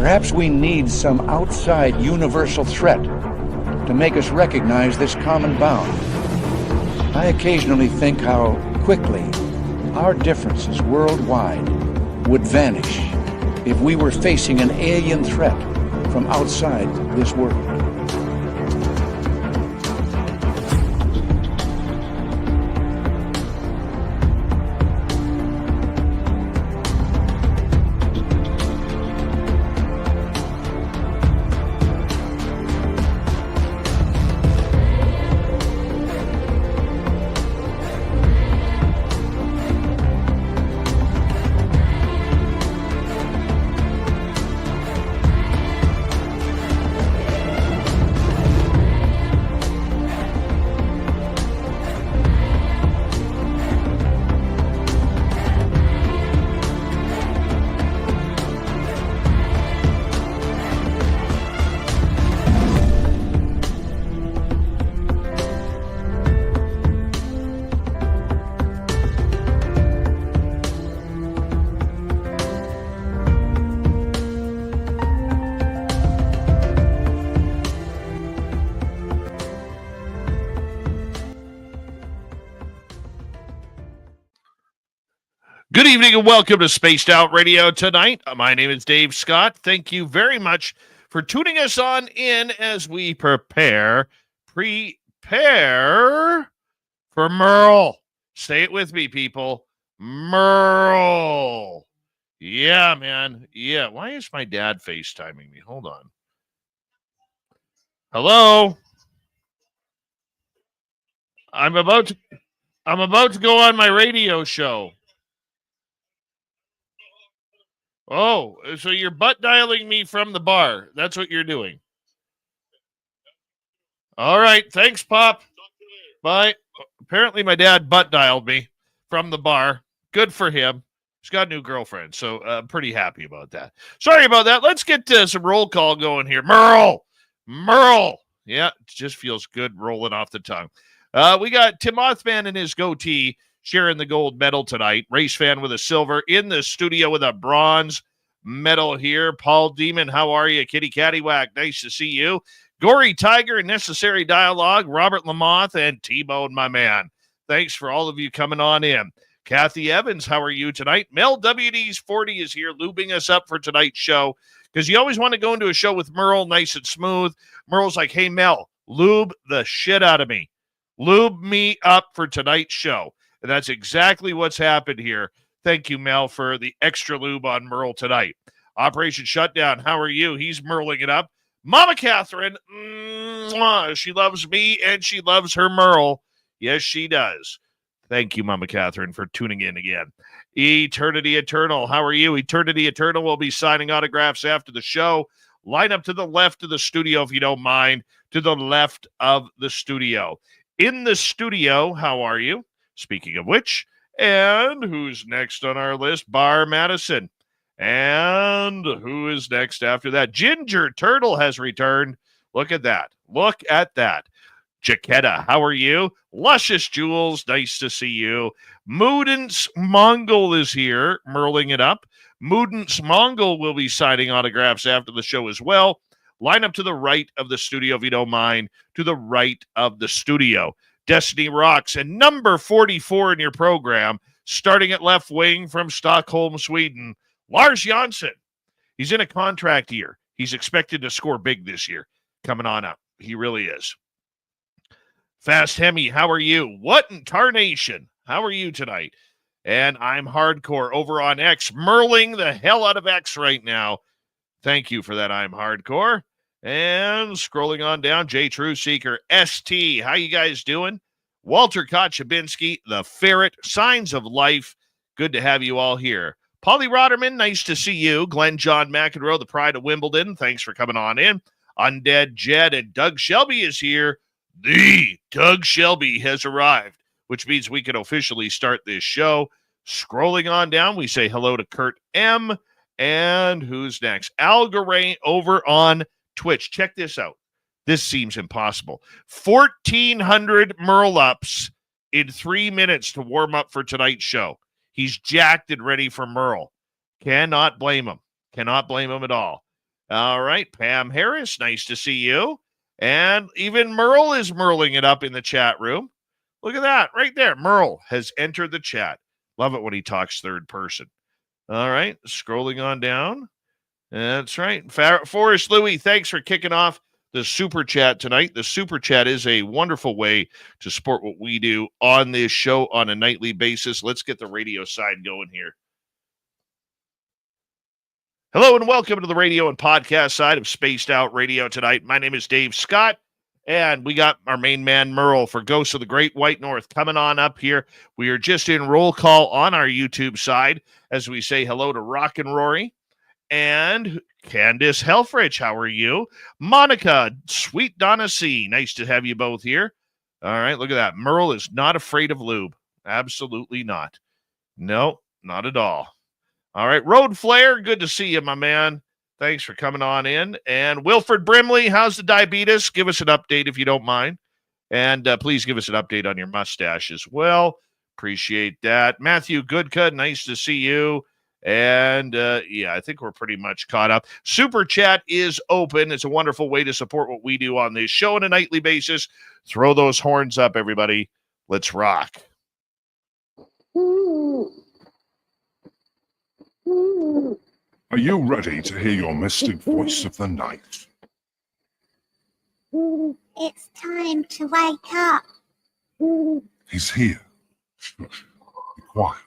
Perhaps we need some outside universal threat to make us recognize this common bound. I occasionally think how quickly our differences worldwide would vanish if we were facing an alien threat from outside this world. Good evening and welcome to Spaced Out Radio tonight. My name is Dave Scott. Thank you very much for tuning us on in as we prepare for Merle. Say it with me, people. Merle. Yeah, man. Yeah. Why is my dad FaceTiming me? Hold on. Hello. I'm about to go on my radio show. Oh, so you're butt dialing me from the bar. That's what you're doing. All right. Thanks, Pop. Bye. Apparently, my dad butt dialed me from the bar. Good for him. He's got a new girlfriend, so I'm pretty happy about that. Sorry about that. Let's get some roll call going here. Merle. Yeah, it just feels good rolling off the tongue. We got Tim Othman and his goatee sharing the gold medal tonight. Race fan with a silver in the studio with a bronze medal here. Paul Demon, how are you? Kitty Cattywhack, nice to see you. Gory Tiger and Necessary Dialogue, Robert Lamoth, and T-Bone, my man. Thanks for all of you coming on in. Kathy Evans, how are you tonight? Mel WD's 40 is here lubing us up for tonight's show because you always want to go into a show with Merle nice and smooth. Merle's like, hey, Mel, lube the shit out of me. Lube me up for tonight's show. And that's exactly what's happened here. Thank you, Mel, for the extra lube on Merle tonight. Operation Shutdown, how are you? He's Merling it up. Mama Catherine, she loves me and she loves her Merle. Yes, she does. Thank you, Mama Catherine, for tuning in again. Eternity Eternal, how are you? Eternity Eternal will be signing autographs after the show. Line up to the left of the studio if you don't mind. To the left of the studio. In the studio, how are you? Speaking of which, and who's next on our list? Bar Madison. And who is next after that? Ginger Turtle has returned. Look at that. Look at that. Jaquetta, how are you? Luscious Jules, nice to see you. Moodance Mongol is here, merling it up. Moodance Mongol will be signing autographs after the show as well. Line up to the right of the studio if you don't mind. To the right of the studio. Destiny Rocks and number 44 in your program, starting at left wing from Stockholm, Sweden, Lars Jansson. He's in a contract year. He's expected to score big this year. Coming on up. He really is. Fast Hemi, how are you? What in tarnation? How are you tonight? And I'm Hardcore over on X, merling the hell out of X right now. Thank you for that, I'm Hardcore. And scrolling on down, J True Seeker, ST, how you guys doing? Walter Kotchabinsky, the Ferret, Signs of Life. Good to have you all here. Polly Rotterman, nice to see you. Glenn John McEnroe, the Pride of Wimbledon, thanks for coming on in. Undead Jed and Doug Shelby is here. The Doug Shelby has arrived, which means we can officially start this show. Scrolling on down, we say hello to Kurt M. And who's next? Al Garay over on Twitch. Check this out. This seems impossible. 1,400 Merle ups in 3 minutes to warm up for tonight's show. He's jacked and ready for Merle. Cannot blame him. Cannot blame him at all. All right, Pam Harris, nice to see you. And even Merle is merling it up in the chat room. Look at that right there. Merle has entered the chat. Love it when he talks third person. All right, scrolling on down. That's right. Forrest Louie, thanks for kicking off the super chat tonight. The super chat is a wonderful way to support what we do on this show on a nightly basis. Let's get the radio side going here. Hello and welcome to the radio and podcast side of Spaced Out Radio tonight. My name is Dave Scott, and we got our main man Merle for Ghosts of the Great White North coming on up here. We are just in roll call on our YouTube side as we say hello to Rock and Rory and Candace Helfrich. How are you? Monica, Sweet Donna C. Nice to have you both here. All right, look at that. Merle is not afraid of lube. Absolutely not. No, not at all. All right, Road Flare, good to see you, my man. Thanks for coming on in. And Wilfred Brimley, how's the diabetes? Give us an update if you don't mind. And please give us an update on your mustache as well. Appreciate that. Matthew Goodcut, nice to see you. And yeah, I think we're pretty much caught up. Super Chat is open. It's a wonderful way to support what we do on this show on a nightly basis. Throw those horns up, everybody. Let's rock. Are you ready to hear your mystic voice of the night? It's time to wake up. He's here. Shush. Be quiet.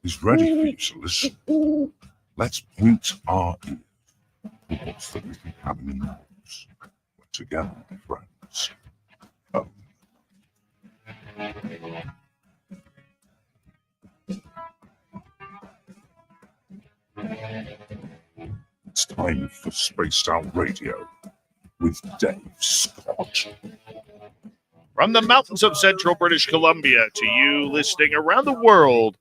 He's ready for you to listen. Let's point our ears towards the little cabin in the woods. We're together, friends. Oh. It's time for Spaced Out Radio with Dave Scott. From the mountains of central British Columbia to you listening around the world,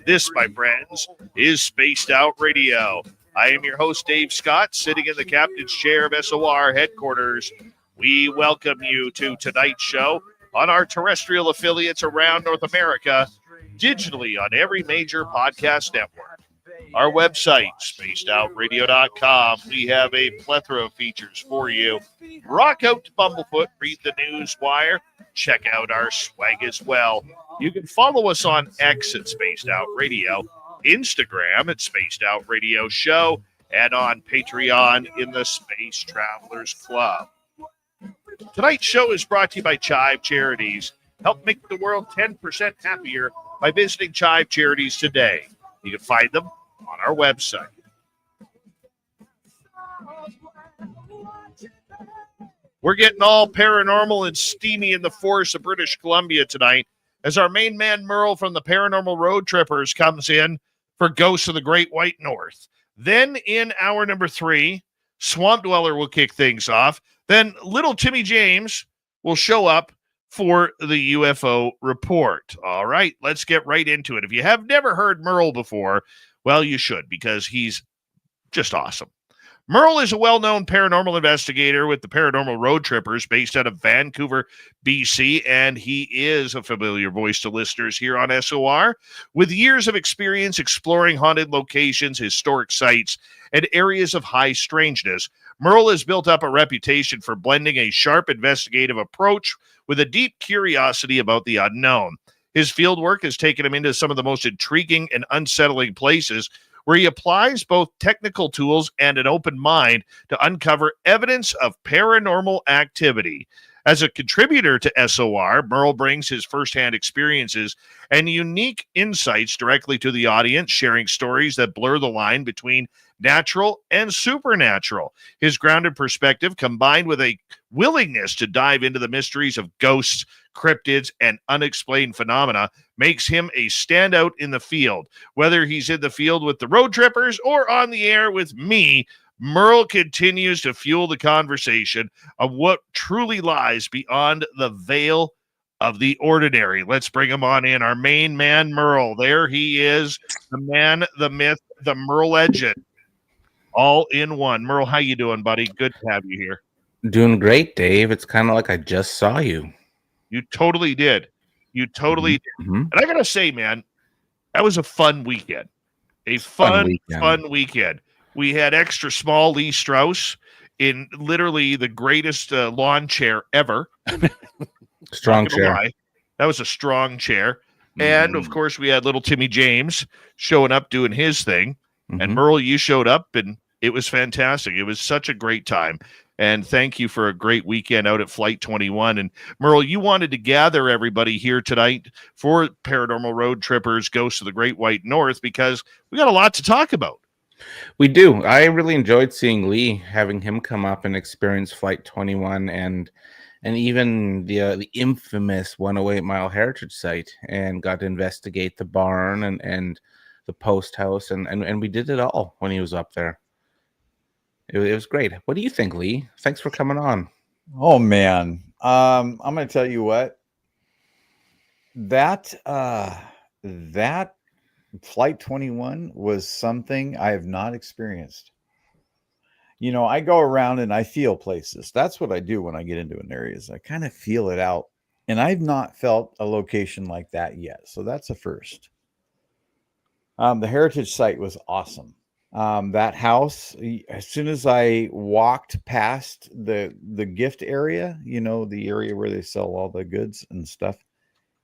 this, my friends, is Spaced Out Radio. I am your host, Dave Scott, sitting in the captain's chair of SOR headquarters. We welcome you to tonight's show on our terrestrial affiliates around North America, digitally on every major podcast network. Our website, spacedoutradio.com. We have a plethora of features for you. Rock out to Bumblefoot, read the news wire, check out our swag as well. You can follow us on X at Spaced Out Radio, Instagram at Spaced Out Radio Show, and on Patreon in the Space Travelers Club. Tonight's show is brought to you by Chive Charities. Help make the world 10% happier by visiting Chive Charities today. You can find them on our website. We're getting all paranormal and steamy in the forest of British Columbia tonight as our main man Merle from the Paranormal Road Trippers comes in for Ghosts of the Great White North. Then in hour number 3, Swamp Dweller will kick things off. Then little Timmy James will show up for the UFO report. All right, let's get right into it. If you have never heard Merle before, well, you should, because he's just awesome. Merle is a well-known paranormal investigator with the Paranormal Road Trippers based out of Vancouver, BC, and he is a familiar voice to listeners here on SOR. With years of experience exploring haunted locations, historic sites, and areas of high strangeness, Merle has built up a reputation for blending a sharp investigative approach with a deep curiosity about the unknown. His fieldwork has taken him into some of the most intriguing and unsettling places where he applies both technical tools and an open mind to uncover evidence of paranormal activity. As a contributor to SOR, Merle brings his firsthand experiences and unique insights directly to the audience, sharing stories that blur the line between natural and supernatural. His grounded perspective, combined with a willingness to dive into the mysteries of ghosts, cryptids, and unexplained phenomena, makes him a standout in the field. Whether he's in the field with the Road Trippers or on the air with me, Merle continues to fuel the conversation of what truly lies beyond the veil of the ordinary. Let's bring him on in. Our main man, Merle. There he is, the man, the myth, the Merle legend. All in one. Merle, how you doing, buddy? Good to have you here. Doing great, Dave. It's kind of like I just saw you. You totally did. You totally did. Mm-hmm. And I got to say, man, that was a fun weekend. A fun weekend. We had extra small Lee Strauss in literally the greatest lawn chair ever. Strong Not gonna chair. lie. That was a strong chair. And of course, we had little Timmy James showing up doing his thing. And Merle, you showed up, and it was fantastic. It was such a great time. And thank you for a great weekend out at Flight 21. And Merle, you wanted to gather everybody here tonight for Paranormal Road Trippers, Ghosts of the Great White North, because we got a lot to talk about. We do. I really enjoyed seeing Lee, having him come up and experience Flight 21 and even the infamous 108 Mile Heritage Site, and got to investigate the barn and the post house, and we did it all when he was up there. It was great. What do you think, Lee? Thanks for coming on. Oh man, I'm going to tell you what. That Flight 21 was something I have not experienced. You know, I go around and I feel places. That's what I do when I get into an area, is I kind of feel it out. And I've not felt a location like that yet. So that's a first. The heritage site was awesome. That house, as soon as I walked past the gift area, you know, the area where they sell all the goods and stuff,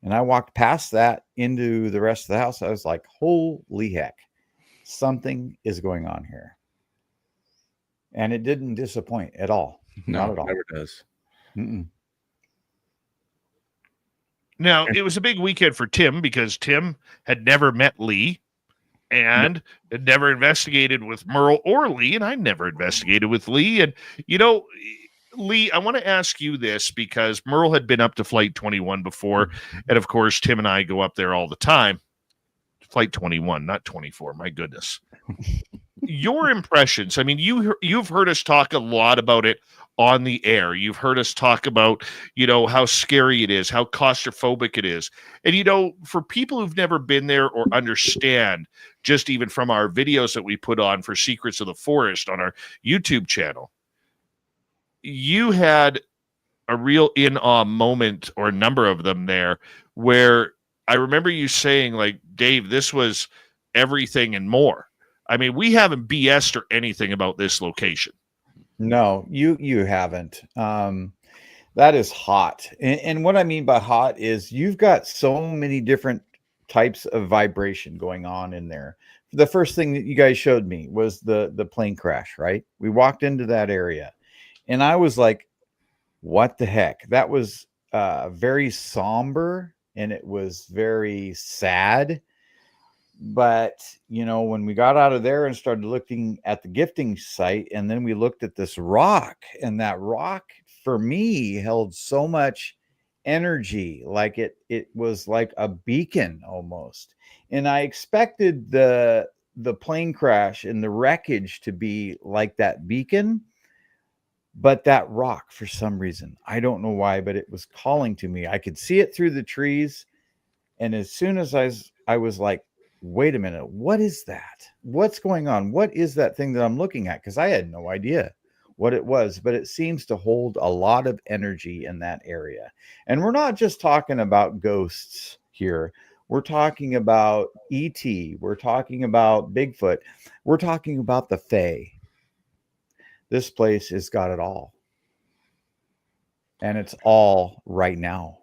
and I walked past that into the rest of the house, I was like, holy heck, something is going on here. And it didn't disappoint at all. No, Not at all. It never does. Mm-mm. Now, it was a big weekend for Tim because Tim had never met Lee and had never investigated with Merle or Lee, and I never investigated with Lee. And, you know, Lee, I want to ask you this because Merle had been up to Flight 21 before, and of course, Tim and I go up there all the time. Flight 21, not 24, my goodness. Your impressions, I mean, you've heard us talk a lot about it on the air. You've heard us talk about, you know, how scary it is, how claustrophobic it is. And, you know, for people who've never been there or understand, just even from our videos that we put on for Secrets of the Forest on our YouTube channel, you had a real in-awe moment, or a number of them there, where I remember you saying, like, Dave, this was everything and more. I mean, we haven't BS'd or anything about this location. No, you haven't. That is hot. And what I mean by hot is you've got so many different types of vibration going on in there. The first thing that you guys showed me was the plane crash, right? We walked into that area and I was like, what the heck? That was very somber, and it was very sad. But, you know, when we got out of there and started looking at the gifting site, and then we looked at this rock, and that rock for me held so much energy, like it was like a beacon almost. And I expected the plane crash and the wreckage to be like that beacon, but that rock, for some reason, I don't know why, but it was calling to me. I could see it through the trees, and as soon as I was like, wait a minute, what is that? What's going on? What is that thing that I'm looking at? Because I had no idea what it was, but it seems to hold a lot of energy in that area. And we're not just talking about ghosts here. We're talking about ET. We're talking about Bigfoot. We're talking about the Fae. This place has got it all. And it's all right now.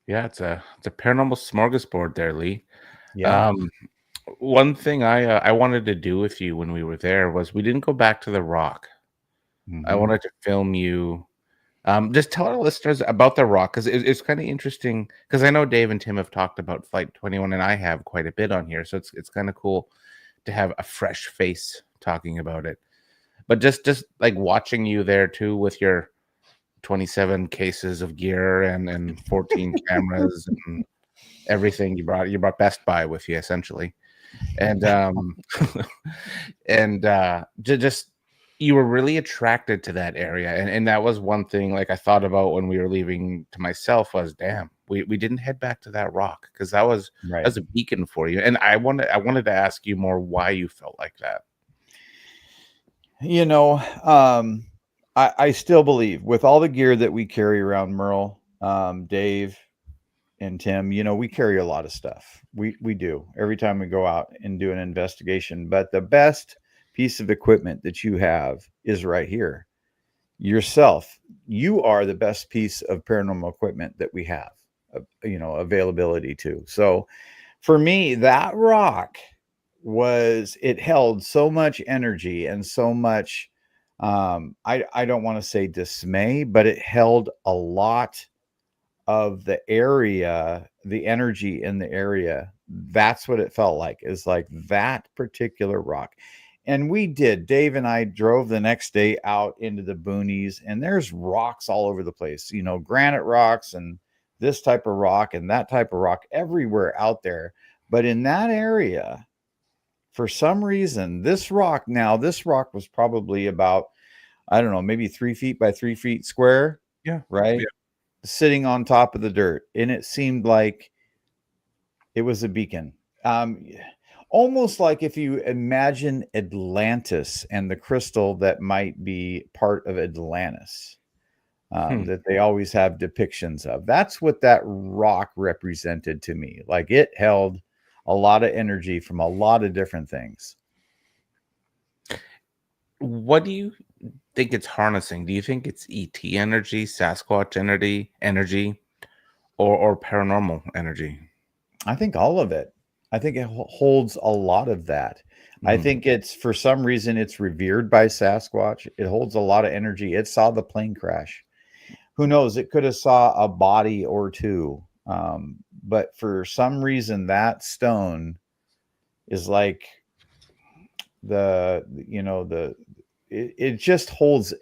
Yeah, it's a paranormal smorgasbord there, Lee. Yeah. One thing I wanted to do with you when we were there was we didn't go back to the rock. I wanted to film you. Just tell our listeners about the rock, because it's kind of interesting. Because I know Dave and Tim have talked about Flight 21, and I have quite a bit on here, so it's kind of cool to have a fresh face talking about it. But just like watching you there too, with your 27 cases of gear and 14 cameras and everything you brought Best Buy with you essentially, and just you were really attracted to that area, and that was one thing like I thought about when we were leaving to myself was, damn, we didn't head back to that rock, because that was Right. as a beacon for you. And I wanted to ask you more why you felt like that. You know, I still believe with all the gear that we carry around, Merle, Dave, and Tim, you know, we carry a lot of stuff. We do every time we go out and do an investigation. But the best piece of equipment that you have is right here. Yourself, you are the best piece of paranormal equipment that we have, availability to. So for me, that rock it held so much energy and so much, I don't want to say dismay, but it held a lot of the area, the energy in the area. That's what it felt like, is like that particular rock. And Dave and I drove the next day out into the boonies, and there's rocks all over the place, granite rocks and this type of rock and that type of rock everywhere out there. But in that area, for some reason, this rock was probably about, I don't know, maybe 3 feet by 3 feet square. Yeah. Right. Yeah. Sitting on top of the dirt. And it seemed like it was a beacon. Almost like if you imagine Atlantis and the crystal that might be part of Atlantis, that they always have depictions of. That's what that rock represented to me. Like, it held a lot of energy from a lot of different things. What do you think it's harnessing? Do you think it's ET energy, Sasquatch energy, or paranormal energy? I think all of it. I think it holds a lot of that. I think it's, for some reason, it's revered by Sasquatch. It holds a lot of energy. It saw the plane crash. Who knows? It could have saw a body or two. But for some reason, that stone is like it just holds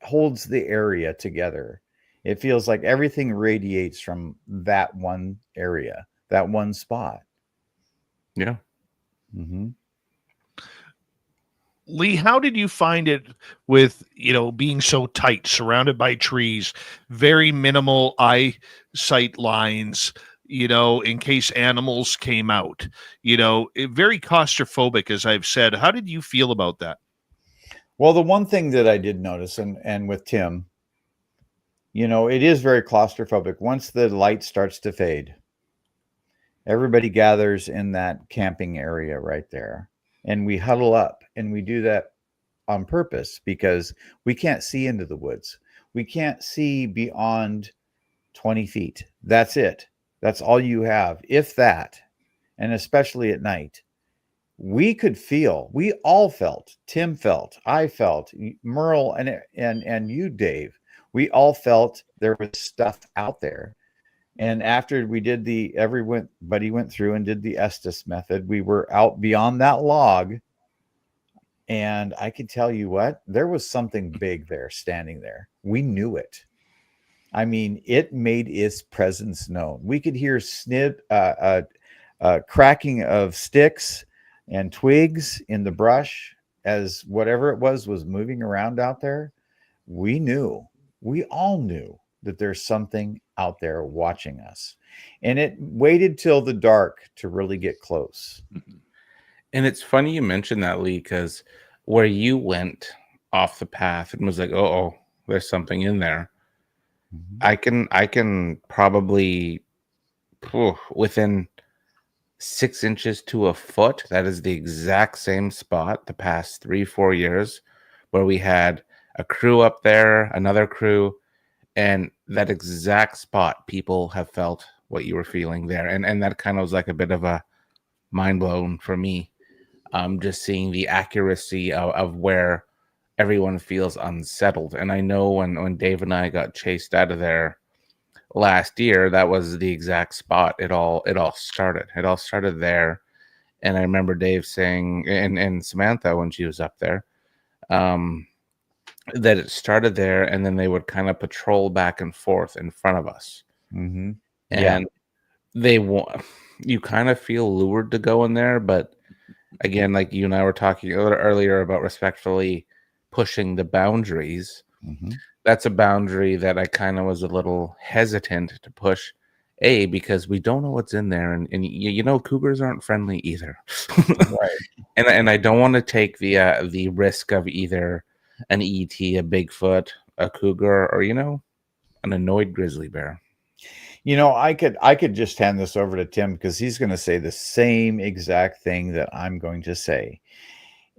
the area together. It feels like everything radiates from that one area, that one spot. Yeah. Mm-hmm. Lee, how did you find it with, being so tight, surrounded by trees, very minimal eyesight lines, in case animals came out, very claustrophobic, as I've said. How did you feel about that? Well, the one thing that I did notice, and with Tim, it is very claustrophobic. Once the light starts to fade, everybody gathers in that camping area right there, and we huddle up, and we do that on purpose because we can't see into the woods. We can't see beyond 20 feet. That's it. That's all you have, if that. And especially at night, we all felt, Tim felt, I felt, Merle and you, Dave, we all felt there was stuff out there. And after we did everybody went through and did the Estes method, we were out beyond that log. And I can tell you what, there was something big there standing there. We knew it. I mean, it made its presence known. We could hear cracking of sticks and twigs in the brush as whatever it was moving around out there. We all knew that there's something out there watching us. And it waited till the dark to really get close. And it's funny you mentioned that, Lee, because where you went off the path and was like, oh, there's something in there. Mm-hmm. I can probably within 6 inches to a foot. That is the exact same spot the past 3-4 years where we had a crew up there, another crew, and that exact spot, people have felt what you were feeling there. And that kind of was like a bit of a mind blown for me. Just seeing the accuracy of where everyone feels unsettled. And I know when Dave and I got chased out of there last year, that was the exact spot it all started. It all started there. And I remember Dave saying, and Samantha, when she was up there, that it started there, and then they would kind of patrol back and forth in front of us. Mm-hmm. And you kind of feel lured to go in there, but again, like you and I were talking a little earlier about respectfully pushing the boundaries. Mm-hmm. That's a boundary that I kind of was a little hesitant to push, because we don't know what's in there, and cougars aren't friendly either. Right. And I don't want to take the risk of either an ET, a Bigfoot, a cougar, or an annoyed grizzly bear. I could just hand this over to Tim because he's going to say the same exact thing that I'm going to say.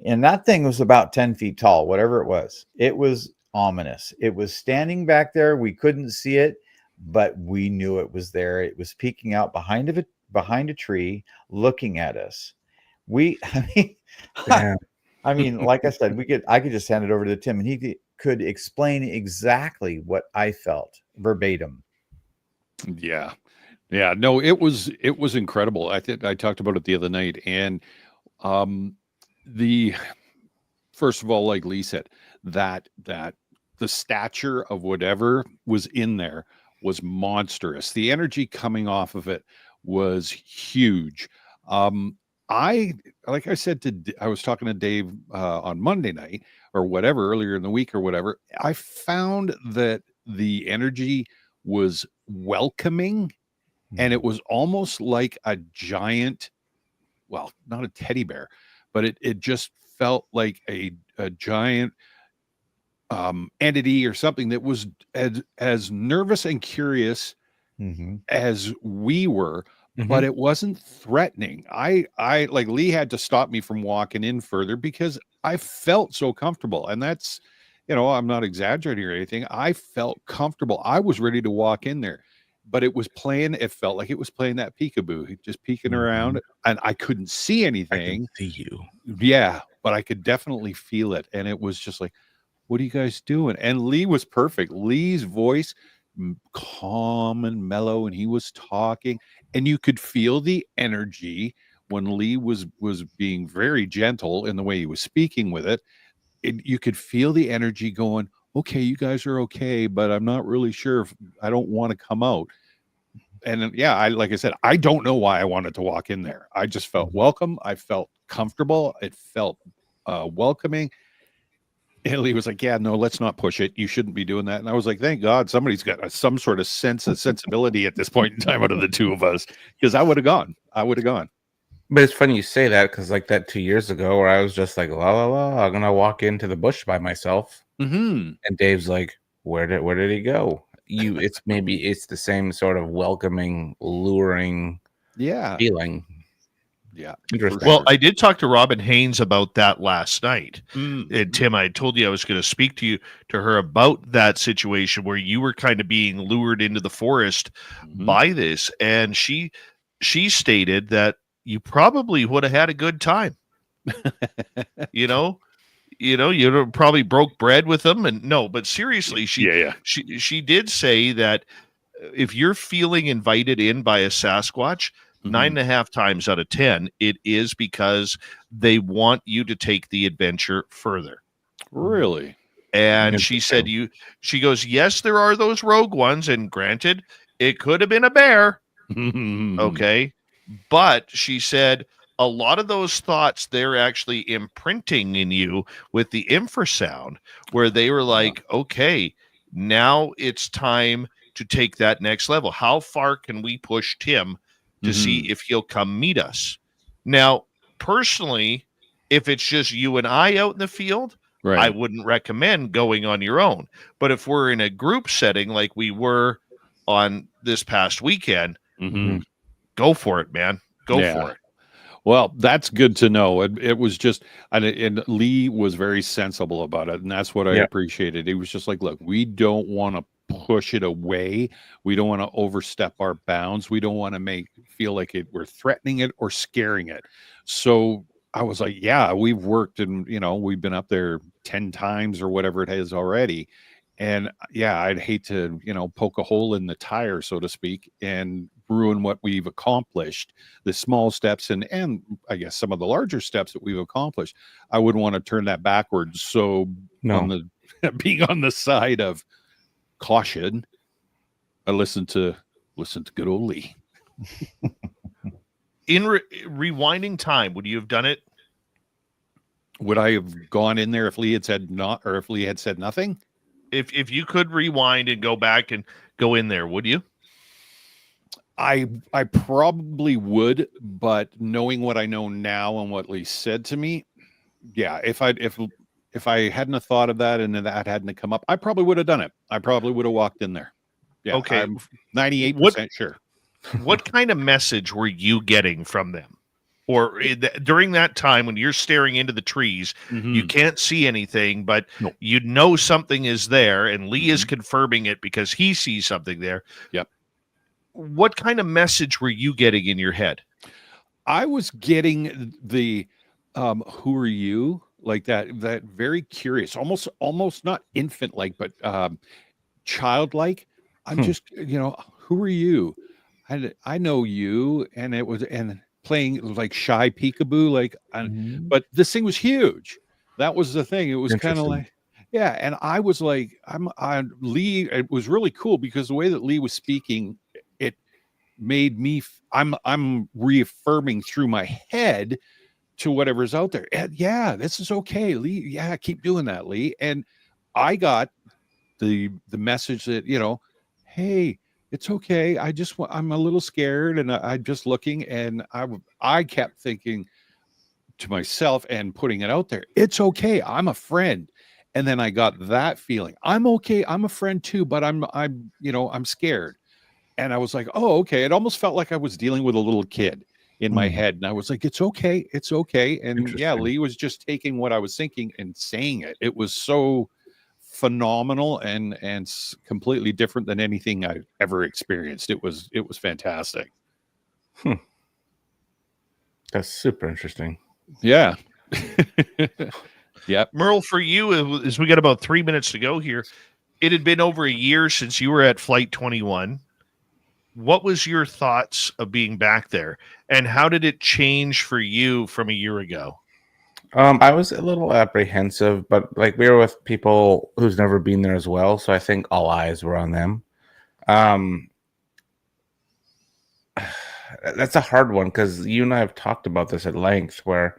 And that thing was about 10 feet tall, whatever it was. It was ominous. It was standing back there. We couldn't see it, but we knew it was there. It was peeking out behind a tree, looking at us. I mean, Damn. I mean, like I said, I could just hand it over to Tim, and he could explain exactly what I felt verbatim. Yeah. Yeah. No, it was incredible. I think I talked about it the other night. And the first of all, like Lee said, that the stature of whatever was in there was monstrous. The energy coming off of it was huge. I was talking to Dave on Monday night or whatever, earlier in the week or whatever. I found that the energy was welcoming, and it was almost like a giant, well, not a teddy bear, but it just felt like a giant entity or something that was as nervous and curious as we were, but it wasn't threatening. I like Lee had to stop me from walking in further because I felt so comfortable. And that's, I'm not exaggerating or anything. I felt comfortable. I was ready to walk in there, but it felt like it was playing that peekaboo, just peeking around, and I couldn't see anything. I can see you. Yeah, but I could definitely feel it. And it was just like, what are you guys doing? And Lee was perfect. Lee's voice, calm and mellow, and he was talking, and you could feel the energy when Lee was being very gentle in the way he was speaking with it. You could feel the energy going, okay, you guys are okay, but I'm not really sure if I don't want to come out. And yeah, like I said, I don't know why I wanted to walk in there. I just felt welcome. I felt comfortable. It felt welcoming. And Lee was like, yeah, no, let's not push it. You shouldn't be doing that. And I was like, thank God somebody's got some sort of sensibility at this point in time out of the two of us, because I would have gone. But it's funny you say that, because like that 2 years ago where I was just like, la la la, I'm gonna walk into the bush by myself. And Dave's like, where did he go? It's the same sort of welcoming, luring feeling. Yeah. Interesting. Well, I did talk to Robin Haynes about that last night. And Tim, I told you I was going to speak to her about that situation where you were kind of being lured into the forest by this. And she stated that you probably would have had a good time. you probably broke bread with them. And no, but seriously, she did say that if you're feeling invited in by a Sasquatch, 9.5 times out of 10, it is because they want you to take the adventure further. Really? And she said, she goes, yes, there are those rogue ones. And granted, it could have been a bear. Okay. But she said, a lot of those thoughts, they're actually imprinting in you with the infrasound, where they were like, okay, now it's time to take that next level. How far can we push Tim to see if he'll come meet us? Now, personally, if it's just you and I out in the field, I wouldn't recommend going on your own. But if we're in a group setting like we were on this past weekend, go for it, man. Go for it. Well, that's good to know. It was just, and Lee was very sensible about it, and that's what I appreciated. He was just like, look, we don't want to push it away. We don't want to overstep our bounds. We don't want to feel like we're threatening it or scaring it. So I was like, yeah, we've worked and, we've been up there 10 times or whatever it is already. And yeah, I'd hate to, poke a hole in the tire, so to speak, and ruin what we've accomplished, the small steps and I guess some of the larger steps that we've accomplished. I wouldn't want to turn that backwards. So being on the side of caution, I listened to good old Lee. In rewinding time, would you have done it? Would I have gone in there if Lee had said not, or if Lee had said nothing? If you could rewind and go back and go in there, would you? I probably would, but knowing what I know now and what Lee said to me, yeah, if I hadn't have thought of that and that hadn't come up, I probably would have done it. I probably would have walked in there. Yeah, okay. I'm 98% sure. What kind of message were you getting from them? or during that time when you're staring into the trees, you can't see anything, but No. you know something is there, and Lee is confirming it because he sees something there. Yep. What kind of message were you getting in your head? I was getting the who are you? Like that very curious, almost not infant like, but childlike. I'm just, who are you? I know you, and it was playing like shy peekaboo, like, but this thing was huge. That was the thing. It was kind of like, yeah. And I was like, Lee. It was really cool because the way that Lee was speaking, it made me. I'm reaffirming through my head to whatever's out there. And yeah, this is okay, Lee. Yeah, keep doing that, Lee. And I got the message that, hey, it's okay. I'm a little scared, and I'm just looking, and I kept thinking to myself and putting it out there, it's okay. I'm a friend. And then I got that feeling. I'm okay. I'm a friend too, but I'm scared. And I was like, oh, okay. It almost felt like I was dealing with a little kid in my head. And I was like, it's okay. It's okay. And yeah, Lee was just taking what I was thinking and saying it. It was so phenomenal and completely different than anything I've ever experienced. It was fantastic. That's super interesting. Yeah. Yeah. Merle, for you, as we got about 3 minutes to go here, it had been over a year since you were at Flight 21. What was your thoughts of being back there, and how did it change for you from a year ago? I was a little apprehensive, but like we were with people who's never been there as well, so I think all eyes were on them. That's a hard one because you and I have talked about this at length, where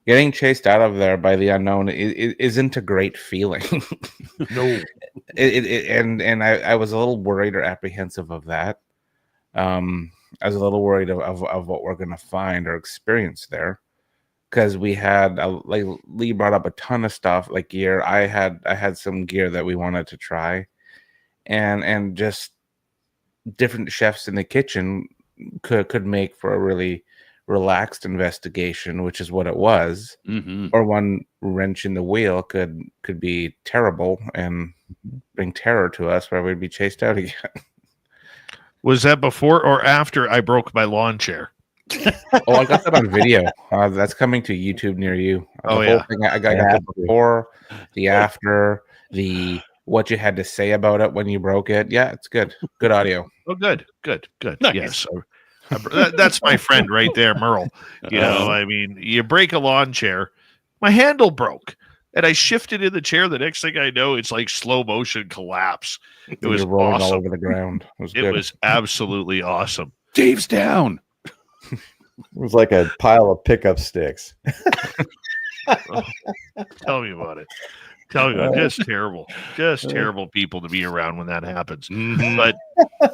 getting chased out of there by the unknown isn't a great feeling. No. And I was a little worried or apprehensive of that. I was a little worried of what we're going to find or experience there, because we had like Lee brought up a ton of stuff, like gear. I had some gear that we wanted to try, and just different chefs in the kitchen could make for a really relaxed investigation, which is what it was. Or one wrench in the wheel could be terrible and bring terror to us, where we'd be chased out again. Was that before or after I broke my lawn chair? Oh, I got that on video. That's coming to YouTube near you. Oh, the yeah. whole thing, I got the before, the after, the what you had to say about it when you broke it. Yeah, it's good. Good audio. Oh, good. Nice. Yes. That's my friend right there, Merle. I mean, you break a lawn chair. My handle broke, and I shifted in the chair. The next thing I know, it's like slow motion collapse. It was rolling awesome. all over the ground. It was absolutely awesome. Dave's down. It was like a pile of pickup sticks. Tell me about it. Just terrible. Just terrible people to be around when that happens. But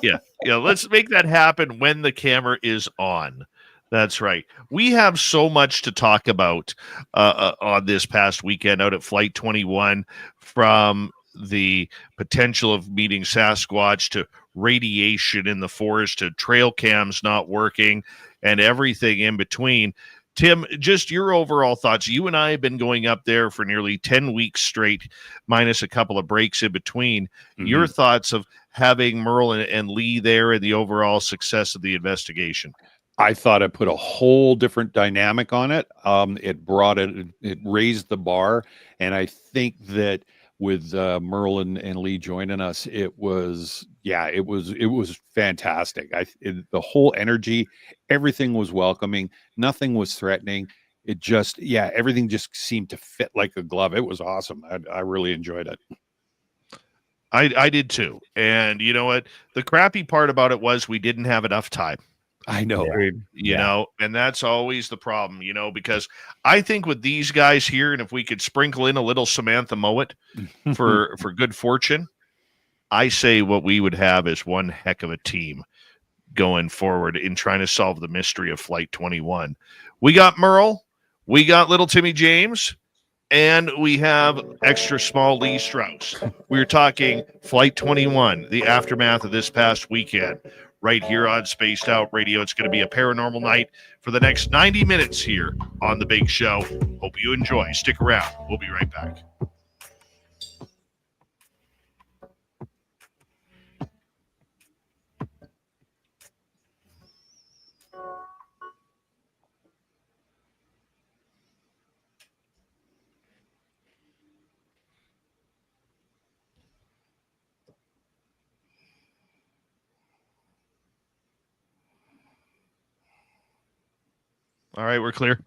yeah, let's make that happen when the camera is on. That's right. We have so much to talk about on this past weekend out at Flight 21, from the potential of meeting Sasquatch to radiation in the forest to trail cams not working and everything in between. Tim, just your overall thoughts. You and I have been going up there for nearly 10 weeks straight, minus a couple of breaks in between. Your thoughts of having Merle and Lee there and the overall success of the investigation? I thought it put a whole different dynamic on it. It raised the bar. And I think that with Merle and Lee joining us, it was fantastic. The whole energy, everything was welcoming. Nothing was threatening. It just, everything just seemed to fit like a glove. It was awesome. I really enjoyed it. I did too. And you know what? The crappy part about it was we didn't have enough time. I know. You know, and that's always the problem, because I think with these guys here, and if we could sprinkle in a little Samantha Mowat for good fortune, I say what we would have is one heck of a team going forward in trying to solve the mystery of Flight 21. We got Merle, we got little Timmy James, and we have extra small Lee Strauss. We're talking Flight 21, the aftermath of this past weekend, right here on Spaced Out Radio. It's going to be a paranormal night for the next 90 minutes here on The Big Show. Hope you enjoy. Stick around. We'll be right back. All right, we're clear.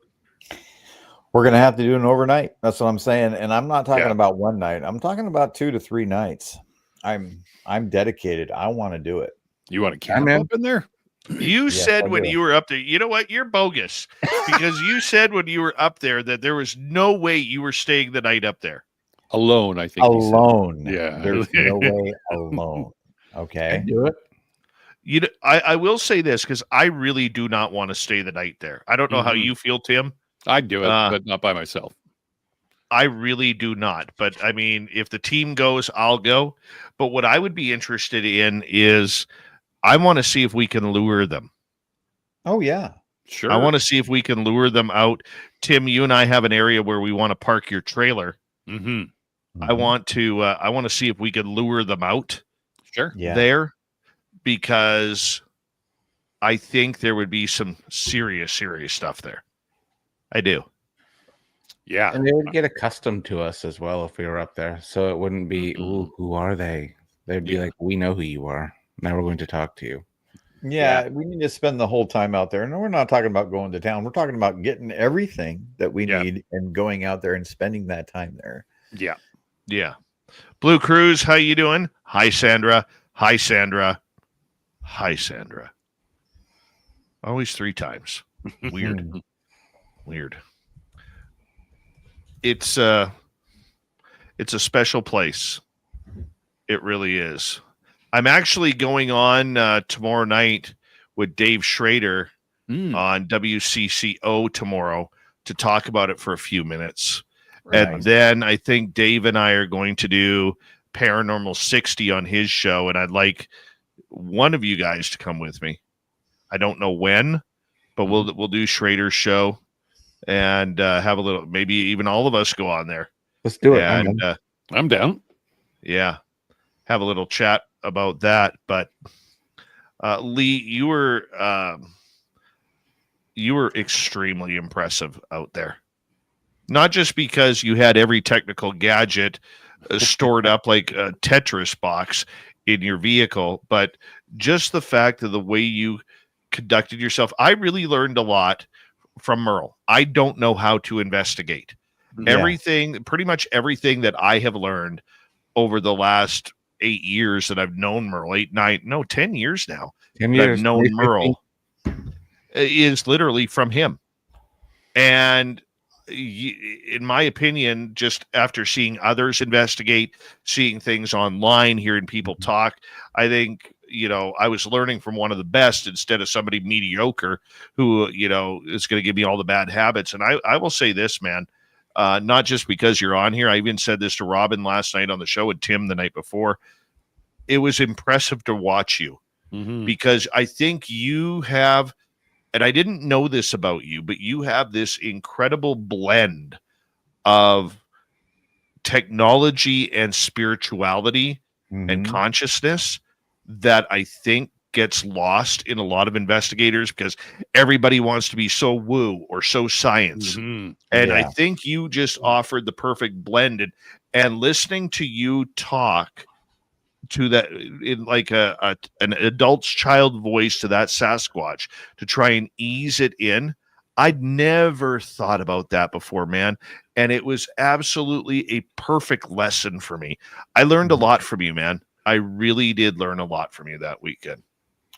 We're going to have to do an overnight. That's what I'm saying. And I'm not talking Yeah. about one night. I'm talking about 2 to 3 nights. I'm dedicated. I want to do it. You want to camp up in there? You Yes, said I when do. you were up there, you know what? You're bogus because you said when you were up there that there was no way you were staying the night up there. Alone, I think. he said. Alone. Yeah. There's no way alone. Okay. Do it. You know, I will say this because I really do not want to stay the night there. I don't know how Mhm. you feel, Tim. I'd do it, but not by myself. I really do not. But I mean, if the team goes, I'll go. But what I would be interested in is I want to see if we can lure them. Oh, yeah. Sure. I want to see if we can lure them out. Tim, you and I have an area where we want to park your trailer. Mm-hmm. I want to see if we can lure them out Sure. Yeah. there because I think there would be some serious stuff there. I do. Yeah. And they would get accustomed to us as well if we were up there. So it wouldn't be, ooh, who are they? They'd be like, we know who you are. Now we're going to talk to you. Yeah, we need to spend the whole time out there. And we're not talking about going to town. We're talking about getting everything that we need and going out there and spending that time there. Yeah. Yeah. Blue Cruise, how you doing? Hi, Sandra. Hi, Sandra. Hi, Sandra. Always 3 times. Weird. Weird. It's a special place. It really is. I'm actually going on tomorrow night with Dave Schrader on WCCO tomorrow to talk about it for a few minutes. And then I think Dave and I are going to do Paranormal 60 on his show, and I'd like one of you guys to come with me. I don't know when, but we'll do Schrader's show and have a little, maybe even all of us go on there. Let's do it. And I'm down. yeah, have a little chat about that. But Lee, you were extremely impressive out there. Not just because you had every technical gadget stored up like a Tetris box in your vehicle, but just the fact of the way you conducted yourself. I really learned a lot from Merle. I don't know how to investigate. Pretty much everything that I have learned over the last 8 years that I've known Merle, 10 years now. 10 that years. I've known Merle is literally from him. And in my opinion, just after seeing others investigate, seeing things online, hearing people talk, I think, I was learning from one of the best instead of somebody mediocre who, is going to give me all the bad habits. And I will say this, man, not just because you're on here. I even said this to Robin last night on the show and Tim the night before. It was impressive to watch you because I think you have, and I didn't know this about you, but you have this incredible blend of technology and spirituality and consciousness that I think gets lost in a lot of investigators because everybody wants to be so woo or so science. And I think you just offered the perfect blend. And listening to you talk to that in like an adult's child voice to that Sasquatch to try and ease it in. I'd never thought about that before, man. And it was absolutely a perfect lesson for me. I learned a lot from you, man. I really did learn a lot from you that weekend.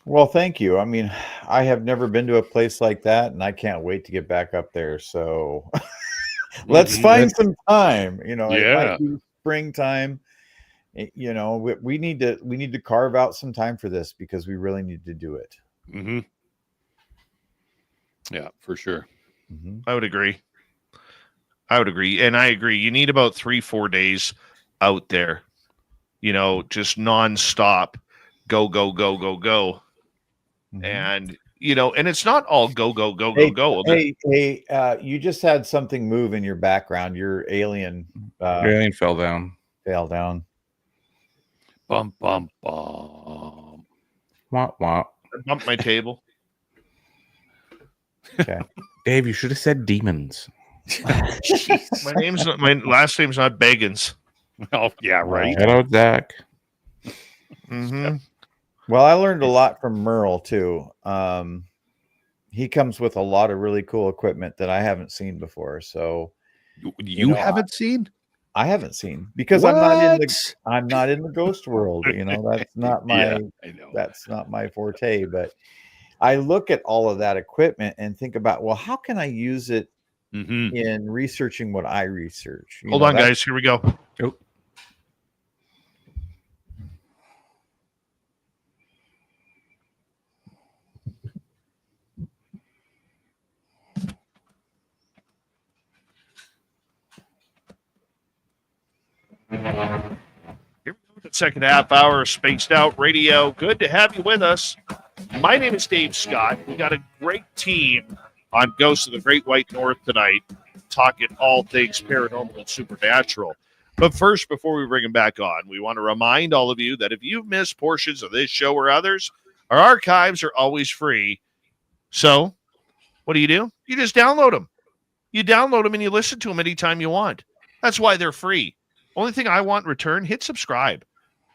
Well, thank you. I mean, I have never been to a place like that, and I can't wait to get back up there. So let's find some time. It might be springtime. We need to carve out some time for this because we really need to do it. Yeah, for sure. I would agree. And I agree. You need about 3-4 days out there, just nonstop, go. And and it's not all go, go, go, go, Hey, go. you just had something move in your background. Your alien Alien fell down. fell down. Bum, bum, bum. Wah, wah. I bumped my table. Okay. Dave, you should have said demons. My last name's not Bagans. Oh, yeah, right. Hello, Zach. Mm-hmm. Well, I learned a lot from Merle too. He comes with a lot of really cool equipment that I haven't seen before. So You haven't seen? I haven't seen because I'm not in the ghost world. That's not my Yeah, I know. that's not my forte. But I look at all of that equipment and think about, well, how can I use it in researching what I research? Hold on, guys. Here we go. Oh. Here we go. The second half hour of Spaced Out Radio. Good to have you with us. My name is Dave Scott. We got a great team on Ghosts of the Great White North tonight, talking all things paranormal and supernatural. But first, before we bring them back on, we want to remind all of you that if you've missed portions of this show or others, our archives are always free. So, what do? You just download them. You download them and you listen to them anytime you want. That's why they're free. Only thing I want in return, hit subscribe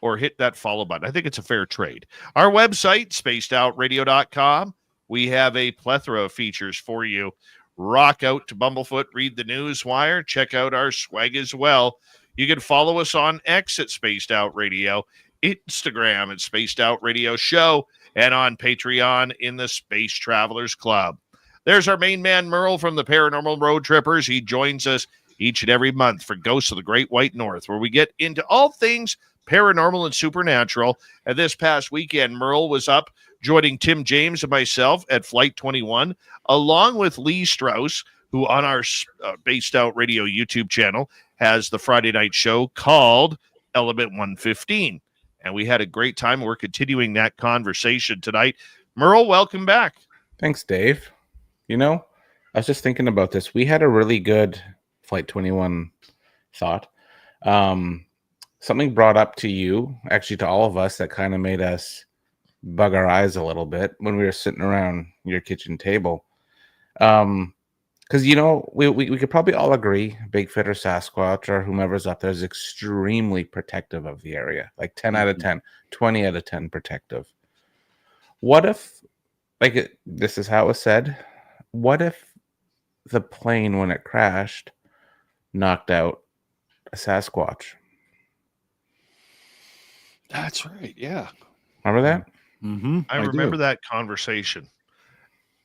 or hit that follow button. I think it's a fair trade. Our website, spacedoutradio.com. We have a plethora of features for you. Rock out to Bumblefoot, read the news wire, check out our swag as well. You can follow us on X at Spaced Out Radio, Instagram at Spaced Out Radio Show, and on Patreon in the Space Travelers Club. There's our main man, Merle, from the Paranormal Road Trippers. He joins us each and every month for Ghosts of the Great White North, where we get into all things paranormal and supernatural. And this past weekend, Merle was up joining Tim James and myself at Flight 21, along with Lee Strauss, who on our Spaced Out Radio YouTube channel has the Friday night show called Element 115. And we had a great time. We're continuing that conversation tonight. Merle, welcome back. Thanks, Dave. I was just thinking about this. We had a really good Flight 21 thought. Something brought up to you, actually to all of us, that kind of made us bug our eyes a little bit when we were sitting around your kitchen table. Because, we could probably all agree Bigfoot or Sasquatch or whomever's up there is extremely protective of the area. Like 10 out of 10, 20 out of 10 protective. What if, this is how it was said, what if the plane, when it crashed, knocked out a Sasquatch? That's right. Yeah. Remember that? Mm-hmm. I remember that conversation.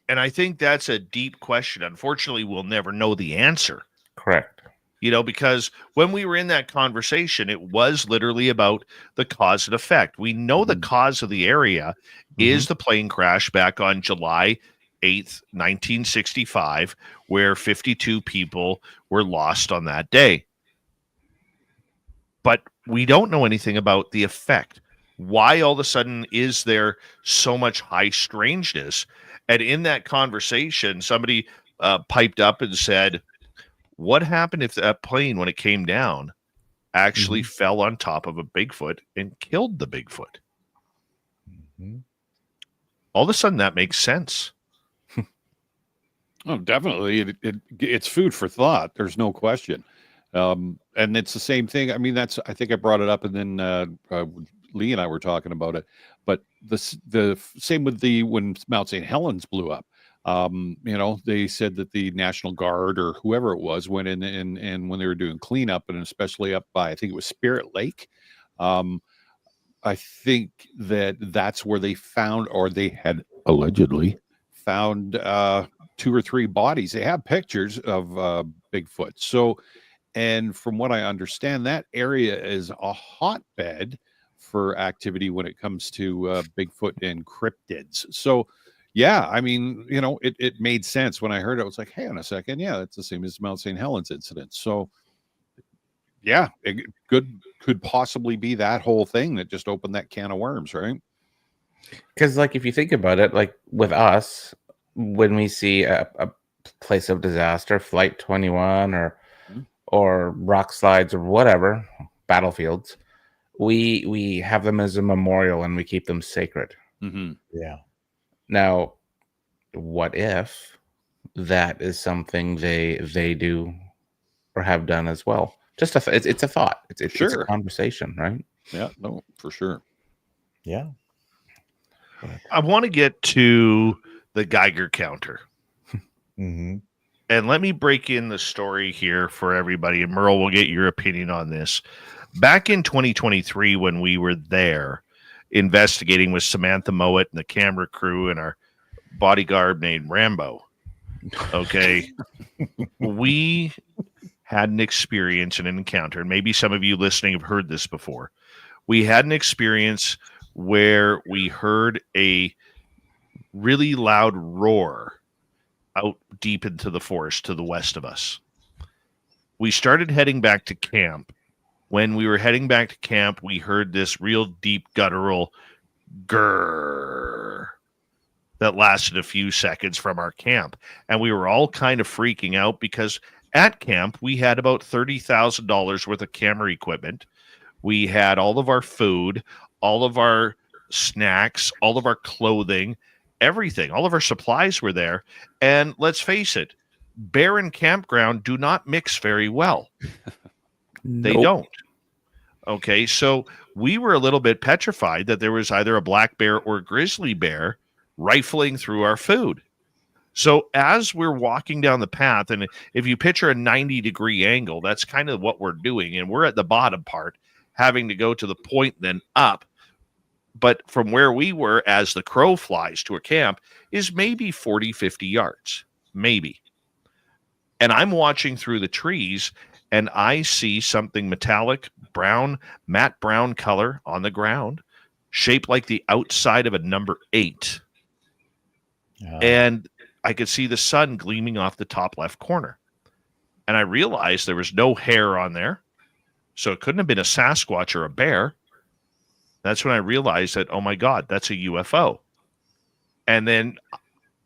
And I think that's a deep question. Unfortunately, we'll never know the answer. Correct. Because when we were in that conversation, it was literally about the cause and effect. We know the cause of the area is the plane crash back on July 8th, 1965, where 52 people were lost on that day. But we don't know anything about the effect. Why all of a sudden is there so much high strangeness? And in that conversation, somebody piped up and said, what happened if that plane, when it came down, actually fell on top of a Bigfoot and killed the Bigfoot? All of a sudden, that makes sense. Oh, definitely. It's food for thought. There's no question. And it's the same thing. I mean, I think I brought it up, and then Lee and I were talking about it. But the same with when Mount St. Helens blew up. They said that the National Guard or whoever it was went in and when they were doing cleanup, and especially up by, I think it was Spirit Lake. I think that's where they found, or they had allegedly found 2 or 3 bodies. They have pictures of Bigfoot. So, and from what I understand, that area is a hotbed for activity when it comes to Bigfoot and cryptids. So, yeah, I mean, it made sense when I heard it. I was like, hey, on a second, yeah, that's the same as Mount St. Helens incident. So, yeah, it could possibly be that whole thing that just opened that can of worms, right? Because, like, if you think about it, like with us, when we see a place of disaster, Flight 21 or rock slides or whatever, battlefields, we have them as a memorial and we keep them sacred. Mm-hmm. Yeah. Now, what if that is something they do or have done as well? Just it's a thought. It's a Sure. conversation, right? Yeah, no, for sure. Yeah. I want to get to the Geiger counter. Mm-hmm. And let me break in the story here for everybody. And Merle, will get your opinion on this. Back in 2023, when we were there investigating with Samantha Mowat and the camera crew and our bodyguard named Rambo, okay, we had an experience and an encounter. And maybe some of you listening have heard this before. We had an experience where we heard a really loud roar out deep into the forest to the west of us. We started heading back to camp. When we were heading back to camp, we heard this real deep guttural grrr that lasted a few seconds from our camp. And we were all kind of freaking out because at camp, we had about $30,000 worth of camera equipment. We had all of our food, all of our snacks, all of our clothing, everything. All of our supplies were there. And let's face it, bear and campground do not mix very well. They don't. Okay, so we were a little bit petrified that there was either a black bear or a grizzly bear rifling through our food. So as we're walking down the path, and if you picture a 90-degree angle, that's kind of what we're doing. And we're at the bottom part, having to go to the point, then up. But from where we were, as the crow flies to a camp, is maybe 40, 50 yards, maybe. And I'm watching through the trees, and I see something metallic, brown, matte brown color on the ground, shaped like the outside of a number 8. And I could see the sun gleaming off the top left corner. And I realized there was no hair on there, so it couldn't have been a Sasquatch or a bear. That's when I realized that, oh my God, that's a UFO. And then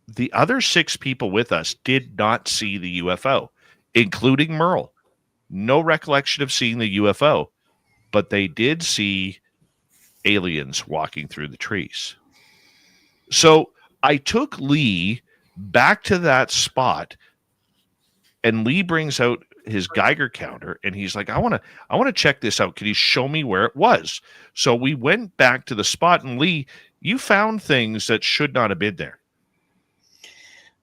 the other 6 people with us did not see the UFO, including Merle. No recollection of seeing the UFO, but they did see aliens walking through the trees. So I took Lee back to that spot, and Lee brings out his Geiger counter, and he's like, I want to check this out. Can you show me where it was? So we went back to the spot, and Lee, you found things that should not have been there.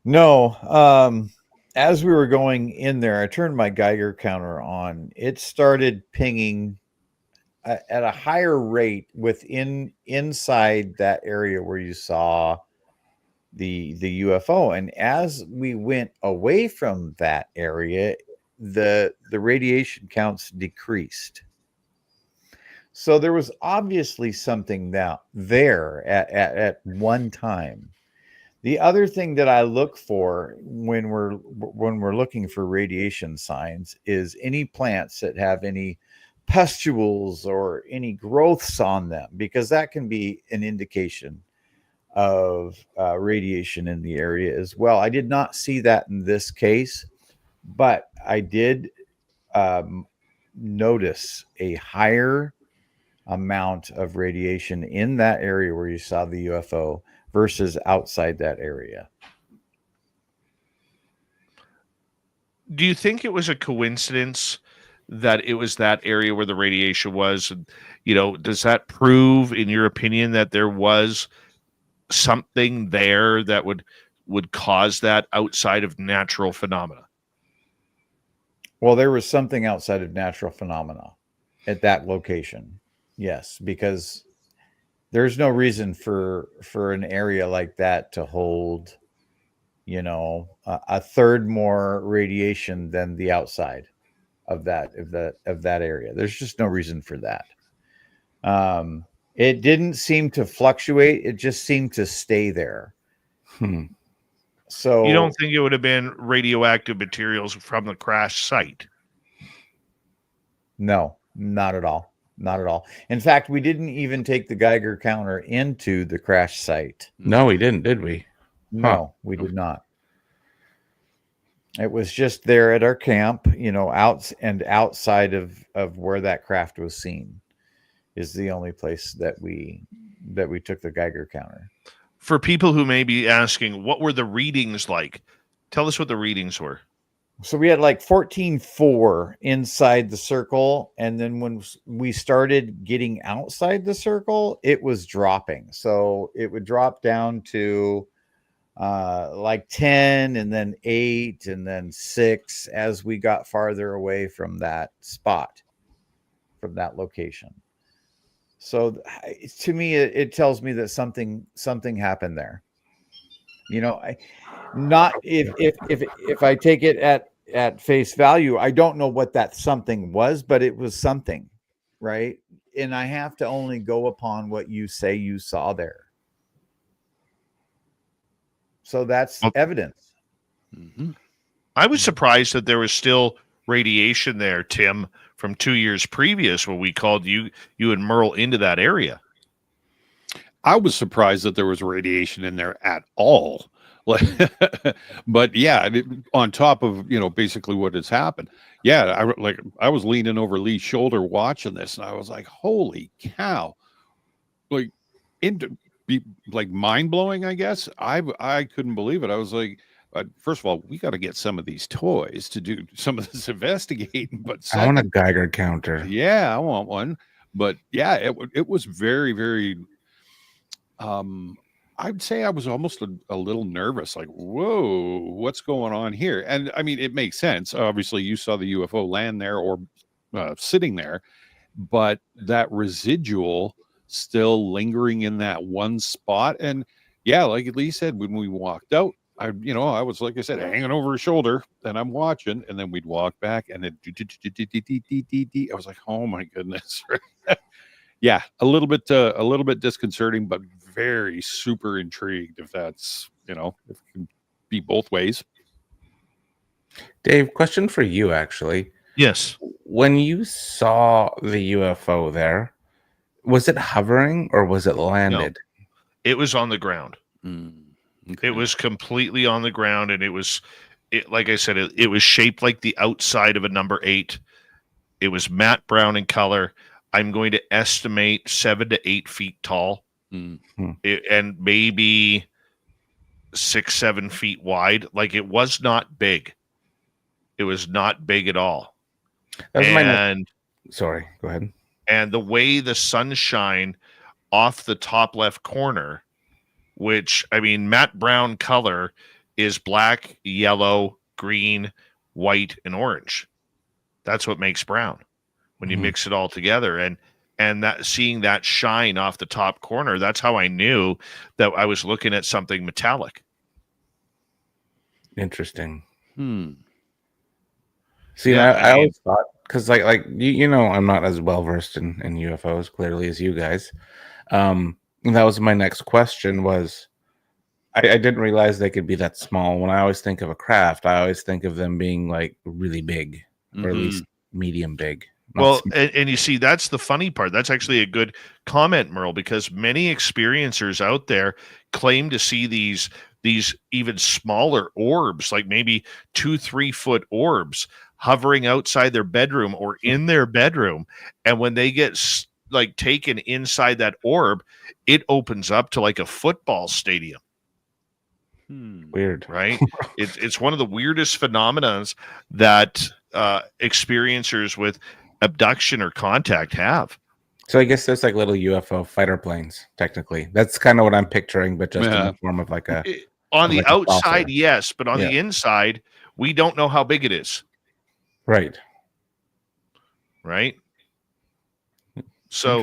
No. As we were going in there, I turned my Geiger counter on. It started pinging at a higher rate inside that area where you saw the UFO. And as we went away from that area, the radiation counts decreased. So there was obviously something there at one time. The other thing that I look for when we're looking for radiation signs is any plants that have any pustules or any growths on them, because that can be an indication of radiation in the area as well. I did not see that in this case, but I did notice a higher amount of radiation in that area where you saw the UFO versus outside that area. Do you think it was a coincidence that it was that area where the radiation was? You know, does that prove, in your opinion, that there was something there that would cause that outside of natural phenomena? Well, there was something outside of natural phenomena at that location. Yes, because there's no reason for an area like that to hold, a third more radiation than the outside of that area. There's just no reason for that. It didn't seem to fluctuate. It just seemed to stay there. So you don't think it would have been radioactive materials from the crash site? No, not at all. not at all. In fact, we didn't even take the Geiger counter into the crash site. No, we didn't, did we? No, we did not. It was just there at our camp, outside of where that craft was seen is the only place that we took the Geiger counter. For people who may be asking, what were the readings like? Tell us what the readings were. So we had like 14.4 inside the circle. And then when we started getting outside the circle, it was dropping. So it would drop down to like 10 and then 8 and then 6 as we got farther away from that spot, from that location. So to me, it tells me that something happened there. Not if I take it at face value, I don't know what that something was, but it was something, right? And I have to only go upon what you say you saw there. So that's evidence. Mm-hmm. I was surprised that there was still radiation there, Tim, from 2 years previous when we called you and Merle into that area. I was surprised that there was radiation in there at all. But yeah, on top of, basically what has happened. Yeah, I was leaning over Lee's shoulder watching this, and I was like, holy cow. Like mind blowing, I guess. I couldn't believe it. I was like, first of all, we got to get some of these toys to do some of this investigating. But I want a Geiger counter. Yeah, I want one. But yeah, it was very, very. I'd say I was almost a little nervous. Like, whoa, what's going on here? And I mean, it makes sense. Obviously, you saw the UFO land there or sitting there, but that residual still lingering in that one spot. And yeah, like Lee said, when we walked out, I was, like I said, hanging over her shoulder and I'm watching, and then we'd walk back and then I was like, oh my goodness. Yeah, a little bit disconcerting, but very super intrigued if that's, if it can be both ways. Dave, question for you, actually. Yes. When you saw the UFO there, was it hovering or was it landed? No, it was on the ground. Okay. It was completely on the ground, and like I said, it was shaped like the outside of a number 8. It was matte brown in color. I'm going to estimate 7 to 8 feet tall, and maybe 6-7 feet wide. Like, it was not big. It was not big at all. Sorry, go ahead. And the way the sunshine off the top left corner, which, I mean, matte brown color is black, yellow, green, white, and orange. That's what makes brown when you mix it all together. And that, seeing that shine off the top corner, that's how I knew that I was looking at something metallic. Interesting. See, yeah, I always thought, because like I'm not as well versed in UFOs clearly as you guys. That was my next question. Was I didn't realize they could be that small. When I always think of a craft, I always think of them being like really big, or at least medium big. Well, and you see, that's the funny part. That's actually a good comment, Merle, because many experiencers out there claim to see these even smaller orbs, like maybe 2-3 foot orbs, hovering outside their bedroom or in their bedroom. And when they get like taken inside that orb, it opens up to like a football stadium. Weird, right? It's one of the weirdest phenomenons that experiencers with abduction or contact have. So I guess there's like little UFO fighter planes. Technically, that's kind of what I'm picturing, but just in the form of like a. On the outside, yes, but on the inside, we don't know how big it is. Right. So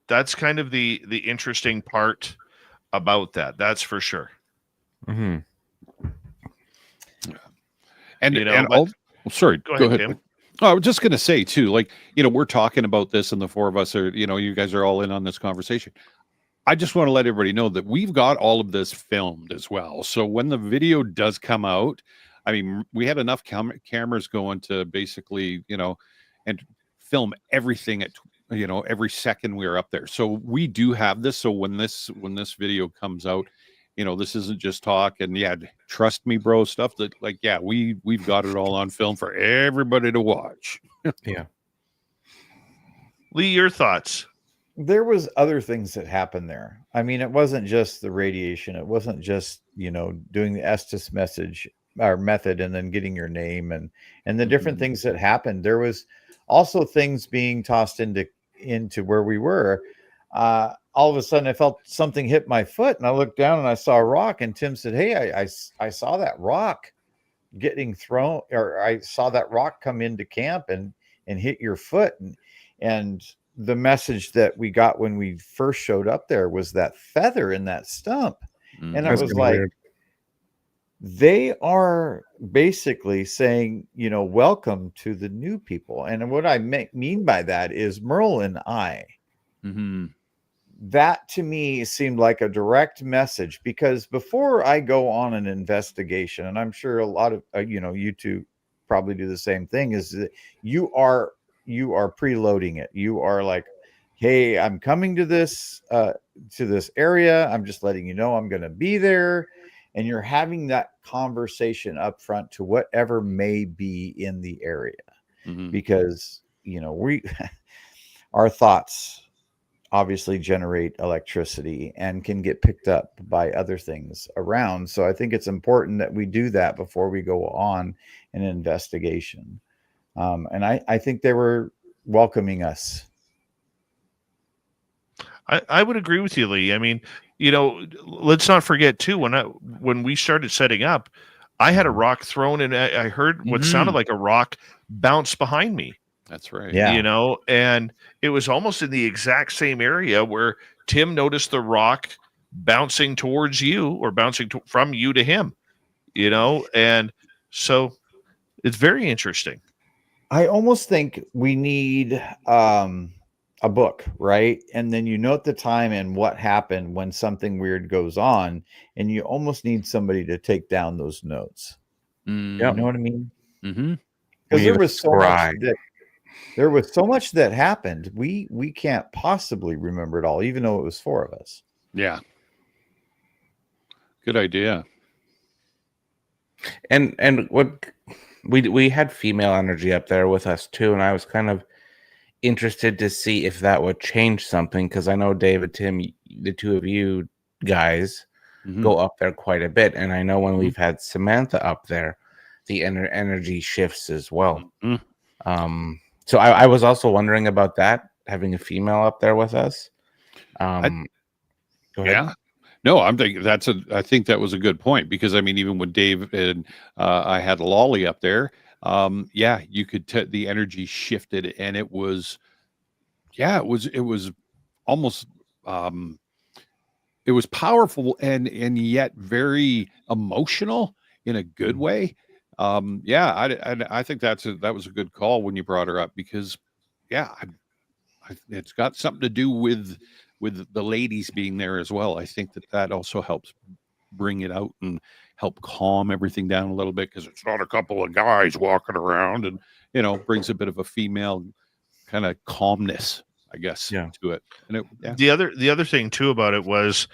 that's kind of the interesting part about that. That's for sure. And sorry, go ahead. Tim. Oh, I was just going to say too, like, we're talking about this and the four of us are, you guys are all in on this conversation. I just want to let everybody know that we've got all of this filmed as well. So when the video does come out, I mean, we had enough cameras going to basically, and film everything at every second we were up there. So we do have this. So when this video comes out, this isn't just talk. And yeah, trust me, bro, stuff that we've got it all on film for everybody to watch. Yeah. Lee, your thoughts? There was other things that happened there. I mean, it wasn't just the radiation. It wasn't just, doing the Estes method and then getting your name and the different things that happened. There was also things being tossed into where we were. All of a sudden I felt something hit my foot, and I looked down and I saw a rock, and Tim said, "Hey, I saw that rock getting thrown, or I saw that rock come into camp and hit your foot." And the message that we got when we first showed up there was that feather in that stump. And I was like, weird. They are basically saying, welcome to the new people. And what I mean by that is Merle and I. Mm-hmm. That to me seemed like a direct message, because before I go on an investigation, and I'm sure a lot of, you two probably do the same thing, is that you are preloading it. You are like, hey, I'm coming to this area. I'm just letting you know I'm going to be there. And you're having that conversation up front to whatever may be in the area, because, our thoughts obviously generate electricity and can get picked up by other things around. So I think it's important that we do that before we go on an investigation. And I think they were welcoming us. I would agree with you, Lee. I mean, let's not forget too, when we started setting up, I had a rock thrown, and I heard what sounded like a rock bounce behind me. That's right. Yeah. And it was almost in the exact same area where Tim noticed the rock bouncing towards you, or bouncing from you to him, and so it's very interesting. I almost think we need a book, right? And then you note the time and what happened when something weird goes on, and you almost need somebody to take down those notes. Mm. You know what I mean? Mm-hmm. Because there was so much that happened. We can't possibly remember it all, even though it was 4 of us. Yeah. Good idea. And what we had female energy up there with us too, and I was kind of interested to see if that would change something, because I know David, Tim, the two of you guys go up there quite a bit, and I know when we've had Samantha up there, the energy shifts as well. So I was also wondering about that, having a female up there with us. Go ahead. Yeah. No, I think that was a good point, because I mean, even when Dave and I had Lolly up there, you could the energy shifted, and it was almost it was powerful and yet very emotional in a good way. I think that was a good call when you brought her up, because it's got something to do with the ladies being there as well. I think that also helps bring it out and help calm everything down a little bit, because it's not a couple of guys walking around, and brings a bit of a female kind of calmness, I guess, to it. And the other thing too about it was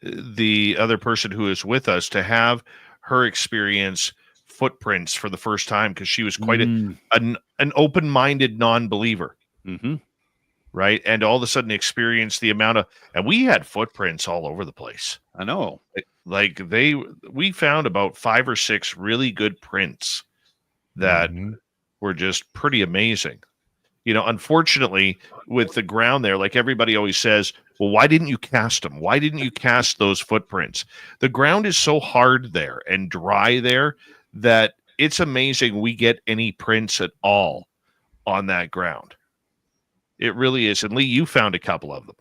the other person who is with us, to have her experience footprints for the first time, because she was quite an open-minded non-believer. Right. And all of a sudden experience the amount of, and we had footprints all over the place. I know. We found about 5 or 6 really good prints that were just pretty amazing. Unfortunately, with the ground there, like everybody always says, well, why didn't you cast them? Why didn't you cast those footprints? The ground is so hard there and dry there that it's amazing we get any prints at all on that ground. It really is. And Lee, you found a couple of them.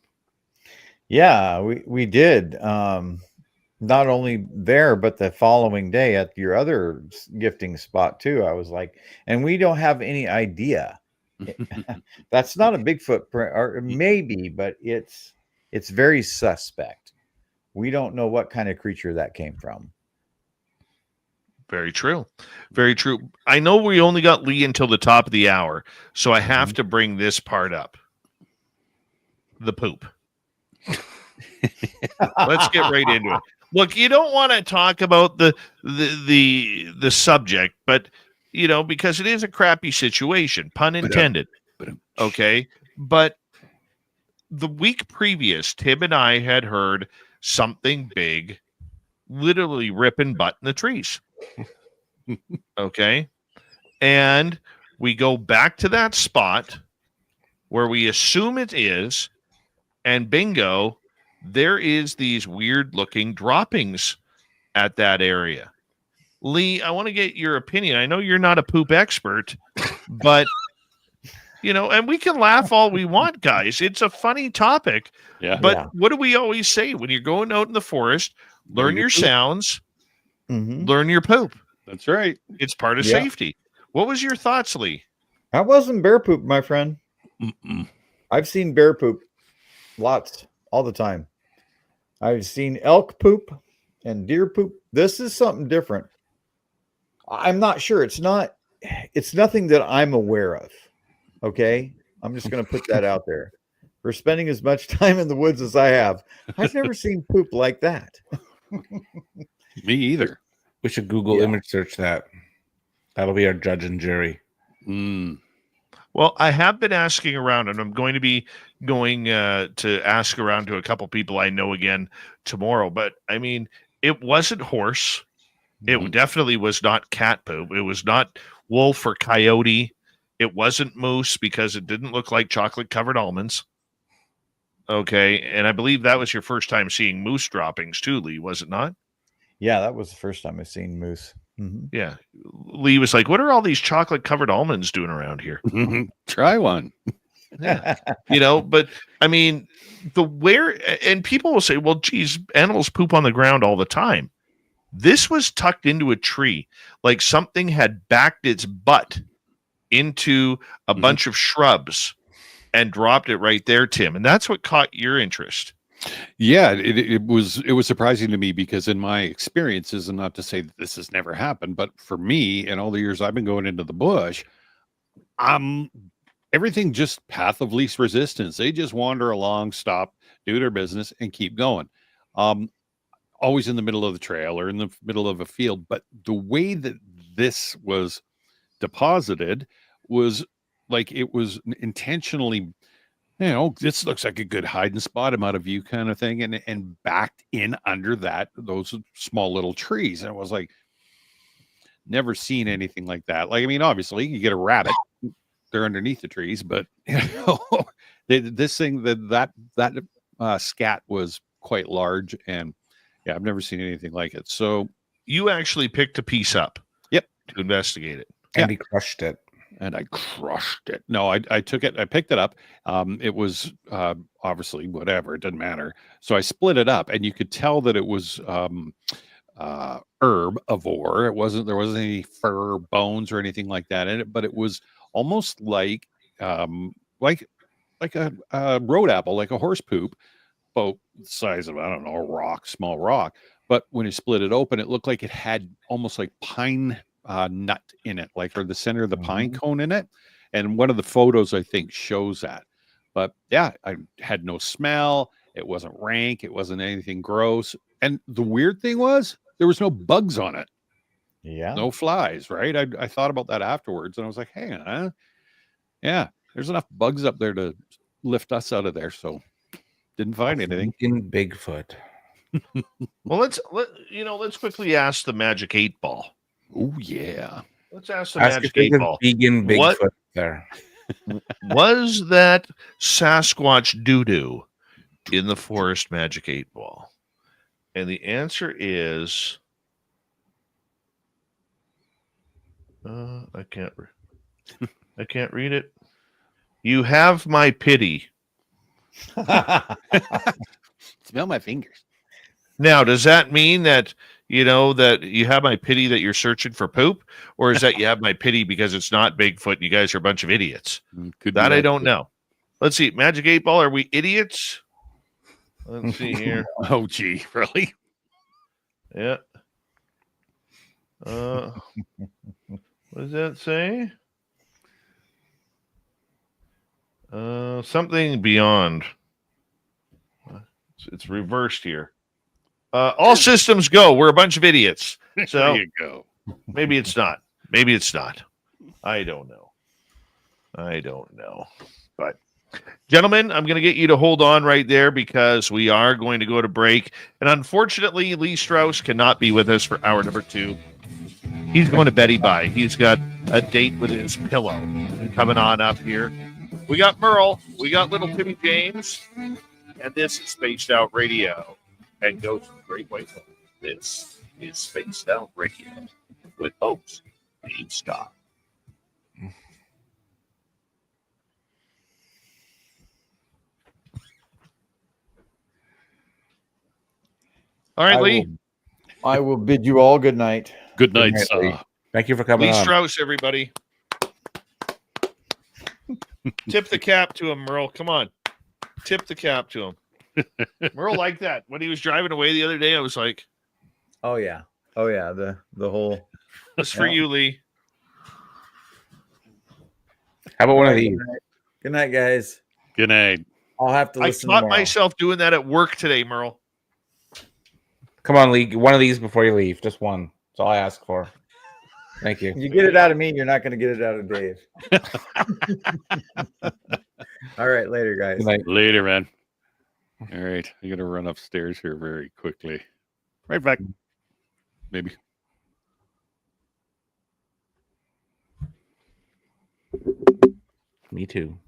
Yeah, we did. Not only there, but the following day at your other gifting spot too. I was like, and we don't have any idea. That's not a big footprint, or maybe, but it's very suspect. We don't know what kind of creature that came from. Very true. Very true. I know we only got Lee until the top of the hour, so I have to bring this part up. the poop. Let's get right into it. Look, you don't want to talk about the subject, but because it is a crappy situation, pun intended. Okay, but the week previous, Tim and I had heard something big, literally ripping butt in the trees. Okay, and we go back to that spot where we assume it is, and bingo, there is these weird looking droppings at that area. Lee, I want to get your opinion. I know you're not a poop expert, but and we can laugh all we want, guys. It's a funny topic. Yeah. But what do we always say when you're going out in the forest? Learn your sounds, learn your poop. That's right. It's part of safety. What was your thoughts, Lee? That wasn't bear poop, my friend. I've seen bear poop lots, all the time. I've seen elk poop and deer poop. This is something different. I'm not sure. It's nothing that I'm aware of. Okay. I'm just going to put that out there. For spending as much time in the woods as I have, I've never seen poop like that. Me either. We should Google image search that. That'll be our judge and jury. Well, I have been asking around, and I'm going to be going to ask around to a couple people I know again tomorrow. But I mean, it wasn't horse. It definitely was not cat poop. It was not wolf or coyote. It wasn't moose because it didn't look like chocolate covered almonds. Okay. And I believe that was your first time seeing moose droppings too, Lee, was it not? Yeah, that was the first time I've seen moose. Yeah. Lee was like, what are all these chocolate covered almonds doing around here? Try one. Yeah. But I mean, and people will say, well, geez, animals poop on the ground all the time. This was tucked into a tree, like something had backed its butt into a bunch of shrubs and dropped it right there, Tim. And that's what caught your interest. Yeah, it was surprising to me because in my experiences, and not to say that this has never happened, but for me, in all the years I've been going into the bush, everything just path of least resistance. They just wander along, stop, do their business, and keep going. Always in the middle of the trail or in the middle of a field. But the way that this was deposited was like it was intentionally, this looks like a good hiding spot. I'm out of view kind of thing. And backed in under those small little trees. And it was like, never seen anything like that. Like, I mean, obviously you get a rabbit, they're underneath the trees, but this thing that scat was quite large. And yeah, I've never seen anything like it. So you actually picked a piece up. Yep. To investigate it. And he crushed it. And I crushed it. No, I took it. I picked it up. It was obviously whatever. It didn't matter. So I split it up, and you could tell that it was herbivore. There wasn't any fur, bones, or anything like that in it. But it was almost like a road apple, like a horse poop, about the size of, I don't know, a small rock. But when you split it open, it looked like it had almost like pine nut in it, like, or the center of the pine cone in it. And one of the photos I think shows that. But yeah, I had no smell. It wasn't rank. It wasn't anything gross. And the weird thing was there was no bugs on it. Yeah. No flies, right? I thought about that afterwards and I was like, hang on. Yeah, there's enough bugs up there to lift us out of there. So didn't find anything. In Bigfoot. Well, let's quickly ask the Magic 8 Ball. Oh yeah. Let's ask the Magic 8 Ball. Vegan Bigfoot there. Was that Sasquatch doo-doo in the forest Magic 8 Ball? And the answer is I can't read it. You have my pity. Smell my fingers. Now, does that mean that that you have my pity that you're searching for poop, or is that you have my pity because it's not Bigfoot and you guys are a bunch of idiots? That I don't know. Let's see. Magic 8 Ball, are we idiots? Let's see here. Oh, gee, really? Yeah. What does that say? Something beyond. It's reversed here. All systems go. We're a bunch of idiots. So there you go. maybe it's not. Maybe it's not. I don't know. But gentlemen, I'm going to get you to hold on right there because we are going to go to break. And unfortunately, Lee Strauss cannot be with us for hour number 2. He's going to Betty Bye. He's got a date with his pillow coming on up here. We got Merle. We got little Timmy James. And this is Spaced Out Radio. And goes from Great White North. This is Spaced Out Radio with host Dave Scott. All right, Lee. I will bid you all good night. Good night, Lee. sir. Thank you for coming Lee on. Strauss, everybody. Tip the cap to him, Merle. Come on. Tip the cap to him. Merle liked that. When he was driving away the other day, I was like, Oh yeah. The whole. "This for you, Lee." How about one of these? Good night, guys. Good night. I'll have to I listen caught tomorrow. myself doing that at work today, Merle. Come on, Lee. One of these before you leave. Just one. That's all I ask for. Thank you. You get it out of me, you're not going to get it out of Dave. All right, later, guys. Good night. Later, man. All right. I got to run upstairs here very quickly. Right back. Maybe. Me too.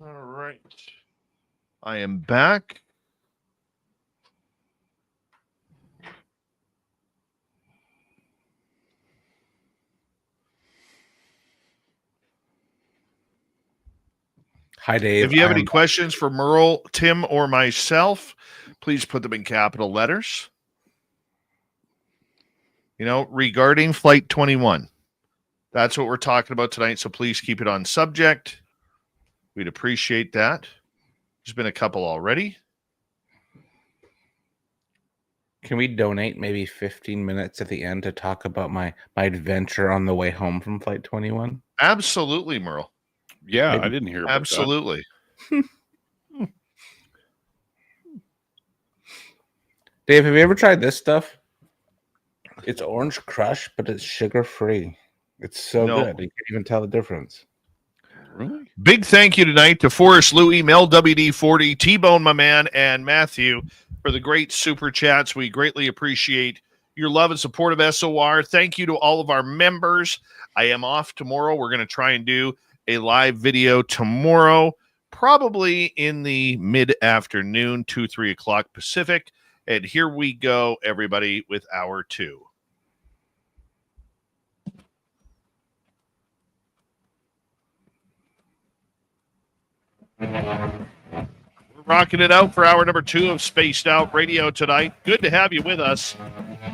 All right. I am back. Hi, Dave. If you have any questions for Merle, Tim, or myself, please put them in capital letters. Regarding Flight 21. That's what we're talking about tonight, so please keep it on subject. We'd appreciate that. There's been a couple already. Can we donate maybe 15 minutes at the end to talk about my adventure on the way home from Flight 21? Absolutely, Merle. Yeah, Maybe. I didn't hear about Absolutely. Dave, have you ever tried this stuff? It's Orange Crush, but it's sugar-free. It's so No. good. You can't even tell the difference. that. Really? Big thank you tonight to Forrest Louie, Mel WD40, T-Bone, my man, and Matthew for the great super chats. We greatly appreciate your love and support of SOR. Thank you to all of our members. I am off tomorrow. We're going to try and do a live video tomorrow, probably in the mid-afternoon, 2-3 o'clock Pacific. And here we go, everybody, with hour 2. We're rocking it out for hour number 2 of Spaced Out Radio tonight. Good to have you with us.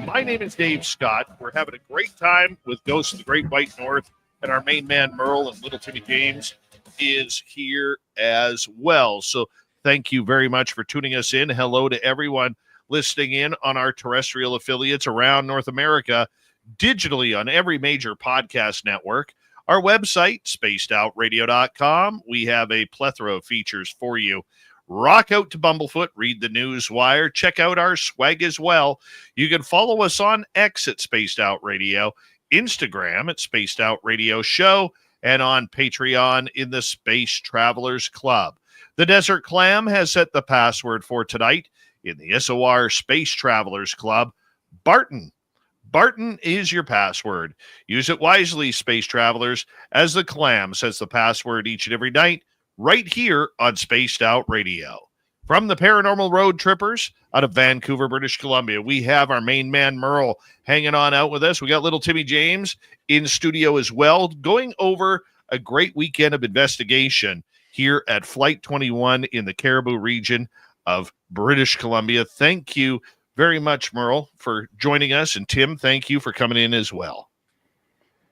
My name is Dave Scott. We're having a great time with Ghosts of the Great White North, and our main man Merle and Little Timmy James is here as well. So thank you very much for tuning us in. Hello to everyone listening in on our terrestrial affiliates around North America, digitally on every major podcast network. Our website, spacedoutradio.com. We have a plethora of features for you. Rock out to Bumblefoot, read the news wire, check out our swag as well. You can follow us on X at Spaced Out Radio, Instagram at Spaced Out Radio Show, and on Patreon in the Space Travelers Club. The Desert Clam has set the password for tonight in the SOR Space Travelers Club. Barton. Barton is your password. Use it wisely, Space Travelers, as the Clam sets the password each and every night right here on Spaced Out Radio. From the Paranormal Road Trippers out of Vancouver, British Columbia, we have our main man Merle hanging on out with us. We got Little Timmy James in studio as well, going over a great weekend of investigation here at Flight 21 in the Caribou region of British Columbia. Thank you very much, Merle, for joining us. And Tim, thank you for coming in as well.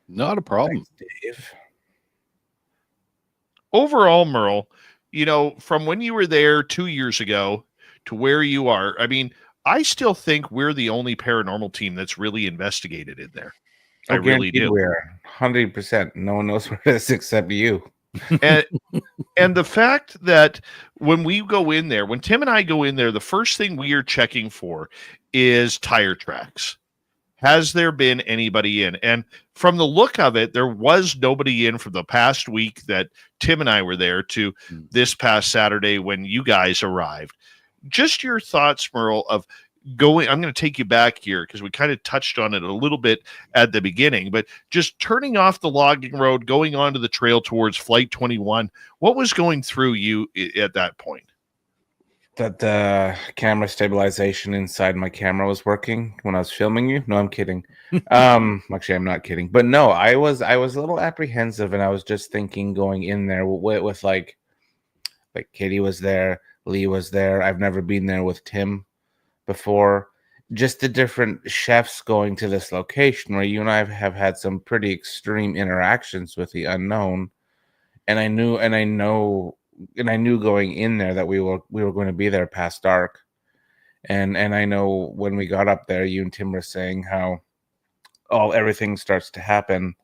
Not a problem. Thanks, Dave. Overall, Merle, from when you were there 2 years ago to where you are, I mean, I still think we're the only paranormal team that's really investigated in there. I really do. We're 100%. No one knows where it is except you. And the fact that when we go in there, when Tim and I go in there, the first thing we are checking for is tire tracks. Has there been anybody in? And from the look of it, there was nobody in from the past week that Tim and I were there to this past Saturday when you guys arrived. Just your thoughts, Merle, of going, I'm going to take you back here because we kind of touched on it a little bit at the beginning, but just turning off the logging road, going onto the trail towards Flight 21. What was going through you at that point? That the camera stabilization inside my camera was working when I was filming you. No, I'm kidding. Actually, I'm not kidding. But no, I was a little apprehensive, and I was just thinking going in there with like Katie was there, Lee was there. I've never been there with Tim before. Just the different chefs going to this location where you and I have had some pretty extreme interactions with the unknown, and I knew going in there that we were going to be there past dark, and I know when we got up there, you and Tim were saying how everything starts to happen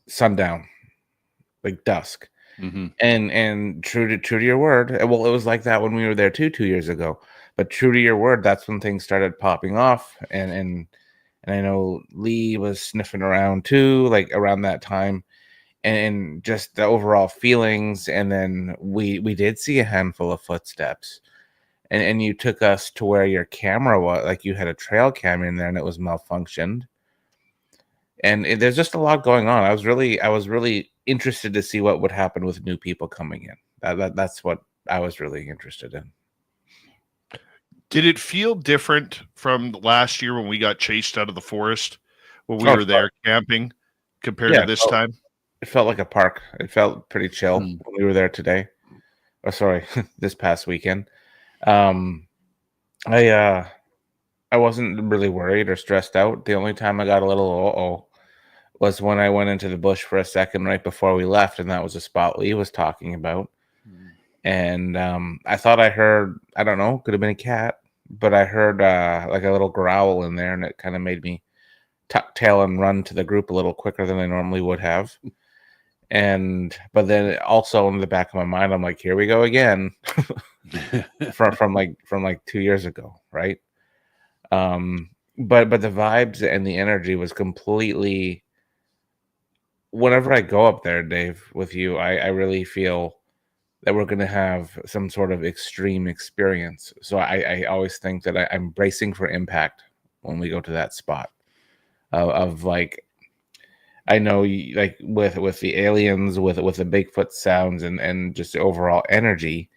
sundown, like dusk. Mm-hmm. And true to your word, well, it was like that when we were there 2 years ago, but true to your word, that's when things started popping off, and I know Lee was sniffing around too, like around that time, and just the overall feelings. And then we did see a handful of footsteps, and you took us to where your camera was, like you had a trail cam in there and it was malfunctioned, and there's just a lot going on. I was really interested to see what would happen with new people coming in. That's what I was really interested in. Did it feel different from last year when we got chased out of the forest when we Oh, were there camping compared yeah, to this time? it felt like a park. It felt pretty chill Mm. when we were there today. Oh, sorry, this past weekend. Um, I wasn't really worried or stressed out. The only time I got a little was when I went into the bush for a second right before we left, and that was a spot Lee was talking about. And I thought I heard, I don't know, could have been a cat, but I heard like a little growl in there, and it kind of made me tuck tail and run to the group a little quicker than I normally would have. But then also in the back of my mind, I'm like, here we go again, from like 2 years ago, right? But the vibes and the energy was completely. Whenever I go up there, Dave, with you, I really feel that we're going to have some sort of extreme experience. So I always think that I'm bracing for impact when we go to that spot of like, I know like with the aliens, with the Bigfoot sounds and just the overall energy,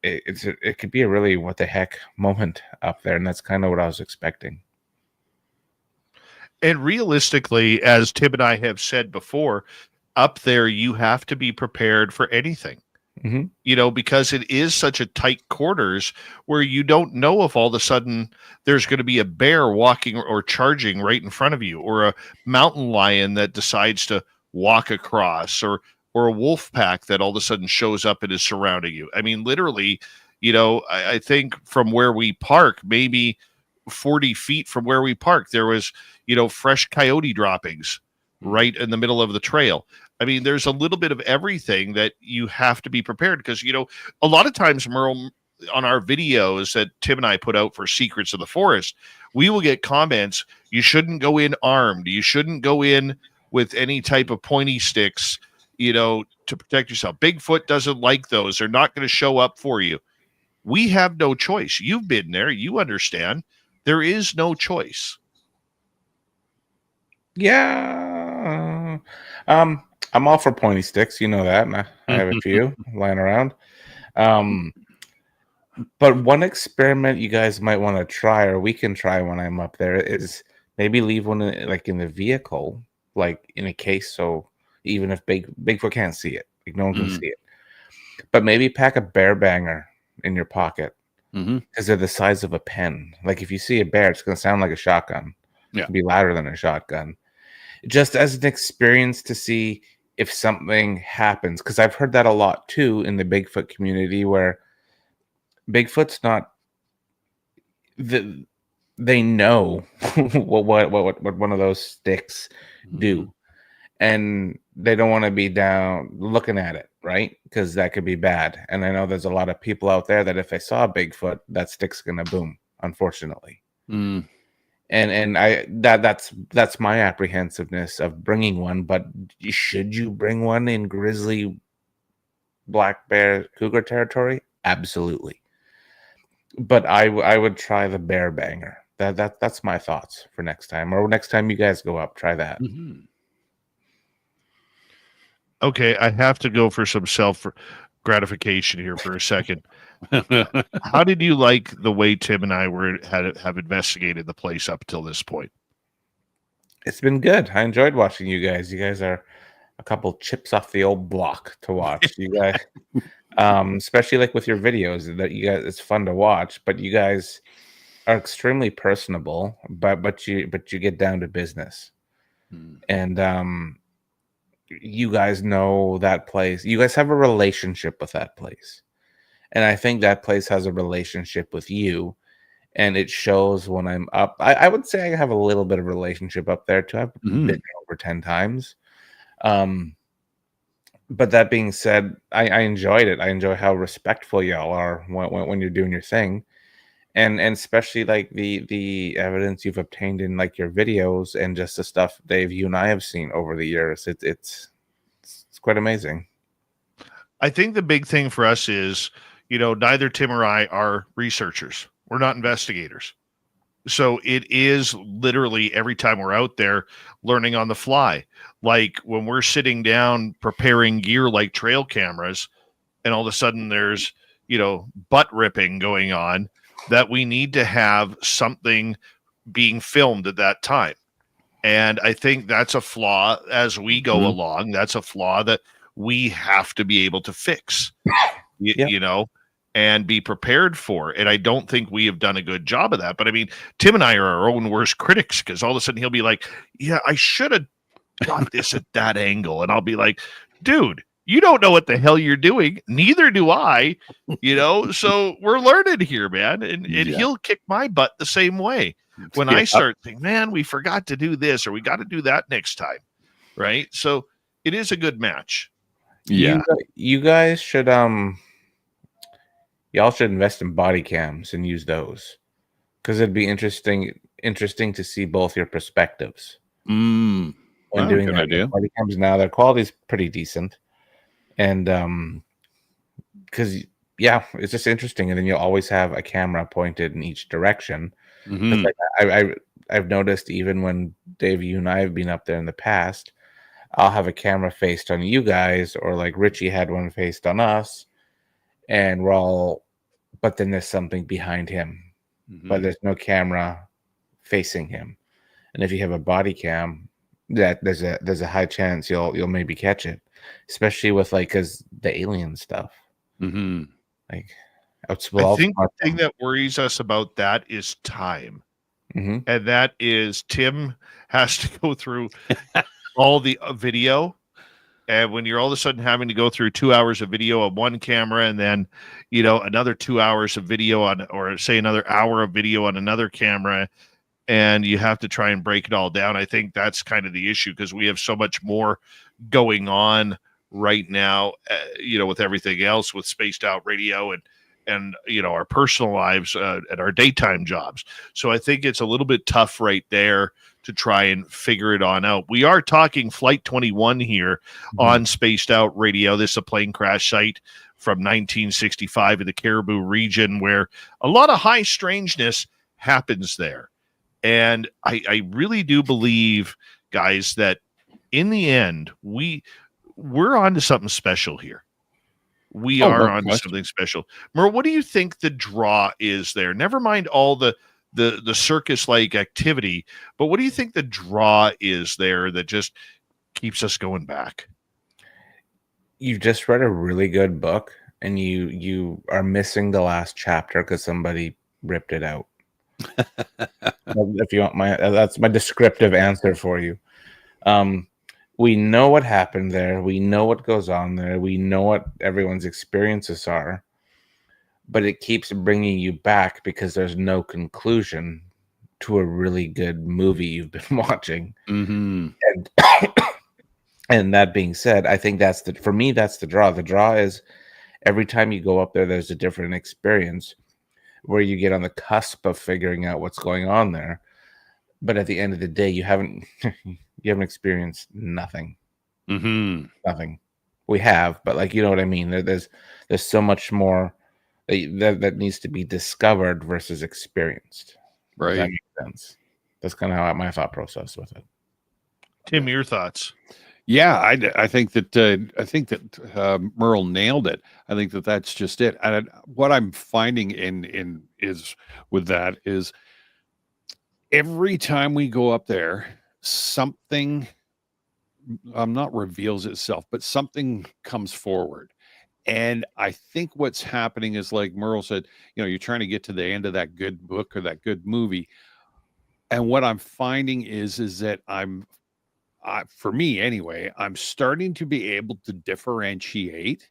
it could be a really what the heck moment up there. And that's kind of what I was expecting. And realistically, as Tim and I have said before, up there, you have to be prepared for anything. Mm-hmm. Because it is such a tight quarters where you don't know if all of a sudden there's going to be a bear walking or charging right in front of you, or a mountain lion that decides to walk across, or a wolf pack that all of a sudden shows up and is surrounding you. I mean, literally, I think from where we park, maybe 40 feet from where we park, there was, fresh coyote droppings right in the middle of the trail. I mean, there's a little bit of everything that you have to be prepared because, a lot of times, Merle, on our videos that Tim and I put out for Secrets of the Forest, we will get comments, you shouldn't go in armed. You shouldn't go in with any type of pointy sticks, to protect yourself. Bigfoot doesn't like those. They're not going to show up for you. We have no choice. You've been there. You understand. There is no choice. Yeah. I'm all for pointy sticks. You know that. And I have a few lying around. But one experiment you guys might want to try, or we can try when I'm up there, is maybe leave one in the vehicle, like in a case, so even if Bigfoot can't see it, like no one can see it. But maybe pack a bear banger in your pocket because they're the size of a pen. Like if you see a bear, it's going to sound like a shotgun. Yeah, it'll be louder than a shotgun. Just as an experience to see if something happens, because I've heard that a lot too in the Bigfoot community, where Bigfoot's not they know what one of those sticks do, and they don't want to be down looking at it, right? Because that could be bad. And I know there's a lot of people out there that if they saw Bigfoot, that stick's gonna boom, unfortunately. And that's my apprehensiveness of bringing one. But should you bring one in grizzly black bear cougar territory? Absolutely. But I would try the bear banger. That's my thoughts for next time, or next time you guys go up, try that. Okay, I have to go for some self gratification here for a second. How did you like the way Tim and I have investigated the place up till this point? It's been good. I enjoyed watching you guys. You guys are a couple chips off the old block to watch. You guys, especially like with your videos, that you guys, it's fun to watch. But you guys are extremely personable. But you get down to business, and you guys know that place. You guys have a relationship with that place. And I think that place has a relationship with you, and it shows when I'm up. I would say I have a little bit of a relationship up there too. I've been there over 10 times. But that being said, I enjoyed it. I enjoy how respectful y'all are when you're doing your thing, and especially like the evidence you've obtained in like your videos and just the stuff, Dave, you and I have seen over the years. It's quite amazing. I think the big thing for us is, neither Tim or I are researchers. We're not investigators. So it is literally every time we're out there learning on the fly. Like when we're sitting down preparing gear like trail cameras, and all of a sudden there's, butt ripping going on, that we need to have something being filmed at that time. And I think that's a flaw as we go along. That's a flaw that we have to be able to fix, and be prepared for. And I don't think we have done a good job of that. But I mean, Tim and I are our own worst critics, because all of a sudden he'll be like, yeah, I should have got this at that angle. And I'll be like, dude, you don't know what the hell you're doing. Neither do I, so we're learning here, man. And he'll kick my butt the same way. When I start thinking, man, we forgot to do this, or we got to do that next time. Right. So it is a good match. Yeah. You guys should, y'all should invest in body cams and use those, because it'd be interesting to see both your perspectives. When doing that. Idea. Body cams now, their quality's pretty decent. And because it's just interesting, and then you'll always have a camera pointed in each direction. Like I've noticed, even when Dave, you and I have been up there in the past, I'll have a camera faced on you guys, or like Richie had one faced on us, and but then there's something behind him, but there's no camera facing him. And if you have a body cam, that there's a high chance you'll maybe catch it, especially with because the alien stuff. Like, I think the thing that worries us about that is time, and that is Tim has to go through all the video, and when you're all of a sudden having to go through 2 hours of video on one camera, and then another 2 hours of video on, or say another hour of video on another camera, and you have to try and break it all down. I think that's kind of the issue, because we have so much more going on right now, with everything else, with spaced out radio and our personal lives and our daytime jobs. So I think it's a little bit tough right there to try and figure it on out. We are talking Flight 21 here on spaced out radio. This is a plane crash site from 1965 in the Caribou region, where a lot of high strangeness happens there. And I really do believe, guys, that in the end, we're on to something special here. We are on to something special. Merle, what do you think the draw is there? Never mind all the circus-like activity, but what do you think the draw is there that just keeps us going back? You've just read a really good book, and you are missing the last chapter because somebody ripped it out. If you want that's my descriptive answer for you. We know what happened there. We know what goes on there. We know what everyone's experiences are, but it keeps bringing you back because there's no conclusion to a really good movie you've been watching. And that being said, I think for me, that's the draw. The draw is every time you go up there, there's a different experience where you get on the cusp of figuring out what's going on there. But at the end of the day, you haven't experienced nothing. Nothing. We have, but you know what I mean? There's so much more that needs to be discovered versus experienced. Right. Does that make sense? That's kind of how my thought process with it. Tim, your thoughts? Yeah, I think that Merle nailed it. I think that's just it. And what I'm finding is every time we go up there, something not reveals itself, but something comes forward. And I think what's happening is, like Merle said, you're trying to get to the end of that good book or that good movie. And what I'm finding is that for me anyway, I'm starting to be able to differentiate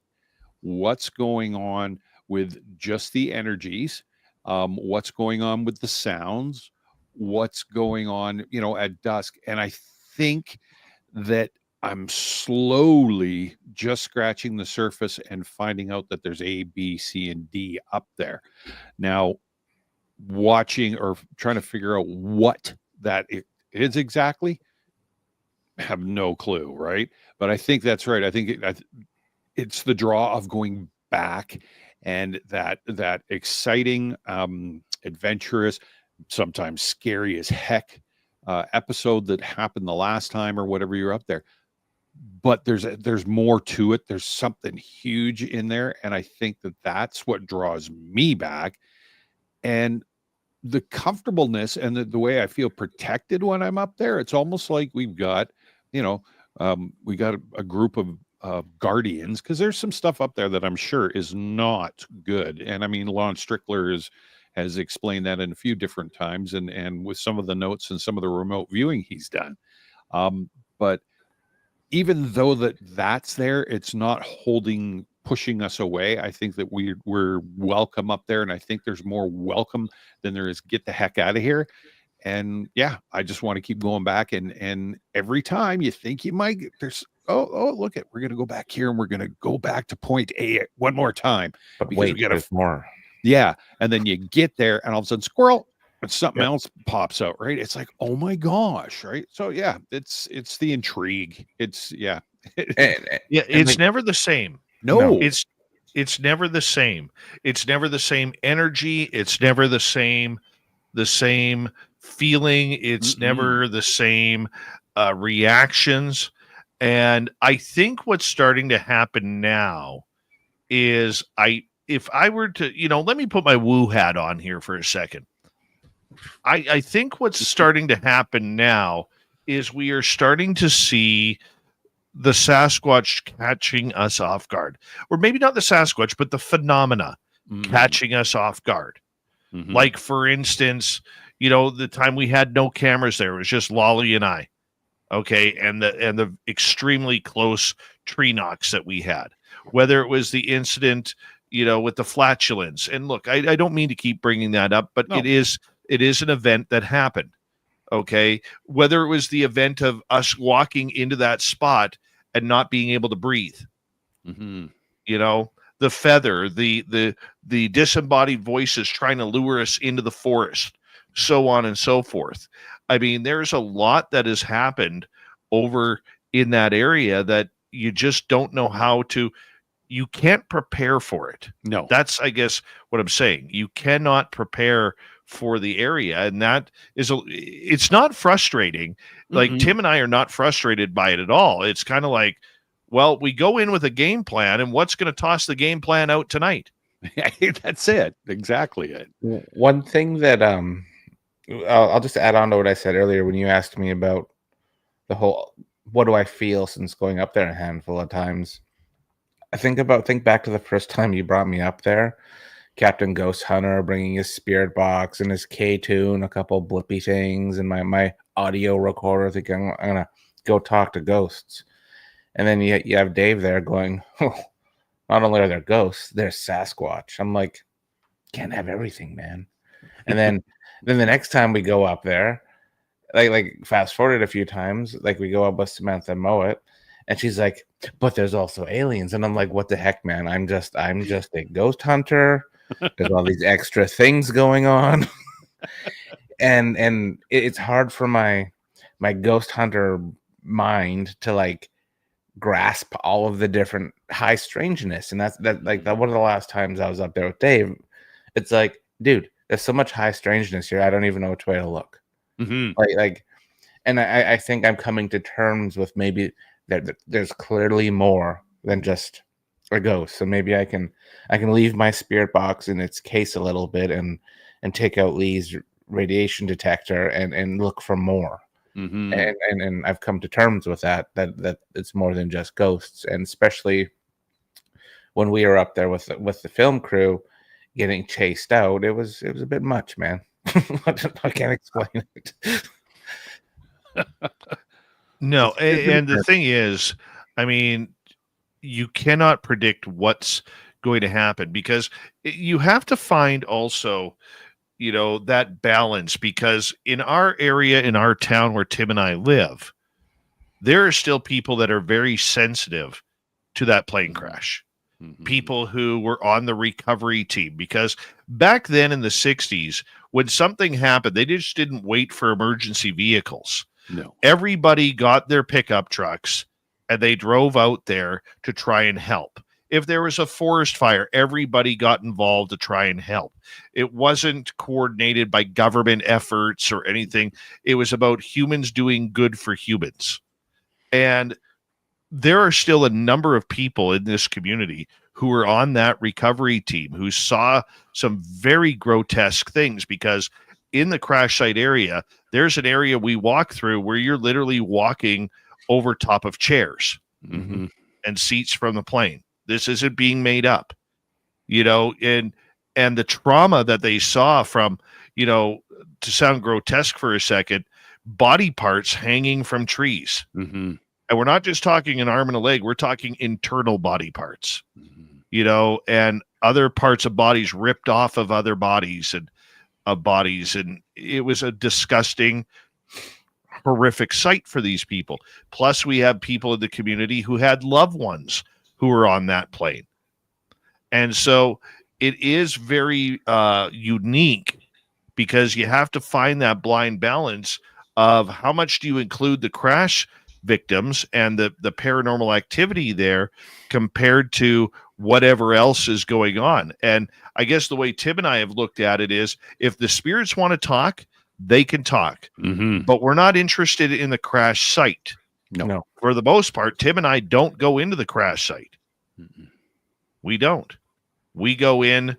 what's going on with just the energies, what's going on with the sounds, what's going on, at dusk. And I think that I'm slowly just scratching the surface and finding out that there's A, B, C, and D up there. Now, watching or trying to figure out what that is exactly, have no clue, right? But I think that's right. I think it's the draw of going back, and that exciting, adventurous, sometimes scary as heck episode that happened the last time or whatever you're up there. But there's more to it. There's something huge in there, and I think that's what draws me back. And the comfortableness and the way I feel protected when I'm up there, it's almost like we've got, we got a group of guardians, because there's some stuff up there that I'm sure is not good. And I mean, Lon Strickler has explained that in a few different times, and with some of the notes and some of the remote viewing he's done. But even though that's there, it's not pushing us away. I think that we're welcome up there, and I think there's more welcome than there is get the heck out of here. And yeah, I just want to keep going back, and every time you think you might, there's look we're gonna go back here, and we're gonna go back to point A one more time. But because wait, there's more. Yeah, and then you get there, and all of a sudden, squirrel, and something else pops out, right? It's like, oh my gosh, right? So yeah, it's the intrigue. It's It's never the same. No. It's never the same. It's never the same energy. It's never the same feeling. It's never the same reactions. And I think what's starting to happen now is if I were to, let me put my woo hat on here for a second. I think what's starting to happen now is we are starting to see the Sasquatch catching us off guard. Or maybe not the Sasquatch, but the phenomena catching us off guard. Mm-hmm. Like, for instance, the time we had no cameras there, it was just Lolly and I. Okay, and the extremely close tree knocks that we had. Whether it was the incident, with the flatulence. And look, I don't mean to keep bringing that up, but no. It is an event that happened. Okay, whether it was the event of us walking into that spot and not being able to breathe, the feather, the disembodied voices trying to lure us into the forest, so on and so forth. I mean, there's a lot that has happened over in that area that you just don't know how to. You can't prepare for it. No, that's, I guess, what I'm saying. You cannot prepare for the area, and that is it's not frustrating. Like, Tim and I are not frustrated by it at all. It's kind of like, well, we go in with a game plan, and what's going to toss the game plan out tonight? That's it. Exactly it. One thing that I'll just add on to what I said earlier when you asked me about the whole, what do I feel since going up there a handful of times. I think back to the first time you brought me up there, Captain Ghost Hunter bringing his spirit box and his K-tune, a couple blippy things, and my audio recorder, thinking I'm gonna go talk to ghosts. And then you have Dave there going, oh, not only are there ghosts, there's Sasquatch. I'm like, can't have everything, man. And then the next time we go up there, like fast forward a few times, like we go up with Samantha Mowat, and she's like, but there's also aliens. And I'm like, what the heck, man? I'm just a ghost hunter. There's all these extra things going on. and it's hard for my ghost hunter mind to like grasp all of the different high strangeness. And that's one of the last times I was up there with Dave. It's like, dude, there's so much high strangeness here. I don't even know which way to look. And I think I'm coming to terms with maybe that there's clearly more than just a ghost. So maybe I can leave my spirit box in its case a little bit and take out Lee's radiation detector and look for more. And I've come to terms with that it's more than just ghosts. And especially when we were up there with the film crew getting chased out, it was a bit much, man. I can't explain it. No, and the thing is, I mean, you cannot predict what's going to happen, because you have to find also, that balance, because in our area, in our town where Tim and I live, there are still people that are very sensitive to that plane crash. People who were on the recovery team, because back then in the 60s, when something happened, they just didn't wait for emergency vehicles. No. Everybody got their pickup trucks and they drove out there to try and help. If there was a forest fire, everybody got involved to try and help. It wasn't coordinated by government efforts or anything. It was about humans doing good for humans. And there are still a number of people in this community who are on that recovery team who saw some very grotesque things, because in the crash site area, there's an area we walk through where you're literally walking over top of chairs Mm-hmm. and seats from the plane. This isn't being made up, and the trauma that they saw from, to sound grotesque for a second, body parts hanging from trees. Mm-hmm. And we're not just talking an arm and a leg, we're talking internal body parts, and other parts of bodies ripped off of other bodies and of bodies. And it was a disgusting, horrific sight for these people. Plus, we have people in the community who had loved ones who were on that plane. And so it is very unique, because you have to find that blind balance of how much do you include the crash victims and the paranormal activity there compared to whatever else is going on. And I guess the way Tim and I have looked at it is, if the spirits want to talk, they can talk. Mm-hmm. But we're not interested in the crash site. No. For the most part, Tim and I don't go into the crash site. Mm-hmm. We don't. We go into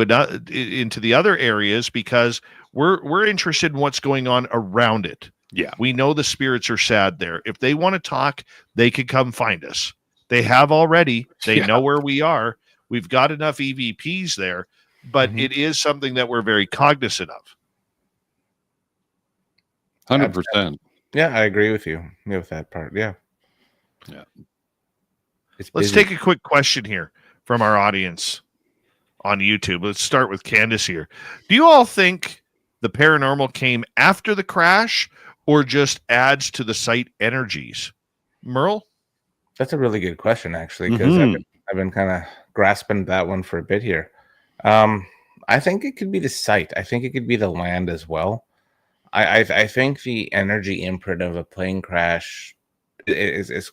the other areas because we're interested in what's going on around it. Yeah. We know the spirits are sad there. If they want to talk, they can come find us. They have already. They know where we are. We've got enough EVPs there, but it is something that we're very cognizant of. 100%. Yeah, I agree with you with that part. Yeah. Yeah. Let's take a quick question here from our audience on YouTube. Let's start with Candace here. Do you all think the paranormal came after the crash or just adds to the site energies? Merle? That's a really good question, actually, because I've been kind of grasping that one for a bit here. I think it could be the site. I think it could be the land as well. I think the energy imprint of a plane crash is it's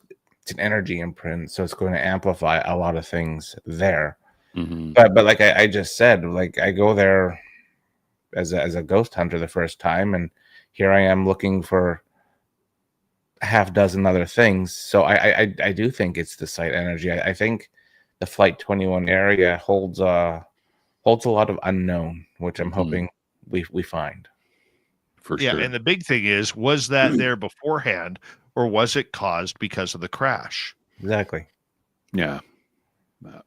an energy imprint, so it's going to amplify a lot of things there. Mm-hmm. But like I just said, like I go there as a ghost hunter the first time, and here I am looking for a half dozen other things. So I do think it's the site energy. I think the Flight 21 area holds a lot of unknown, which I'm hoping we find. For Yeah, sure. and the big thing is, was that there beforehand, or was it caused because of the crash? Exactly. Yeah.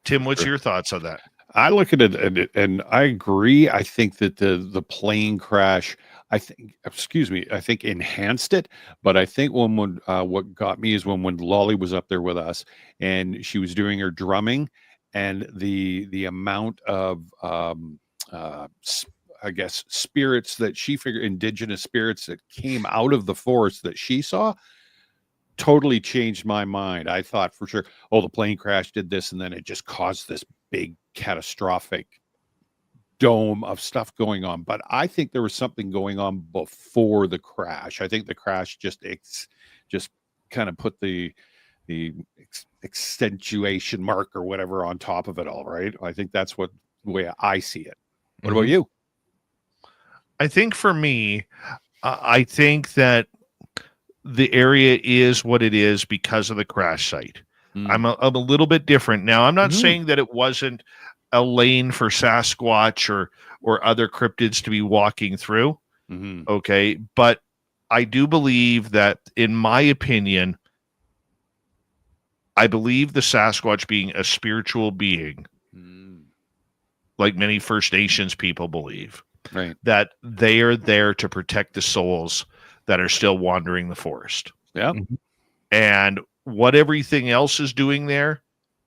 Tim, what's your thoughts on that? I look at it and I agree. I think that the plane crash, I think enhanced it. But I think when what got me is when Lolly was up there with us and she was doing her drumming, and the amount of I guess spirits that she figured, indigenous spirits that came out of the forest that she saw, totally changed my mind. I thought for sure, the plane crash did this, and then it just caused this big catastrophic dome of stuff going on. But I think there was something going on before the crash. I think the crash just kind of put the accentuation mark or whatever on top of it all, right? I think that's the way I see it. What about you? I think for me, I think that the area is what it is because of the crash site. I'm a little bit different. Now, I'm not saying that it wasn't a lane for Sasquatch or other cryptids to be walking through. Okay. But I do believe that, in my opinion, I believe the Sasquatch being a spiritual being, like many First Nations people believe, right, that they are there to protect the souls that are still wandering the forest. Yeah. And what everything else is doing there,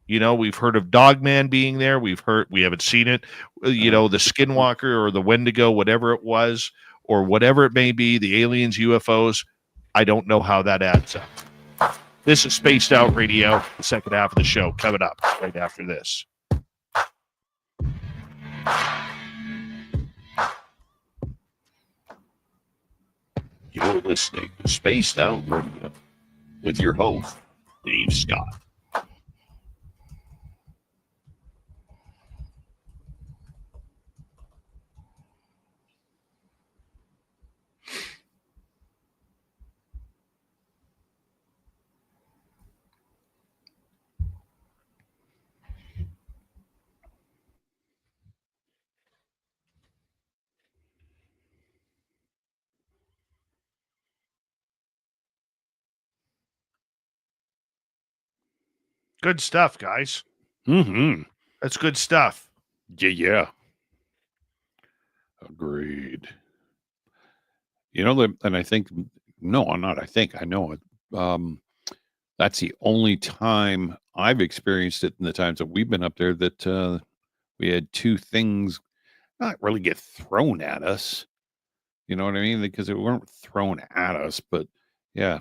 we've heard of Dogman being there. We haven't seen it, the Skinwalker or the Wendigo, whatever it was, or whatever it may be, the aliens, UFOs. I don't know how that adds up. This is Spaced Out Radio, the second half of the show, coming up right after this. You're listening to Spaced Out Radio with your host, Dave Scott. Good stuff, guys. Mm-hmm. That's good stuff. Yeah. Agreed. You know, and I think, no, I'm not. I think I know it. That's the only time I've experienced it in the times that we've been up there that we had two things not really get thrown at us. You know what I mean? Because it weren't thrown at us, but yeah,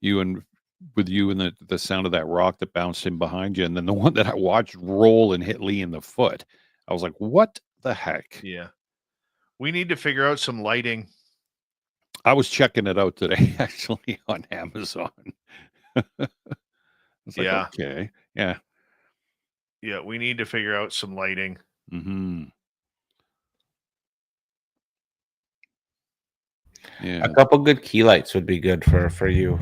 you and the sound of that rock that bounced in behind you, and then the one that I watched roll and hit Lee in the foot. I was like, what the heck? Yeah. We need to figure out some lighting. I was checking it out today, actually, on Amazon. It's like, Yeah. okay. Yeah. Yeah, we need to figure out some lighting. Mm-hmm. Yeah. A couple good key lights would be good for you.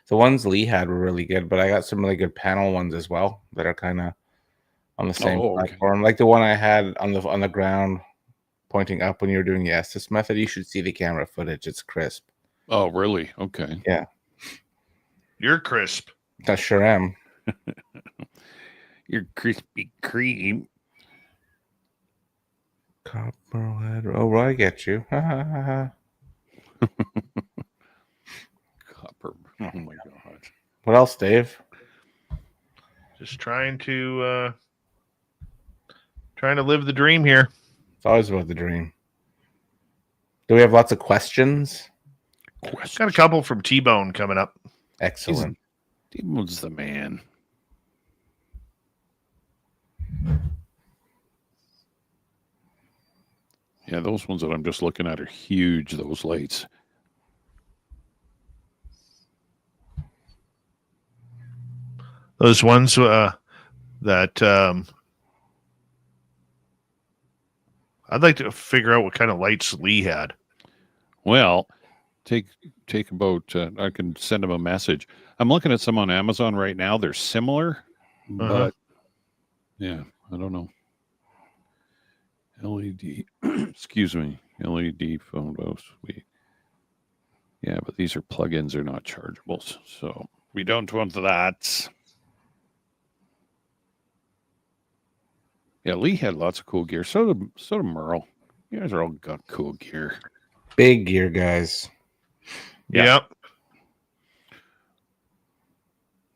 The ones Lee had were really good, but I got some really good panel ones as well that are kind of on the same Oh, okay. platform. Like the one I had on the ground pointing up when you were doing the Estes method. You should see the camera footage. It's crisp. Oh, really? Okay. Yeah. You're crisp. I sure am. You're Krispy Kreme. Copperhead. Oh, well, I get you. Copper. Oh my god. What else, Dave? Just trying to live the dream here. It's always about the dream. Do we have lots of questions? Got a couple from T-Bone coming up. Excellent. T-Bone's the man. Yeah, those ones that I'm just looking at are huge, those lights. Those ones that I'd like to figure out what kind of lights Lee had. Well, take about I can send him a message. I'm looking at some on Amazon right now. They're similar, but yeah, I don't know. LED, excuse me, LED photo suite. Yeah, but these are plugins; they're not chargeables, so we don't want that. Yeah, Lee had lots of cool gear. So did Merle. You guys are all got cool gear. Big gear, guys. Yep.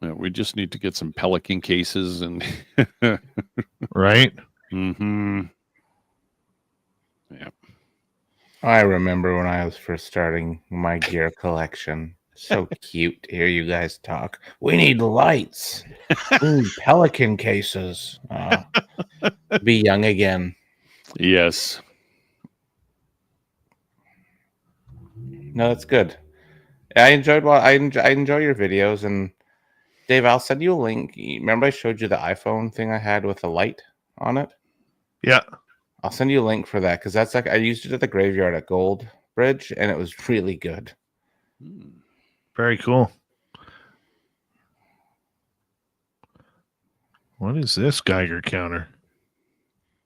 Yeah, we just need to get some Pelican cases and Right. Mm-hmm. Yeah. I remember when I was first starting my gear collection. So cute to hear you guys talk. We need lights. We need Pelican cases. Be young again. Yes. No, that's good. I enjoy your videos, and Dave, I'll send you a link. Remember I showed you the iPhone thing I had with a light on it? Yeah. I'll send you a link for that because that's like I used it at the graveyard at Gold Bridge, and it was really good. Very cool. What is this Geiger counter?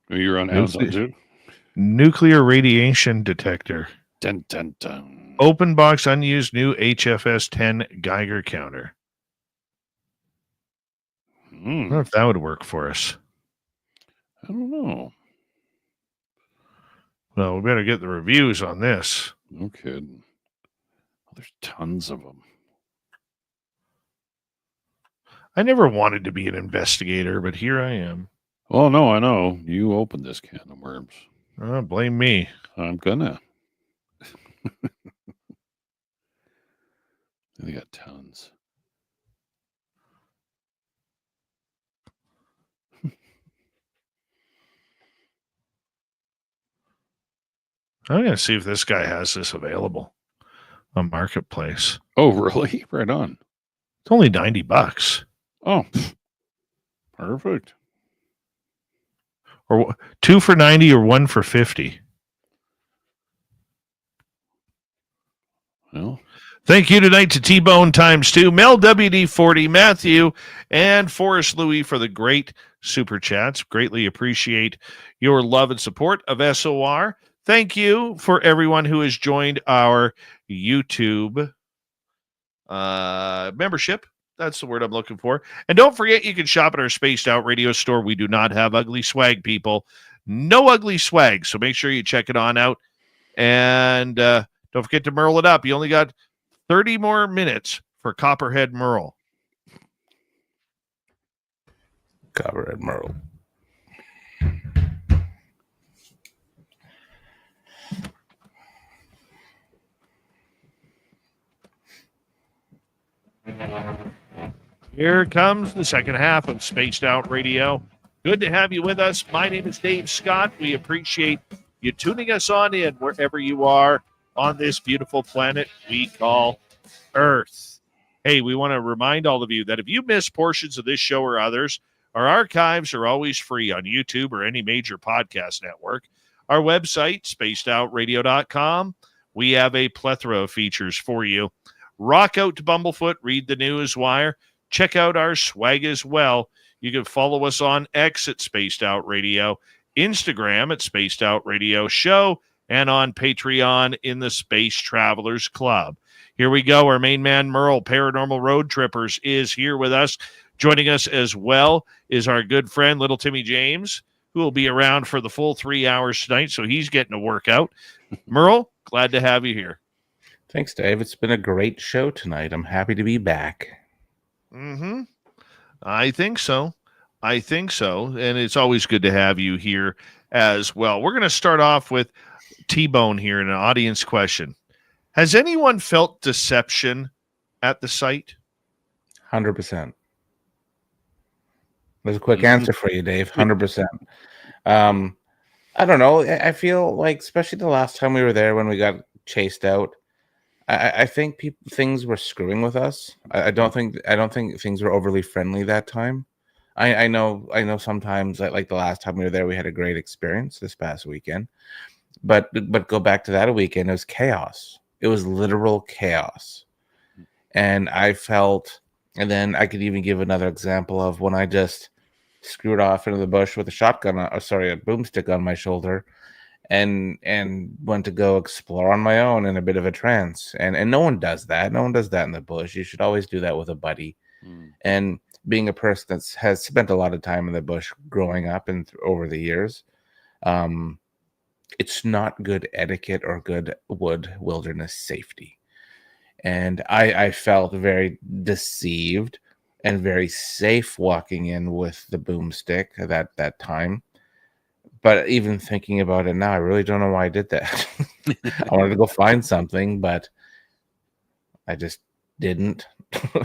You're on Amazon too? Nuclear radiation detector. Dun, dun, dun. Open box, unused new HFS 10 Geiger counter. I wonder if that would work for us. I don't know. Well, we better get the reviews on this. No kidding. There's tons of them. I never wanted to be an investigator, but here I am. Oh, no, I know. You opened this can of worms. Blame me. I'm gonna. They got tons. I'm going to see if this guy has this available on Marketplace. Oh, really? Right on. It's only $90. Oh, perfect. Or 2 for 90 or 1 for 50. Well, thank you tonight to T-Bone ×2, Mel WD40, Matthew, and Forrest Louis for the great super chats. Greatly appreciate your love and support of SOR. Thank you for everyone who has joined our YouTube membership. That's the word I'm looking for. And don't forget, you can shop at our Spaced Out Radio store. We do not have ugly swag, people. No ugly swag. So make sure you check it on out. And don't forget to Merle it up. You only got 30 more minutes for Copperhead Merle. Copperhead Merle. Here comes the second half of Spaced Out Radio. Good to have you with us. My name is Dave Scott. We appreciate you tuning us on in wherever you are on this beautiful planet we call Earth. Hey, we want to remind all of you that if you miss portions of this show or others, our archives are always free on YouTube or any major podcast network. Our website, spacedoutradio.com, we have a plethora of features for you. Rock out to Bumblefoot, read the news wire, check out our swag as well. You can follow us on X at Spaced Out Radio, Instagram at Spaced Out Radio Show, and on Patreon in the Space Travelers Club. Here we go. Our main man, Merle, Paranormal Road Trippers, is here with us. Joining us as well is our good friend, Little Timmy James, who will be around for the full 3 hours tonight, so he's getting a workout. Merle, glad to have you here. Thanks, Dave. It's been a great show tonight. I'm happy to be back. Mm-hmm. I think so. And it's always good to have you here as well. We're going to start off with T-Bone here in an audience question. Has anyone felt deception at the site? 100%. There's a quick answer for you, Dave. 100%. I don't know. I feel like, especially the last time we were there when we got chased out, I think things were screwing with us. I don't think things were overly friendly that time. I know sometimes, like the last time we were there, we had a great experience this past weekend. But go back to that weekend, it was chaos. It was literal chaos. And I felt, and then I could even give another example of when I just screwed off into the bush with a boomstick on my shoulder and went to go explore on my own in a bit of a trance. And no one does that. No one does that in the bush. You should always do that with a buddy. And being a person that has spent a lot of time in the bush growing up and over the years, it's not good etiquette or good wilderness safety. And I felt very deceived and very safe walking in with the boomstick that time. But even thinking about it now, I really don't know why I did that. I wanted to go find something, but I just didn't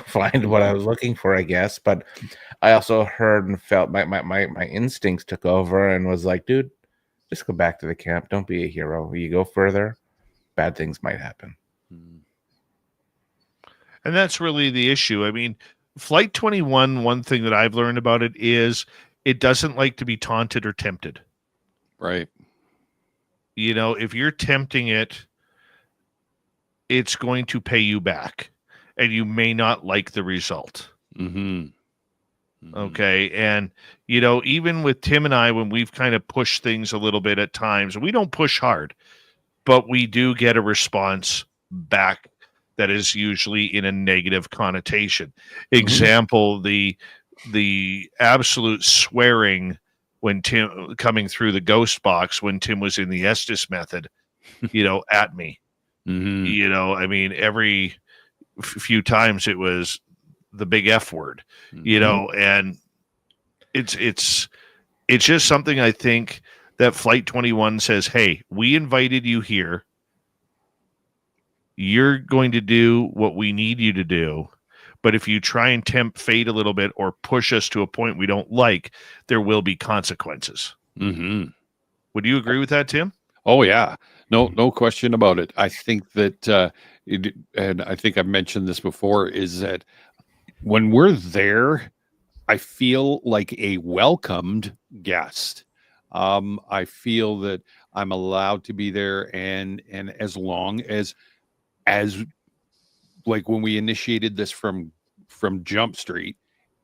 find what I was looking for, I guess. But I also heard and felt my instincts took over and was like, dude, just go back to the camp. Don't be a hero. You go further, bad things might happen. And that's really the issue. I mean, Flight 21, one thing that I've learned about it is it doesn't like to be taunted or tempted. Right. You know, if you're tempting it, it's going to pay you back. And you may not like the result. Okay. And, you know, even with Tim and I, when we've kind of pushed things a little bit at times, we don't push hard, but we do get a response back that is usually in a negative connotation. Example, the absolute swearing when Tim coming through the ghost box when Tim was in the Estes method, you know, at me. You know, I mean, every few times it was the big F word, you know, and it's just something I think that Flight 21 says, hey, we invited you here. You're going to do what we need you to do. But if you try and tempt fate a little bit or push us to a point we don't like, there will be consequences. Would you agree with that, Tim? Oh, yeah. No question about it. I think that, and I think I've mentioned this before, is that when we're there, I feel like a welcomed guest. I feel that I'm allowed to be there, and as long as like when we initiated this from Jump Street,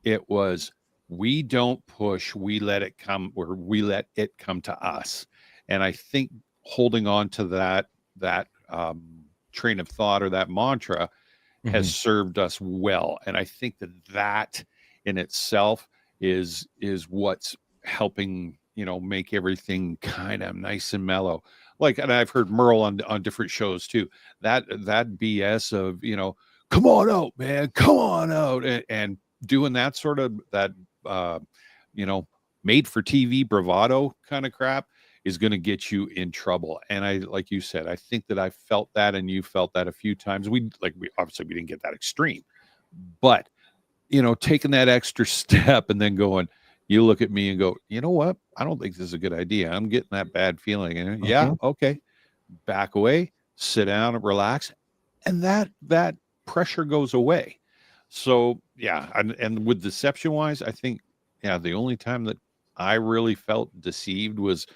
it was, we don't push, we let it come, or we let it come to us. And I think holding on to that train of thought or that mantra has served us well. And I think that in itself is what's helping, make everything kind of nice and mellow. Like, and I've heard Merle on different shows too, that BS of, come on out, man, come on out. And doing that sort of made for TV bravado kind of crap is going to get you in trouble. And I, like you said, I think that I felt that, and you felt that a few times. We obviously we didn't get that extreme, but taking that extra step and then going, you look at me and go, you know what? I don't think this is a good idea. I'm getting that bad feeling. And yeah, okay. Back away, sit down and relax. And that pressure goes away. So yeah. And with deception wise, I think, the only time that I really felt deceived was,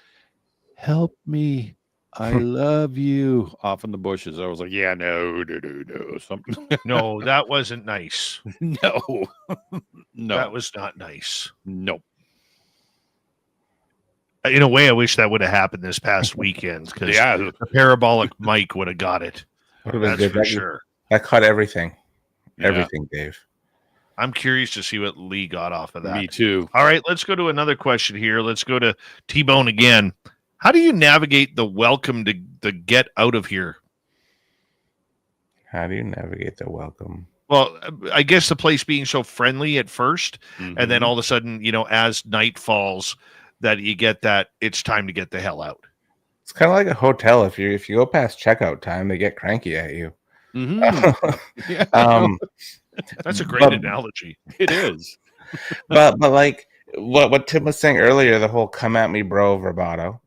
help me, I love you, off in the bushes. I was like, yeah, no, something. No, that wasn't nice. No, that was not nice. Nope. In a way, I wish that would have happened this past weekend, because the parabolic mic would have got it. That's for sure. That caught everything. Everything, Dave. I'm curious to see what Lee got off of that. Me too. All right, let's go to another question here. Let's go to T-Bone again. How do you navigate the welcome to the get out of here? How do you navigate the welcome? Well, I guess the place being so friendly at 1st, and then all of a sudden, as night falls, that you get that it's time to get the hell out. It's kind of like a hotel. If you go past checkout time, they get cranky at you. That's a great analogy. It is. but like what Tim was saying earlier, the whole "come at me, bro" bravado.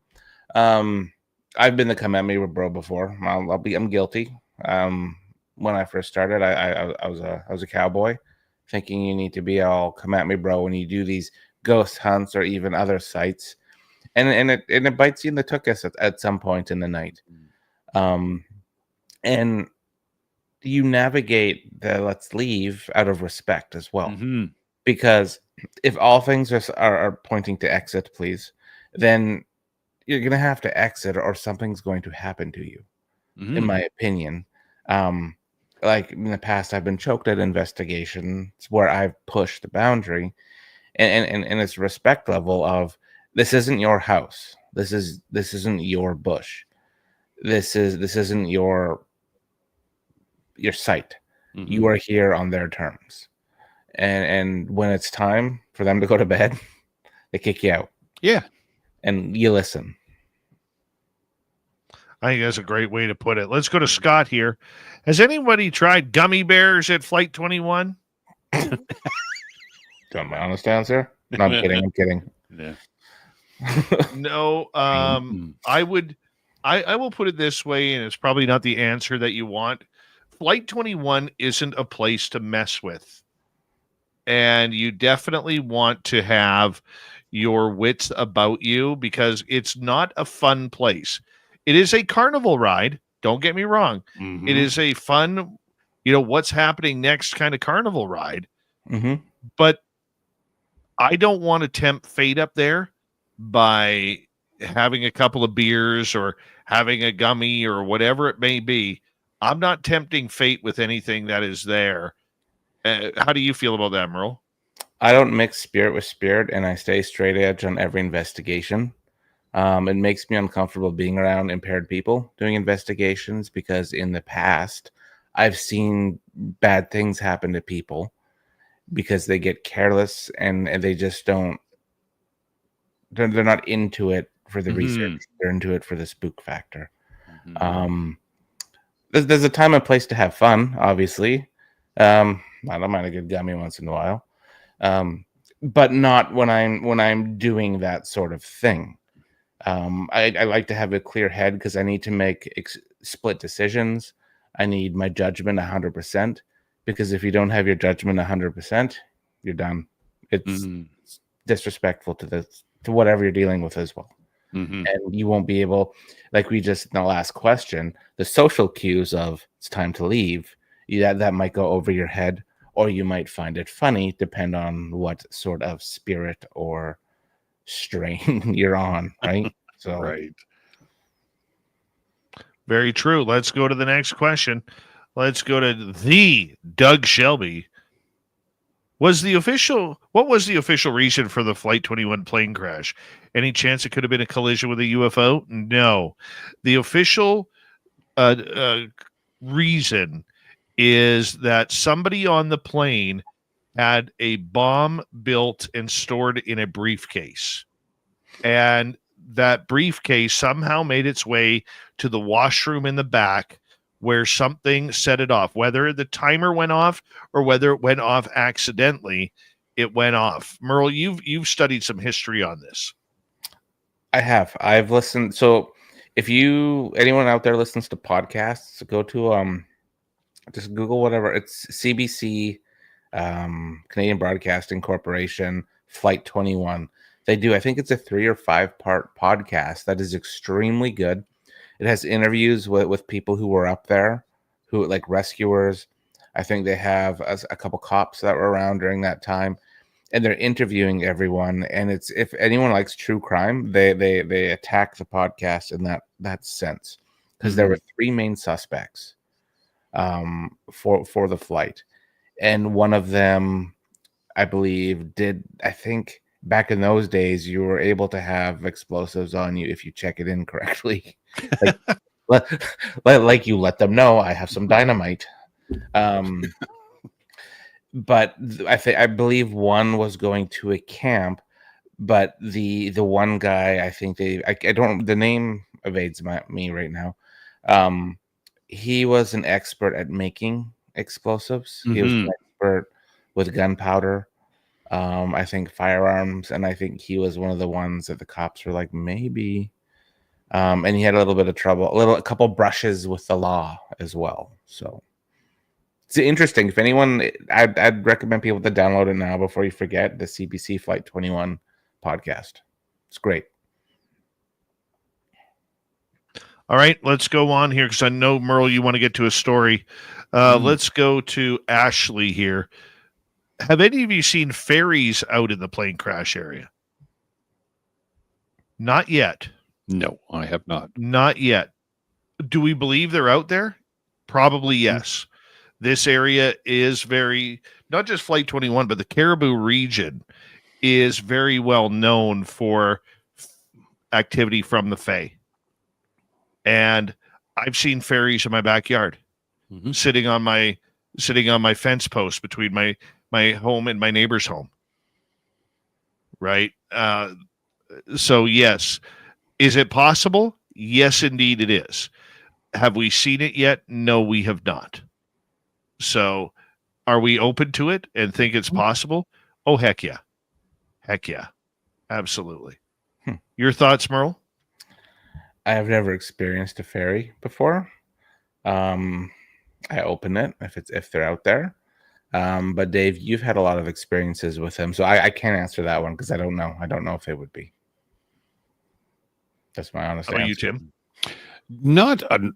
I've been the "come at me, bro" before. I'm guilty. When I first started, I was a cowboy, thinking you need to be all "come at me, bro" when you do these ghost hunts or even other sites, and it bites you in the tuchus at some point in the night. And you navigate the "let's leave" out of respect as well, because if all things are pointing to exit, please, then you're gonna have to exit, or something's going to happen to you. In my opinion, like in the past, I've been choked at investigations where I've pushed the boundary, and it's respect level of, this isn't your house, this isn't your bush, this isn't your site. You are here on their terms, and when it's time for them to go to bed, they kick you out. And you listen. I think that's a great way to put it. Let's go to Scott here. Has anybody tried gummy bears at Flight 21? Don't my honest answer? No, I'm kidding. Yeah. No. I will put it this way, and it's probably not the answer that you want. Flight 21 isn't a place to mess with. And you definitely want to have your wits about you, because it's not a fun place. It is a carnival ride. Don't get me wrong. It is a fun, what's happening next kind of carnival ride. But I don't want to tempt fate up there by having a couple of beers or having a gummy or whatever it may be. I'm not tempting fate with anything that is there. How do you feel about that, Merle? I don't mix spirit with spirit, and I stay straight edge on every investigation. It makes me uncomfortable being around impaired people doing investigations, because in the past, I've seen bad things happen to people because they get careless and they just don't. They're not into it for the research. They're into it for the spook factor. There's a time and place to have fun, obviously. I don't mind a good gummy once in a while, but not when I'm doing that sort of thing. I like to have a clear head, because I need to make split decisions. I need my judgment 100%, because if you don't have your judgment 100%, you're done. It's disrespectful to whatever you're dealing with as well. And you won't be able, like we just in the last question, the social cues of it's time to leave, that might go over your head, or you might find it funny, depend on what sort of spirit or strain you're on, right? Right. Very true. Let's go to the next question. Let's go to the Doug Shelby. What was the official reason for the Flight 21 plane crash? Any chance it could have been a collision with a UFO? No. The official reason is that somebody on the plane had a bomb built and stored in a briefcase. And that briefcase somehow made its way to the washroom in the back where something set it off. Whether the timer went off or whether it went off accidentally, it went off. Merle, you've studied some history on this. I have. I've listened. So if anyone out there listens to podcasts, go to just Google whatever. It's CBC, Canadian Broadcasting Corporation, Flight 21. They do, I think it's a 3 or 5 part podcast that is extremely good. It has interviews with people who were up there, who like rescuers. I think they have a couple cops that were around during that time, and they're interviewing everyone. And it's, if anyone likes true crime, they attack the podcast in that sense, because there were 3 main suspects for the flight, and one of them, I believe, I think back in those days you were able to have explosives on you if you check it in correctly. Like you let them know I have some dynamite. But I believe one was going to a camp, but the one guy, I think I don't, the name evades me right now. He was an expert at making explosives. He was an expert with gunpowder. I think firearms, and I think he was one of the ones that the cops were like, maybe. And he had a little bit of trouble, a couple brushes with the law as well. So it's interesting. If anyone, I'd recommend people to download it now before you forget, the CBC Flight 21 podcast. It's great. All right, let's go on here because I know, Merle, you want to get to a story. Let's go to Ashley here. Have any of you seen fairies out in the plane crash area? Not yet. No, I have not. Not yet. Do we believe they're out there? Probably yes. This area is not just Flight 21, but the Caribou region is very well known for activity from the Fae. And I've seen fairies in my backyard, sitting on my fence post between my home and my neighbor's home. Right? So yes. Is it possible? Yes, indeed it is. Have we seen it yet? No, we have not. So are we open to it and think it's possible? Oh, heck yeah. Heck yeah. Absolutely. Your thoughts, Merle? I have never experienced a fairy before. I open it if they're out there. But Dave, you've had a lot of experiences with them, so I can't answer that one because I don't know. I don't know if they would be. That's my honest answer. How about you, Tim?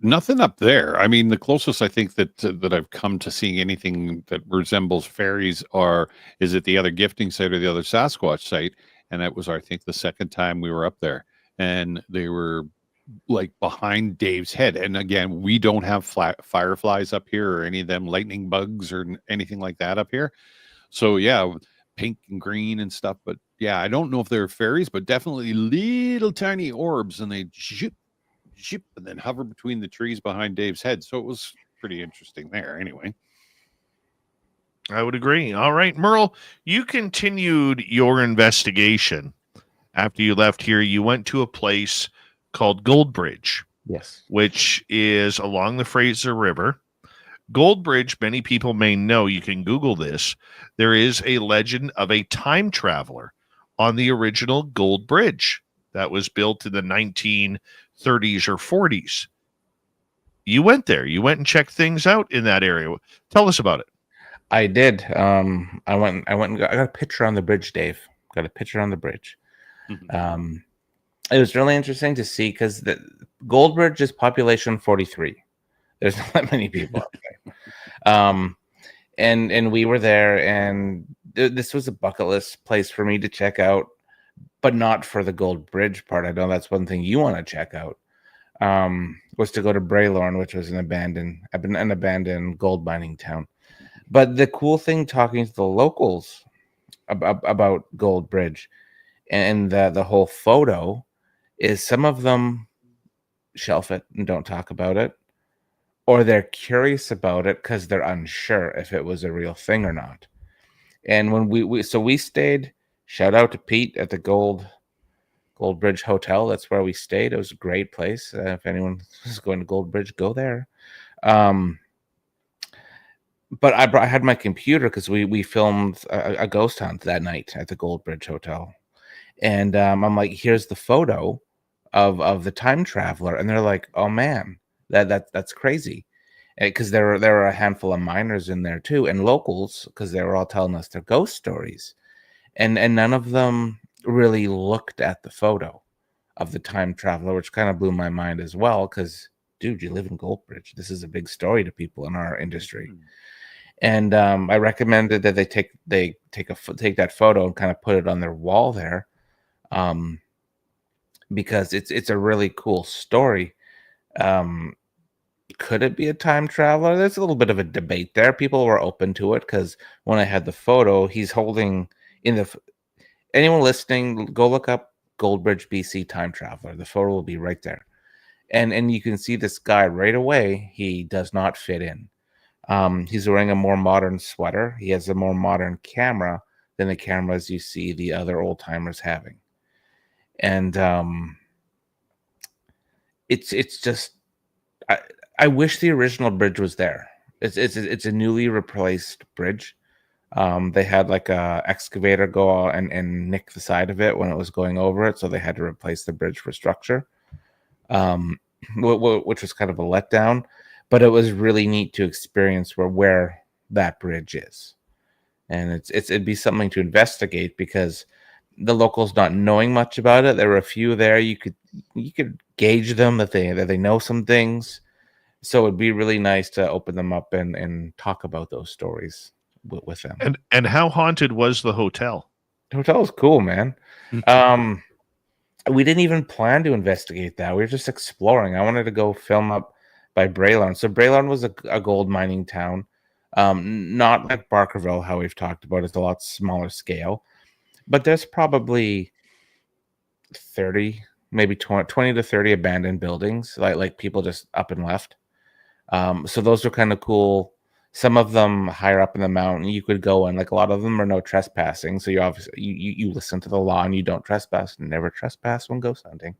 Nothing up there. I mean, the closest I think that I've come to seeing anything that resembles fairies is at the other gifting site or the other Sasquatch site, and that was, I think, the second time we were up there, and they were like behind Dave's head. And again, we don't have fireflies up here or any of them lightning bugs or anything like that up here. So yeah, pink and green and stuff. But yeah, I don't know if they're fairies, but definitely little tiny orbs, and they shoot, and then hover between the trees behind Dave's head. So it was pretty interesting there anyway. I would agree. All right, Merle, you continued your investigation. After you left here, you went to a place called Goldbridge. Yes. Which is along the Fraser River. Goldbridge, many people may know, you can Google this. There is a legend of a time traveler on the original Gold Bridge that was built in the 1930s or 40s. You went there. You went and checked things out in that area. Tell us about it. I did. I went and got a picture on the bridge, Dave. Got a picture on the bridge. It was really interesting to see because the Goldbridge is population 43. There's not that many people up there. And we were there, and this was a bucket list place for me to check out, but not for the Gold Bridge part. I know that's one thing you want to check out. was to go to Braylorn, which was an abandoned gold mining town. But the cool thing talking to the locals about Gold Bridge and the whole photo is some of them shelf it and don't talk about it, or they're curious about it because they're unsure if it was a real thing or not. And when we stayed, shout out to Pete at the Gold Bridge Hotel. That's where we stayed. It was a great place. If anyone is going to Gold Bridge, go there. But I had my computer because we filmed a ghost hunt that night at the Gold Bridge Hotel, and I'm like, here's the photo of the time traveler, and they're like, oh man, that's crazy, because there were a handful of miners in there too, and locals, because they were all telling us their ghost stories, and none of them really looked at the photo of the time traveler, which kind of blew my mind as well, because dude, you live in Goldbridge. This is a big story to people in our industry. And I recommended that they take that photo and kind of put it on their wall there, because it's a really cool story. Could it be a time traveler? There's a little bit of a debate there. People were open to it because when I had the photo, he's holding anyone listening, go look up Goldbridge, BC time traveler. The photo will be right there, and you can see this guy right away. He does not fit in. He's wearing a more modern sweater. He has a more modern camera than the cameras you see the other old timers having. And it's just I wish the original bridge was there. It's a newly replaced bridge. They had like a excavator go out and nick the side of it when it was going over it, so they had to replace the bridge for structure, which was kind of a letdown. But it was really neat to experience where that bridge is, and it'd be something to investigate because the locals not knowing much about it. There were a few there you could gauge them that they know some things, so it'd be really nice to open them up and talk about those stories with them. And how haunted was the hotel? The hotel was cool, man. We didn't even plan to investigate that. We were just exploring. I wanted to go film up by Braylon. So Braylon was a gold mining town, not like Barkerville, how we've talked about. It's a lot smaller scale, but there's probably 30, maybe 20 to 30 abandoned buildings, like people just up and left. So those are kind of cool. Some of them higher up in the mountain you could go in. Like a lot of them are no trespassing. So you obviously you listen to the law and you don't trespass. Never trespass when ghost hunting.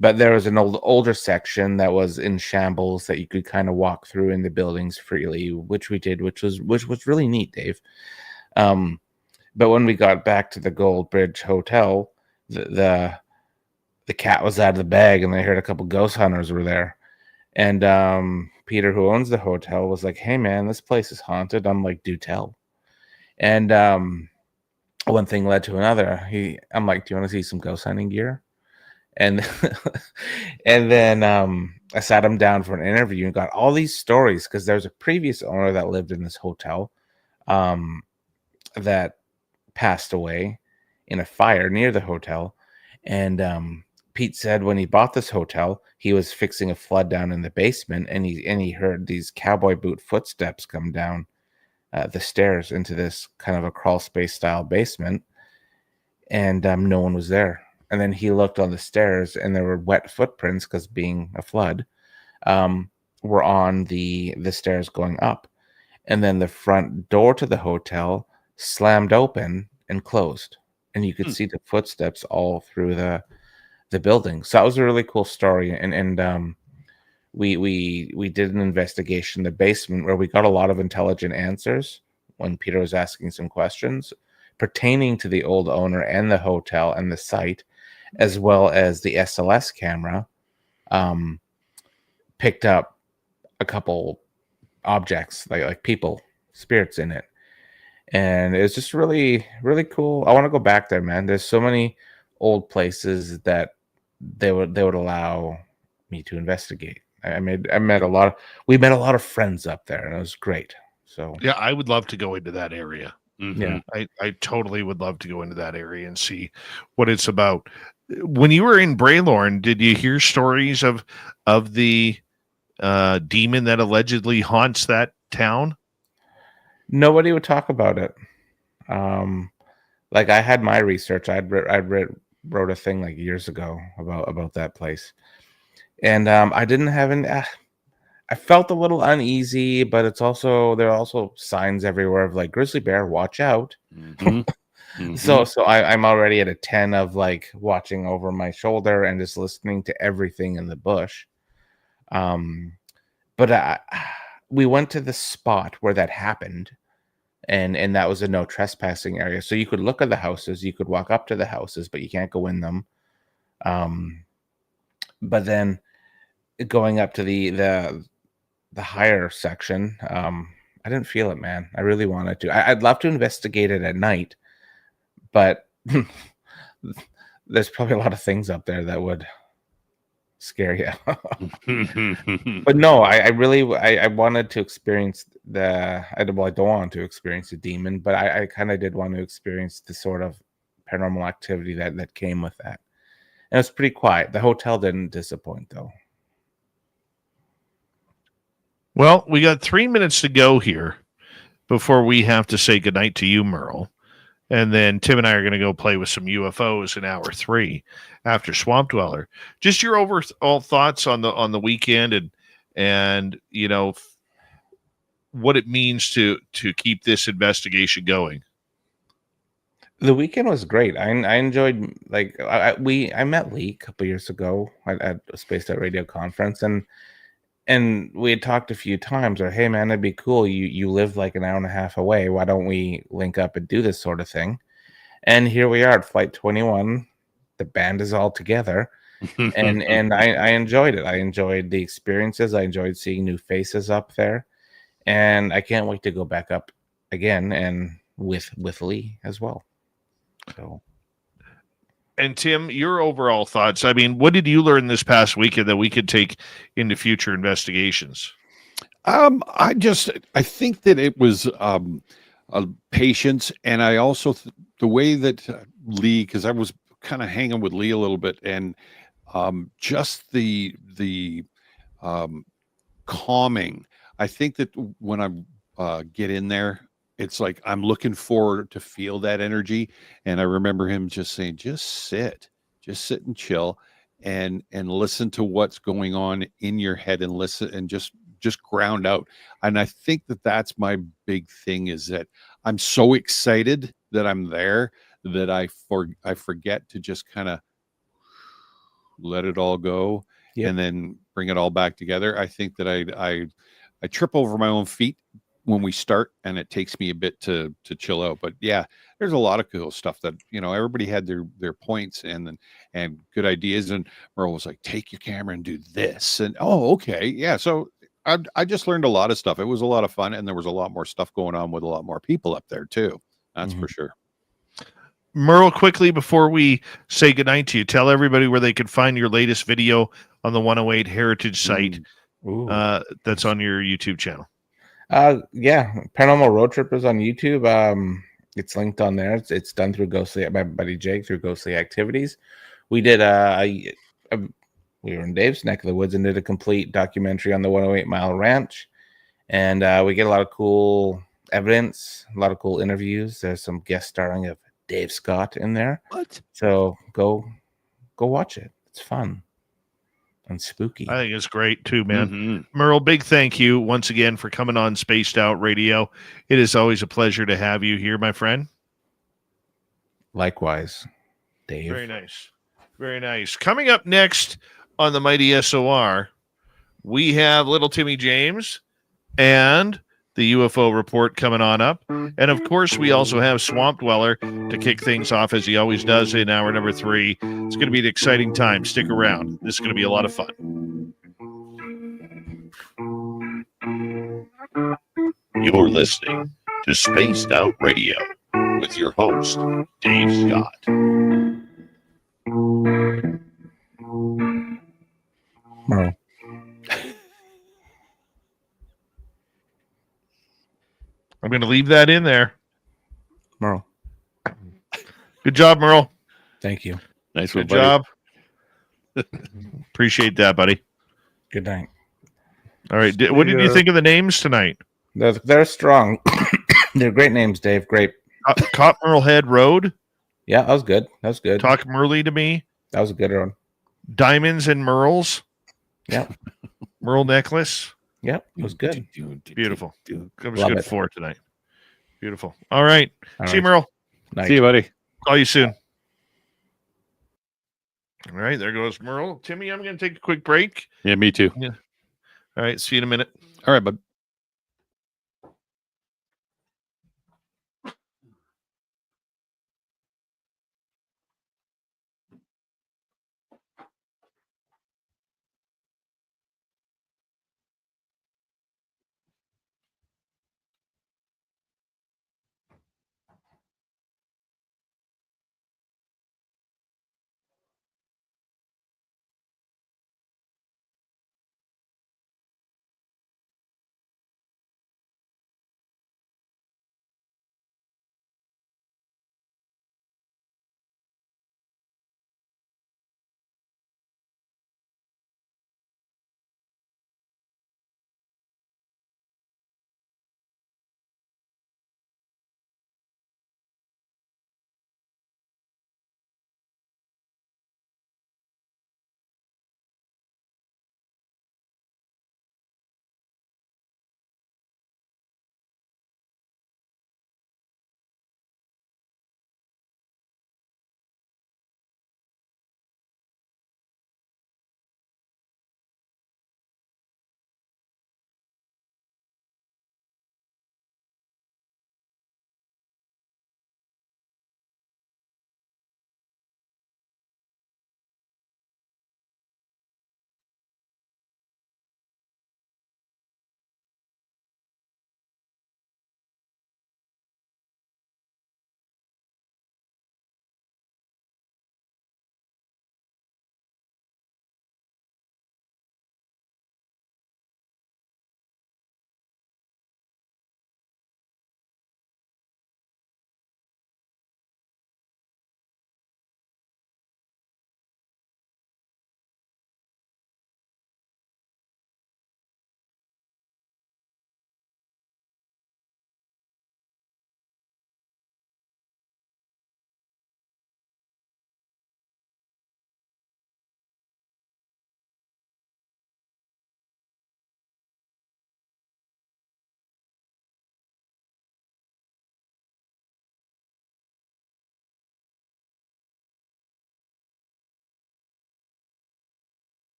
But there was an older section that was in shambles that you could kind of walk through in the buildings freely, which we did, which was really neat, Dave. But when we got back to the Gold Bridge Hotel, the cat was out of the bag, and they heard a couple ghost hunters were there. And Peter, who owns the hotel, was like, "Hey, man, this place is haunted." I'm like, "Do tell." And one thing led to another. I'm like, "Do you want to see some ghost hunting gear?" And and then I sat him down for an interview and got all these stories because there's a previous owner that lived in this hotel that passed away in a fire near the hotel. And Pete said when he bought this hotel, he was fixing a flood down in the basement, and he heard these cowboy boot footsteps come down the stairs into this kind of a crawl space style basement, and no one was there. And then he looked on the stairs, and there were wet footprints because being a flood, were on the stairs going up. And then the front door to the hotel slammed open and closed, and you could see the footsteps all through the building. So that was a really cool story. And we did an investigation in the basement where we got a lot of intelligent answers when Peter was asking some questions pertaining to the old owner and the hotel and the site, as well as the SLS camera picked up a couple objects like people, spirits in it. And it was just really, really cool. I want to go back there, man. There's so many old places that they would allow me to investigate. We met a lot of friends up there, and it was great. So yeah, I would love to go into that area. Yeah, I totally would love to go into that area and see what it's about. when you were in Braylorn, did you hear stories of the demon that allegedly haunts that town? Nobody would talk about it. Like I had my research. Wrote a thing like years ago about that place, and I didn't have any. I felt a little uneasy, but there are also signs everywhere of like grizzly bear, watch out. So I'm already at a 10 of like watching over my shoulder and just listening to everything in the bush. But we went to the spot where that happened, and that was a no trespassing area. So you could look at the houses, you could walk up to the houses, but you can't go in them. But then going up to the higher section, I didn't feel it, man. I really wanted to. I'd love to investigate it at night, but there's probably a lot of things up there that would scare you. But no, I really wanted to experience I don't want to experience the demon, but I kind of did want to experience the sort of paranormal activity that came with that. And it was pretty quiet. The hotel didn't disappoint though. Well, we got 3 minutes to go here before we have to say goodnight to you, Merle. And then Tim and I are going to go play with some UFOs in hour 3 after Swamp Dweller. Just your overall thoughts on the weekend and you know what it means to keep this investigation going. The weekend was great. I enjoyed I met Lee a couple years ago at a Spaced Out Radio conference, and we had talked a few times, or hey man, it'd be cool. You live like an hour and a half away. Why don't we link up and do this sort of thing? And here we are at Flight 21. The band is all together, and I enjoyed it. I enjoyed the experiences. I enjoyed seeing new faces up there, and I can't wait to go back up again and with Lee as well. So. And Tim, your overall thoughts. I mean, what did you learn this past weekend that we could take into future investigations? I think that it was patience, and I also the way that Lee, because I was kind of hanging with Lee a little bit, and just the calming. I think that when I get in there, it's like I'm looking forward to feel that energy. And I remember him just saying, just sit and chill and listen to what's going on in your head and listen and just ground out. And I think that that's my big thing, is that I'm so excited that I'm there that I forget to just kind of let it all go. Yep. And then bring it all back together. I think that I trip over my own feet when we start, and it takes me a bit to chill out. But yeah, there's a lot of cool stuff that, everybody had their points and good ideas. And Merle was like, take your camera and do this. And, oh, okay. Yeah. So I just learned a lot of stuff. It was a lot of fun. And there was a lot more stuff going on with a lot more people up there too. That's for sure. Merle, quickly before we say goodnight to you, tell everybody where they can find your latest video on the 108 Heritage site that's on your YouTube channel. Yeah, Paranormal Road Trippers on YouTube. It's linked on there. It's done through my buddy Jake through Ghostly Activities. We did we were in Dave's neck of the woods and did a complete documentary on the 108 Mile Ranch, and we get a lot of cool evidence, a lot of cool interviews. There's some guest starring of Dave Scott in there. What? So go watch it. It's fun and spooky. I think it's great too, man. Merle, big thank you once again for coming on Spaced Out Radio. It is always a pleasure to have you here, my friend. Likewise, Dave. Very nice. Very nice. Coming up next on the Mighty SOR, we have Little Timmy James and the UFO report coming on up. And of course, we also have Swamp Dweller to kick things off, as he always does in hour number 3. It's going to be an exciting time. Stick around. This is going to be a lot of fun. You're listening to Spaced Out Radio with your host, Dave Scott. Merle. I'm going to leave that in there. Merle. Good job, Merle. Thank you. Nice one, Good buddy. job. Appreciate that, buddy. Good night. All right. What did you think of the names tonight? They're strong. They're great names, Dave. Great. Cop Merle Head Road. Yeah, that was good. That was good. Talk Merle to me. That was a good one. Diamonds and Merles. Yeah. Merle necklace. Yep, it was good. Beautiful. That was Love good it. for tonight. Beautiful. All right. See you, right. Merle. Night. See you, buddy. Call you soon. All right. There goes Merle. Timmy, I'm going to take a quick break. Yeah, me too. Yeah. All right. See you in a minute. All right, bud.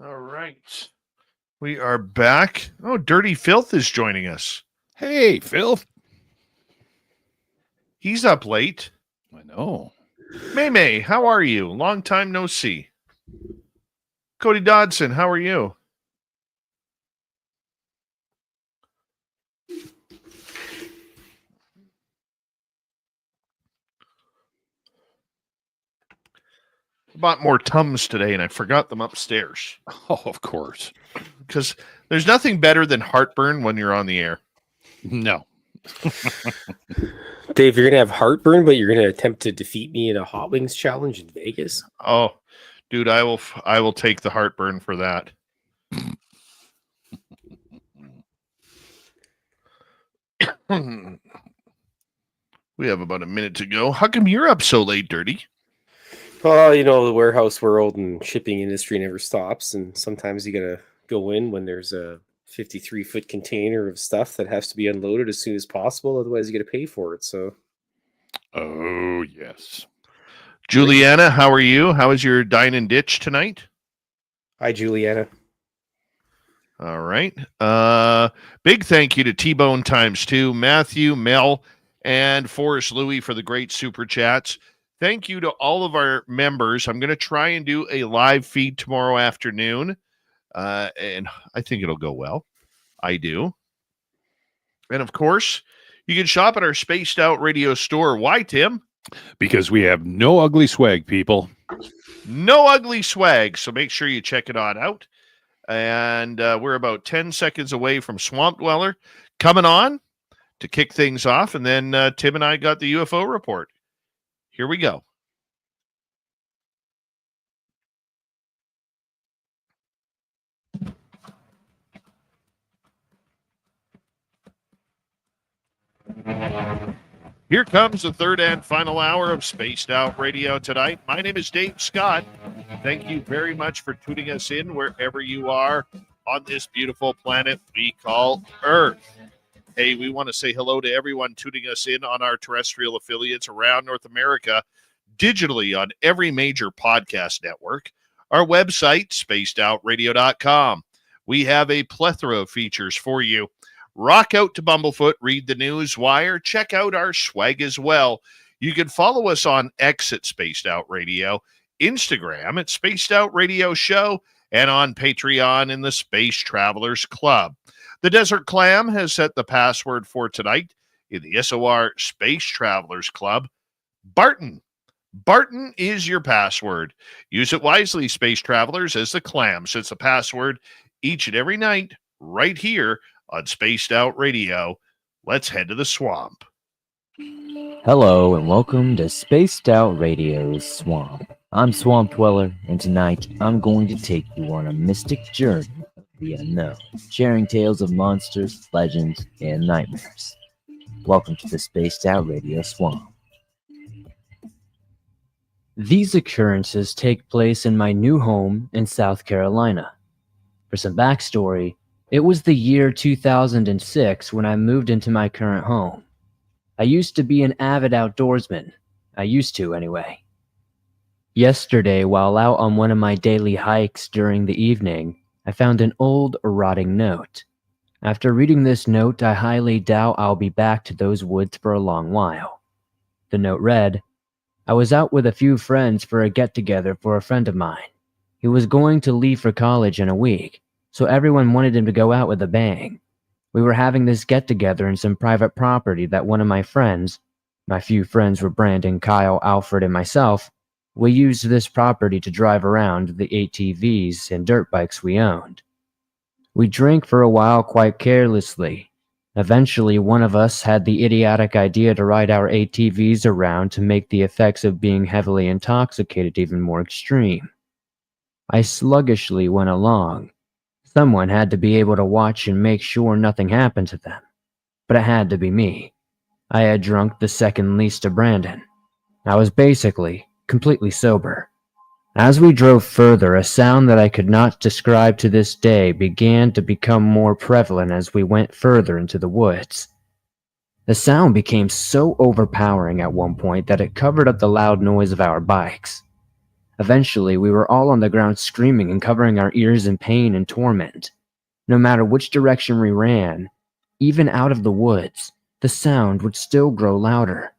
All right. We are back. Oh, Dirty Filth is joining us. Hey, Phil. He's up late. I know. May, how are you? Long time no see. Cody Dodson, how are you? I bought more Tums today, and I forgot them upstairs. Oh, of course. Because there's nothing better than heartburn when you're on the air. No. Dave, you're gonna have heartburn, but you're gonna attempt to defeat me in a hot wings challenge in Vegas. Oh, dude, I will take the heartburn for that. We have about a minute to go. How come you're up so late, Dirty? Well, you know, the warehouse world and shipping industry never stops, and sometimes you gotta go in when there's a 53-foot container of stuff that has to be unloaded as soon as possible. Otherwise, you gotta pay for it. So, Oh, yes. Juliana, how are you? How is your dine and ditch tonight? hi, Juliana. All right. Big thank you to T-Bone ×2, Matthew, Mel, and Forrest Louie for the great super chats. Thank you to all of our members. I'm going to try and do a live feed tomorrow afternoon, and I think it'll go well. I do. And, of course, you can shop at our Spaced Out Radio store. Why, Tim? Because we have no ugly swag, people. No ugly swag, so make sure you check it on out. And we're about 10 seconds away from Swamp Dweller coming on to kick things off. And then Tim and I got the UFO report. Here we go. Here comes the third and final hour of Spaced Out Radio tonight. My name is Dave Scott. Thank you very much for tuning us in wherever you are on this beautiful planet we call Earth. Hey, we want to say hello to everyone tuning us in on our terrestrial affiliates around North America, digitally on every major podcast network, our website, spacedoutradio.com. We have a plethora of features for you. Rock out to Bumblefoot, read the news wire, check out our swag as well. You can follow us on X at Spaced Out Radio, Instagram at Spaced Out Radio Show, and on Patreon in the Space Travelers Club. The Desert Clam has set the password for tonight in the SOR Space Travelers Club. Barton. Barton is your password. Use it wisely, Space Travelers, as the Clam sets the password each and every night right here on Spaced Out Radio. Let's head to the swamp. Hello and welcome to Spaced Out Radio's Swamp. I'm Swamp Dweller, and tonight I'm going to take you on a mystic journey of the unknown, sharing tales of monsters, legends, and nightmares. Welcome to the Spaced Out Radio Swamp. These occurrences take place in my new home in South Carolina. For some backstory, it was the year 2006 when I moved into my current home. I used to be an avid outdoorsman. I used to, anyway. Yesterday, while out on one of my daily hikes during the evening, I found an old, rotting note. After reading this note, I highly doubt I'll be back to those woods for a long while. The note read, I was out with a few friends for a get-together for a friend of mine. He was going to leave for college in a week, so everyone wanted him to go out with a bang. We were having this get-together in some private property that one of my friends, my few friends were Brandon, Kyle, Alfred, and myself, we used this property to drive around the ATVs and dirt bikes we owned. We drank for a while quite carelessly. Eventually, one of us had the idiotic idea to ride our ATVs around to make the effects of being heavily intoxicated even more extreme. I sluggishly went along. Someone had to be able to watch and make sure nothing happened to them. But it had to be me. I had drunk the second least to Brandon. I was basically completely sober. As we drove further, a sound that I could not describe to this day began to become more prevalent as we went further into the woods. The sound became so overpowering at one point that it covered up the loud noise of our bikes. Eventually, we were all on the ground screaming and covering our ears in pain and torment. No matter which direction we ran, even out of the woods, the sound would still grow louder.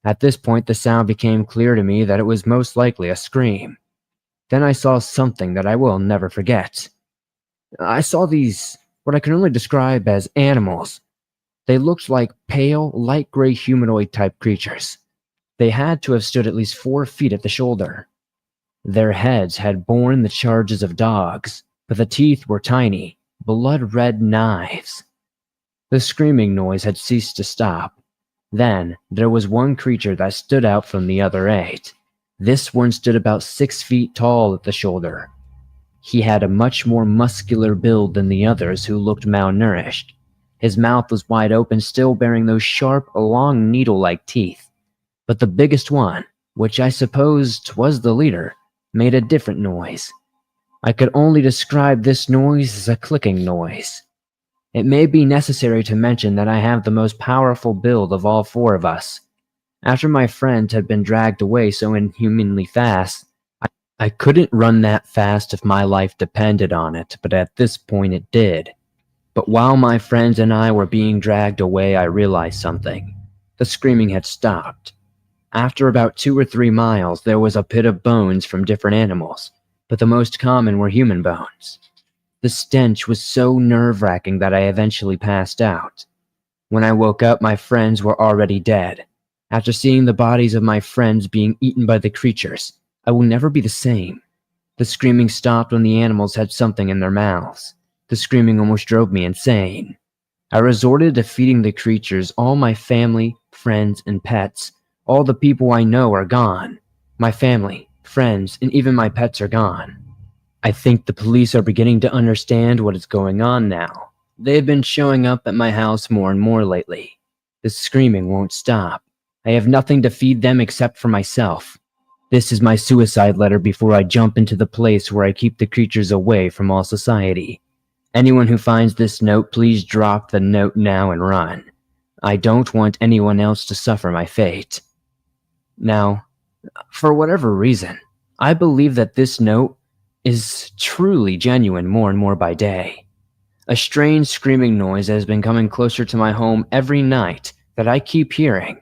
At this point, the sound became clear to me that it was most likely a scream. Then I saw something that I will never forget. I saw these, what I can only describe as animals. They looked like pale, light gray humanoid-type creatures. They had to have stood at least 4 feet at the shoulder. Their heads had borne the charges of dogs, but the teeth were tiny, blood-red knives. The screaming noise had ceased to stop. Then, there was one creature that stood out from the other 8. This one stood about 6 feet tall at the shoulder. He had a much more muscular build than the others, who looked malnourished. His mouth was wide open, still bearing those sharp, long needle-like teeth. But the biggest one, which I supposed was the leader, made a different noise. I could only describe this noise as a clicking noise. It may be necessary to mention that I have the most powerful build of all 4 of us. After my friend had been dragged away so inhumanly fast, I couldn't run that fast if my life depended on it, but at this point it did. But while my friends and I were being dragged away, I realized something. The screaming had stopped. After about 2 or 3 miles, there was a pit of bones from different animals, but the most common were human bones. The stench was so nerve-wracking that I eventually passed out. When I woke up, my friends were already dead. After seeing the bodies of my friends being eaten by the creatures, I will never be the same. The screaming stopped when the animals had something in their mouths. The screaming almost drove me insane. I resorted to feeding the creatures. All my family, friends, and pets, all the people I know are gone. My family, friends, and even my pets are gone. I think the police are beginning to understand what is going on now. They have been showing up at my house more and more lately. The screaming won't stop. I have nothing to feed them except for myself. This is my suicide letter before I jump into the place where I keep the creatures away from all society. Anyone who finds this note, please drop the note now and run. I don't want anyone else to suffer my fate. Now, for whatever reason, I believe that this note is truly genuine more and more by day. A strange screaming noise has been coming closer to my home every night that I keep hearing.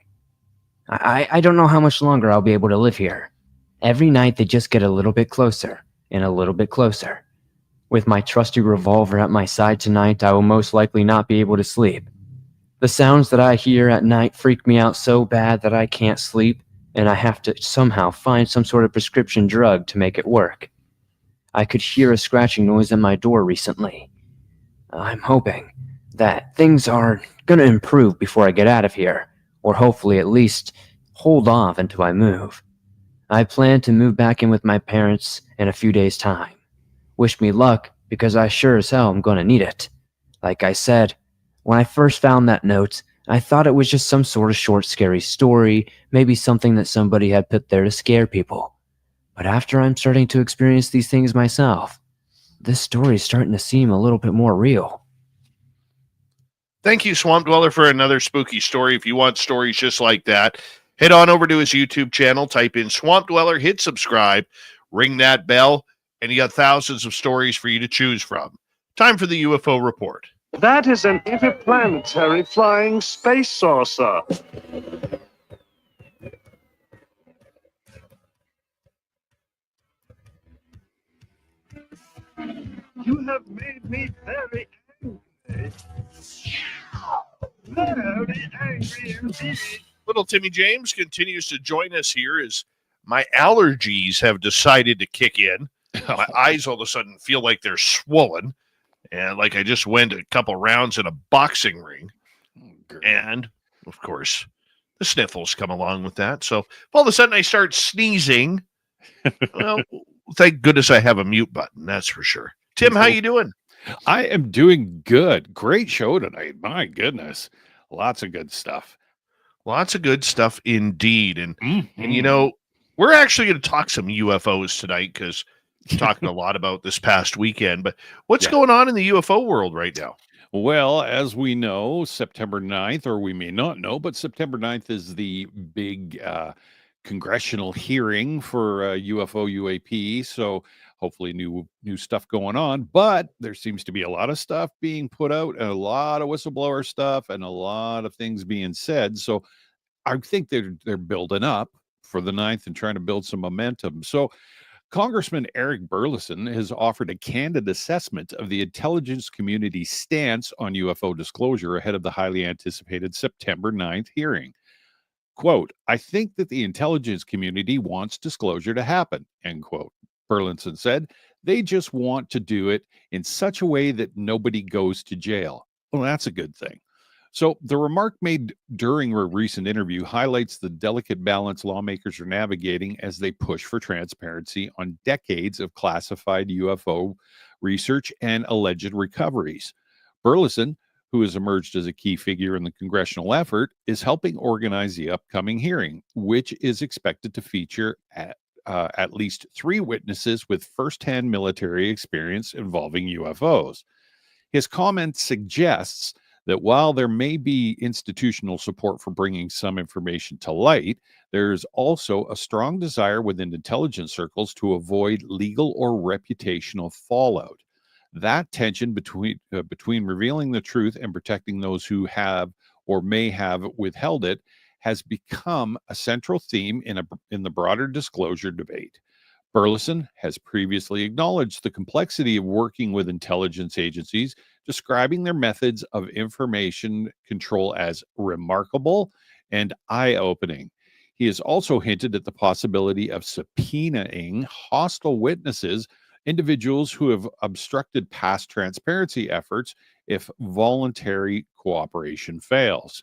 I don't know how much longer I'll be able to live here. Every night they just get a little bit closer and a little bit closer. With my trusty revolver at my side tonight, I will most likely not be able to sleep. The sounds that I hear at night freak me out so bad that I can't sleep, and I have to somehow find some sort of prescription drug to make it work. I could hear a scratching noise at my door recently. I'm hoping that things are going to improve before I get out of here, or hopefully at least hold off until I move. I plan to move back in with my parents in a few days' time. Wish me luck, because I sure as hell am going to need it. Like I said, when I first found that note, I thought it was just some sort of short, scary story, maybe something that somebody had put there to scare people. But after I'm starting to experience these things myself, this story is starting to seem a little bit more real. Thank you, Swamp Dweller, for another spooky story. If you want stories just like that, head on over to his YouTube channel, type in Swamp Dweller, hit subscribe, ring that bell, and you got thousands of stories for you to choose from. Time for the UFO report. That is an interplanetary flying space saucer. You have made me very angry. Very angry indeed. Little Timmy James continues to join us here as my allergies have decided to kick in. My eyes all of a sudden feel like they're swollen, and like I just went a couple rounds in a boxing ring. And, of course, the sniffles come along with that. So if all of a sudden I start sneezing, well, thank goodness I have a mute button, that's for sure. Tim, how you doing? I am doing good. Great show tonight. My goodness. Lots of good stuff. Lots of good stuff indeed. And you know, we're actually going to talk some UFOs tonight because we're talking a lot about this past weekend. But what's going on in the UFO world right now? Well, as we know, September 9th, or we may not know, but September 9th is the big congressional hearing for UFO UAP. So hopefully new stuff going on. But there seems to be a lot of stuff being put out and a lot of whistleblower stuff and a lot of things being said. So I think they're building up for the 9th and trying to build some momentum. So Congressman Eric Burleson has offered a candid assessment of the intelligence community's stance on UFO disclosure ahead of the highly anticipated September 9th hearing. Quote, I think that the intelligence community wants disclosure to happen, end quote. Burleson said, they just want to do it in such a way that nobody goes to jail. Well, that's a good thing. So the remark made during a recent interview highlights the delicate balance lawmakers are navigating as they push for transparency on decades of classified UFO research and alleged recoveries. Burleson, who has emerged as a key figure in the congressional effort, is helping organize the upcoming hearing, which is expected to feature at least 3 witnesses with firsthand military experience involving UFOs. His comment suggests that while there may be institutional support for bringing some information to light, there's also a strong desire within intelligence circles to avoid legal or reputational fallout. That tension between revealing the truth and protecting those who have or may have withheld it has become a central theme in the broader disclosure debate. Burleson has previously acknowledged the complexity of working with intelligence agencies, describing their methods of information control as remarkable and eye-opening. He has also hinted at the possibility of subpoenaing hostile witnesses, individuals who have obstructed past transparency efforts, if voluntary cooperation fails.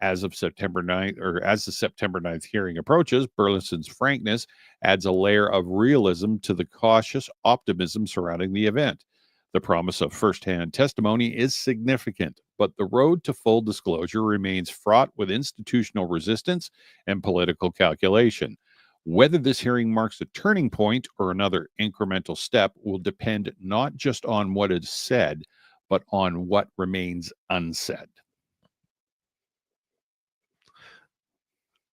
As the September 9th hearing approaches, Burleson's frankness adds a layer of realism to the cautious optimism surrounding the event. The promise of firsthand testimony is significant, but the road to full disclosure remains fraught with institutional resistance and political calculation. Whether this hearing marks a turning point or another incremental step will depend not just on what is said, but on what remains unsaid.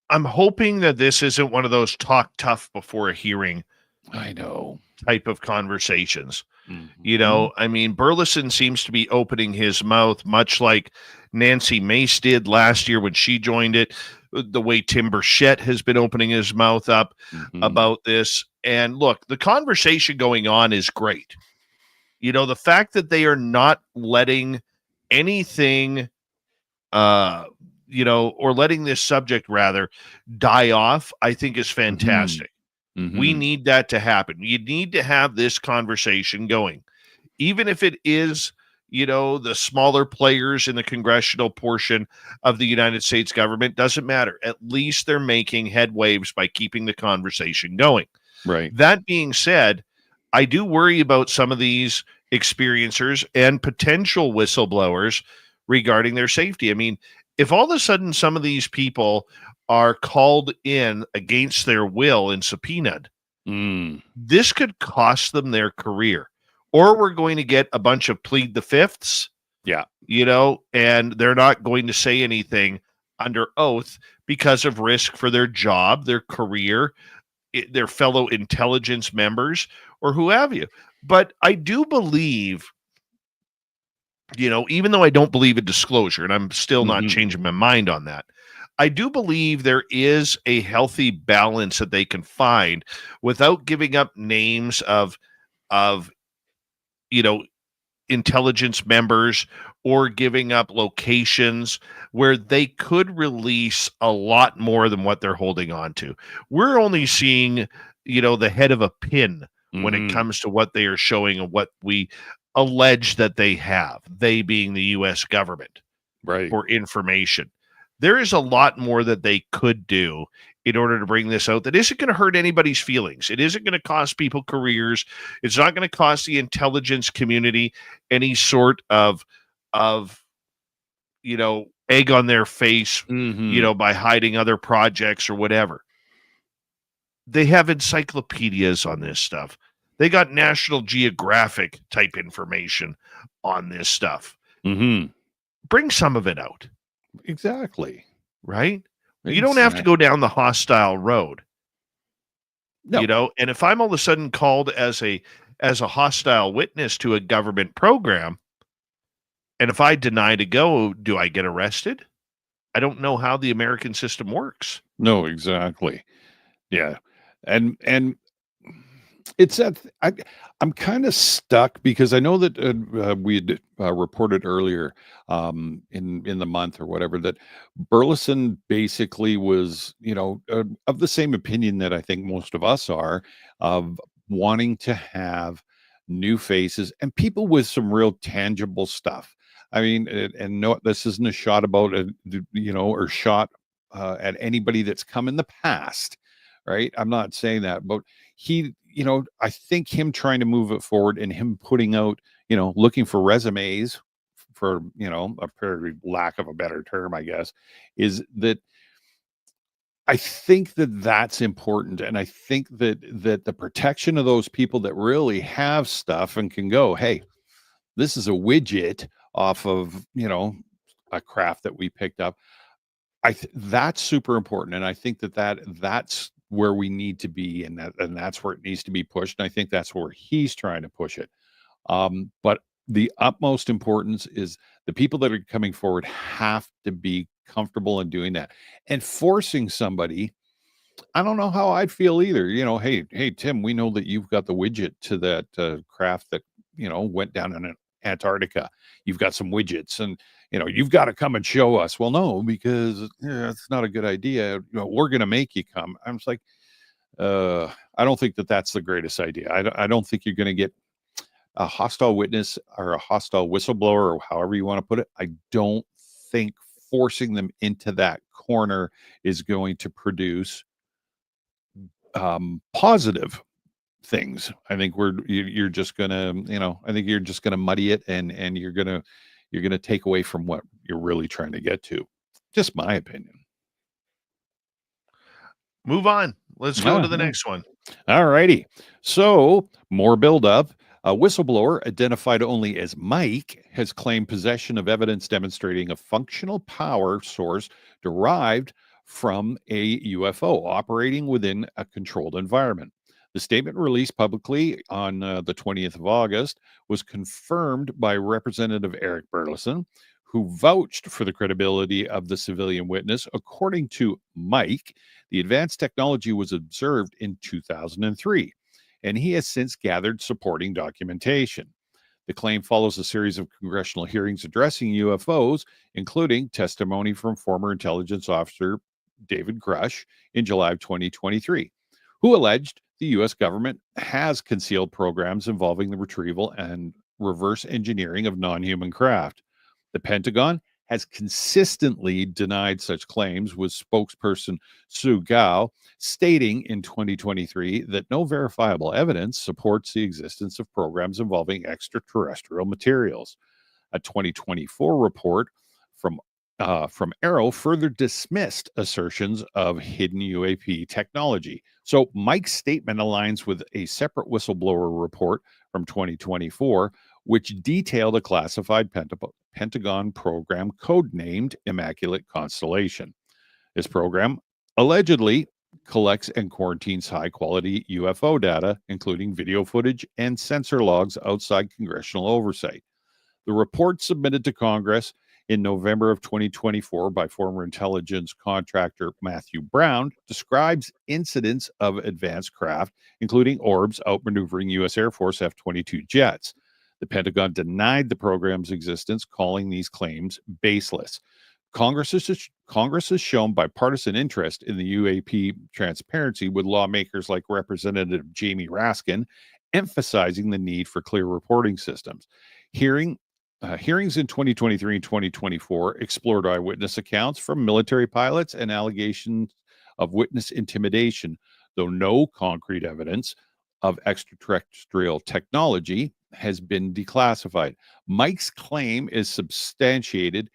I'm hoping that this isn't one of those talk tough before a hearing. I know. Type of conversations. Mm-hmm. You know, I mean, Burleson seems to be opening his mouth much like Nancy Mace did last year when she joined it, the way Tim Burchett has been opening his mouth up about this. And look, the conversation going on is great. You know, the fact that they are not letting anything or letting this subject rather die off, I think is fantastic. We need that to happen. You need to have this conversation going, even if it is, the smaller players in the congressional portion of the United States government. Doesn't matter. At least they're making headwaves by keeping the conversation going. Right. That being said, I do worry about some of these experiencers and potential whistleblowers regarding their safety. I mean, if all of a sudden some of these people are called in against their will and subpoenaed, this could cost them their career. Or we're going to get a bunch of plead the fifths, and they're not going to say anything under oath because of risk for their job, their career, their fellow intelligence members, or who have you. But I do believe, even though I don't believe in disclosure, and I'm still not changing my mind on that, I do believe there is a healthy balance that they can find without giving up names of intelligence members or giving up locations where they could release a lot more than what they're holding on to. We're only seeing, the head of a pin when it comes to what they are showing and what we allege that they have, they being the U.S. government, right, for information. There is a lot more that they could do in order to bring this out that isn't going to hurt anybody's feelings. It isn't going to cost people careers. It's not going to cost the intelligence community any sort of egg on their face, by hiding other projects or whatever. They have encyclopedias on this stuff. They got National Geographic type information on this stuff. Bring some of it out. Exactly. Right? You don't have to go down the hostile road. No. And if I'm all of a sudden called as a hostile witness to a government program, and if I deny to go, do I get arrested? I don't know how the American system works. No, exactly. Yeah. And it's I'm kind of stuck because I know that we had reported earlier in the month or whatever that Burleson basically was, of the same opinion that I think most of us are, of wanting to have new faces and people with some real tangible stuff. I mean, and no, this isn't a shot about or shot at anybody that's come in the past, right? I'm not saying that, but he, I think him trying to move it forward and him putting out, looking for resumes for, a very lack of a better term, I guess, is that I think that that's important. And I think that the protection of those people that really have stuff and can go, hey, this is a widget off of, a craft that we picked up. That's super important. And I think that's where we need to be, and that's where it needs to be pushed. And I think that's where he's trying to push it. But the utmost importance is the people that are coming forward have to be comfortable in doing that, and forcing somebody. I don't know how I'd feel either. Hey, Tim, we know that you've got the widget to that craft that, went down in Antarctica. You've got some widgets and, you've got to come and show us. Well, no, because it's not a good idea. We're going to make you come. I'm just like, I don't think that that's the greatest idea. I don't think you're going to get a hostile witness or a hostile whistleblower, or however you want to put it. I don't think forcing them into that corner is going to produce positive things. I think you're just gonna, I think you're just gonna muddy it, and you're gonna take away from what you're really trying to get to. Just my opinion. Move on. Let's go to the next one. All righty. So more buildup. A whistleblower identified only as Mike has claimed possession of evidence demonstrating a functional power source derived from a UFO operating within a controlled environment. The statement released publicly on the 20th of August was confirmed by Representative Eric Burleson, who vouched for the credibility of the civilian witness. According to Mike, the advanced technology was observed in 2003, and he has since gathered supporting documentation. The claim follows a series of congressional hearings addressing UFOs, including testimony from former intelligence officer David Grush in July of 2023, who alleged the U.S. government has concealed programs involving the retrieval and reverse engineering of non-human craft. The Pentagon has consistently denied such claims, with spokesperson Sue Gao stating in 2023 that no verifiable evidence supports the existence of programs involving extraterrestrial materials. A 2024 report from Arrow further dismissed assertions of hidden UAP technology. So Mike's statement aligns with a separate whistleblower report from 2024, which detailed a classified Pentagon program codenamed Immaculate Constellation. This program allegedly collects and quarantines high-quality UFO data, including video footage and sensor logs outside congressional oversight. The report submitted to Congress in November of 2024 by former intelligence contractor Matthew Brown describes incidents of advanced craft, including orbs outmaneuvering U.S. Air Force F-22 jets. The Pentagon denied the program's existence, calling these claims baseless. Congress has shown bipartisan interest in the UAP transparency, with lawmakers like Representative Jamie Raskin emphasizing the need for clear reporting systems. Hearings in 2023 and 2024 explored eyewitness accounts from military pilots and allegations of witness intimidation, though no concrete evidence of extraterrestrial technology has been declassified. Mike's claim is substantiated,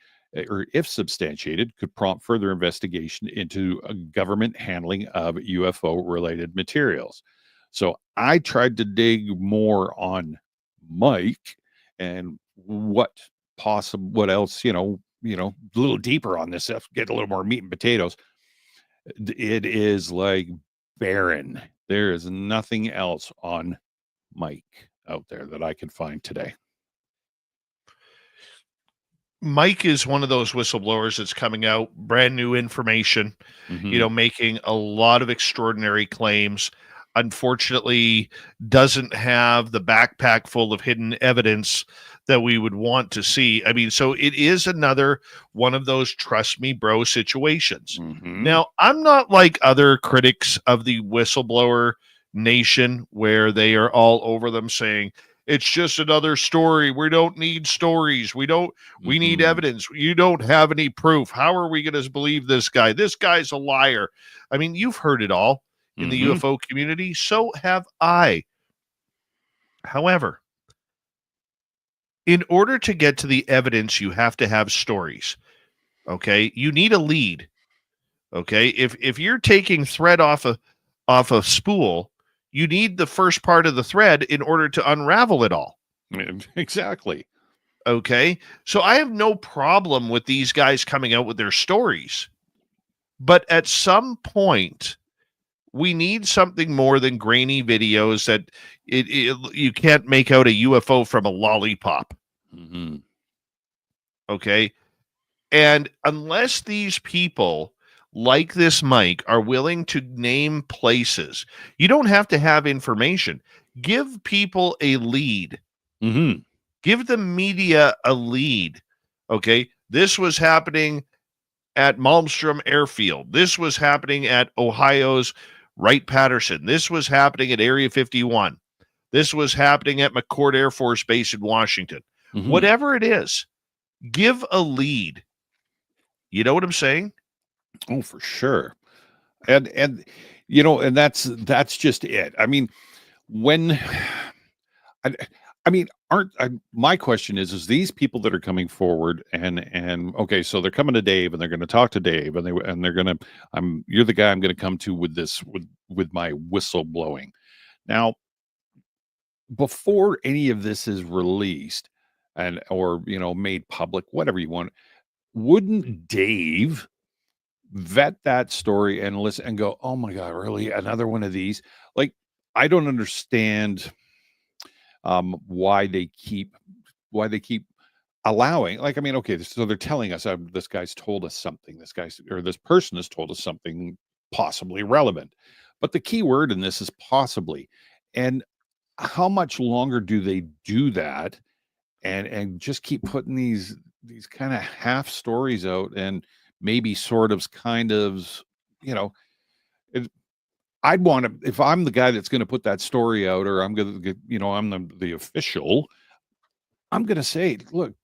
or if substantiated, could prompt further investigation into a government handling of UFO-related materials. So I tried to dig more on Mike and what else, a little deeper on this stuff, get a little more meat and potatoes. It is like barren. There is nothing else on Mike out there that I can find today. Mike is one of those whistleblowers that's coming out, brand new information, making a lot of extraordinary claims. Unfortunately, doesn't have the backpack full of hidden evidence that we would want to see. I mean, so it is another one of those trust me, bro situations. Now, I'm not like other critics of the whistleblower nation where they are all over them saying It's just another story. We don't need stories. We need evidence. You don't have any proof. How are we going to believe this guy? This guy's a liar. I mean, you've heard it all in the UFO community. So have I. However, in order to get to the evidence, you have to have stories. Okay? You need a lead. Okay? If you're taking thread off a spool, you need the first part of the thread in order to unravel it all. Exactly. Okay. So I have no problem with these guys coming out with their stories. But at some point, we need something more than grainy videos that you can't make out a UFO from a lollipop. Okay. And unless these people like this Mike are willing to name places, you don't have to have information. Give people a lead. Give the media a lead. Okay. This was happening at Malmstrom Airfield. This was happening at Ohio's Wright-Patterson. This was happening at Area 51. This was happening at McCord Air Force Base in Washington. Whatever it is, give a lead. You know what I'm saying? Oh, for sure. And you know, and that's just it. I mean, when I mean, my question is these people that are coming forward and okay, so they're coming to Dave and they're going to talk to Dave and they're going to you're the guy I'm going to come to with this with my whistle blowing. Now, before any of this is released and or made public, whatever you want, wouldn't Dave vet that story and listen and go, "Oh my God, really? Another one of these?" Like, I don't understand why they keep allowing. Like, I mean, okay, so they're telling us this guy's told us something. This person has told us something possibly relevant. But the key word in this is possibly. And how much longer do they do that and just keep putting these kind of half stories out and maybe sort of kind of, I'd want to, if I'm the guy that's going to put that story out, or I'm going to, I'm the official, I'm going to say, look,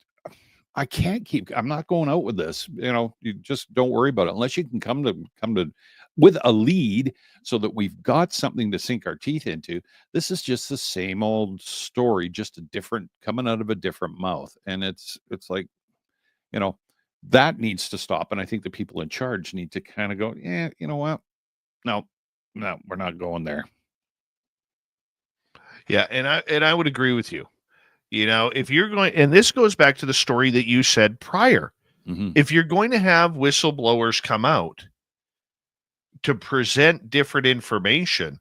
I'm not going out with this. You just don't worry about it unless you can come to with a lead so that we've got something to sink our teeth into. This is just the same old story, just coming out of a different mouth. And it's like, that needs to stop. And I think the people in charge need to kind of go, yeah, you know what? No, we're not going there. Yeah, and I would agree with you. If you're going, and this goes back to the story that you said prior, if you're going to have whistleblowers come out to present different information,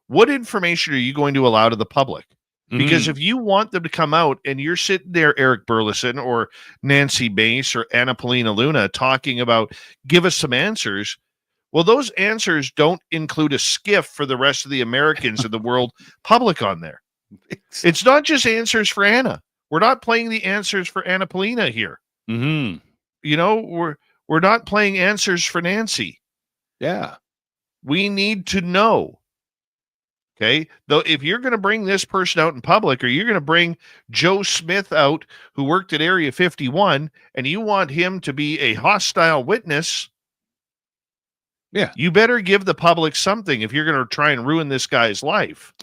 what information are you going to allow to the public? Because if you want them to come out and you're sitting there, Eric Burleson or Nancy Mace or Anna Paulina Luna talking about, give us some answers. Well, those answers don't include a skiff for the rest of the Americans and the world public on there. It's not just answers for Anna. We're not playing the answers for Anna Paulina here. We're not playing answers for Nancy. Yeah. We need to know. Okay. Though if you're going to bring this person out in public, or you're going to bring Joe Smith out who worked at Area 51 and you want him to be a hostile witness, yeah, you better give the public something if you're going to try and ruin this guy's life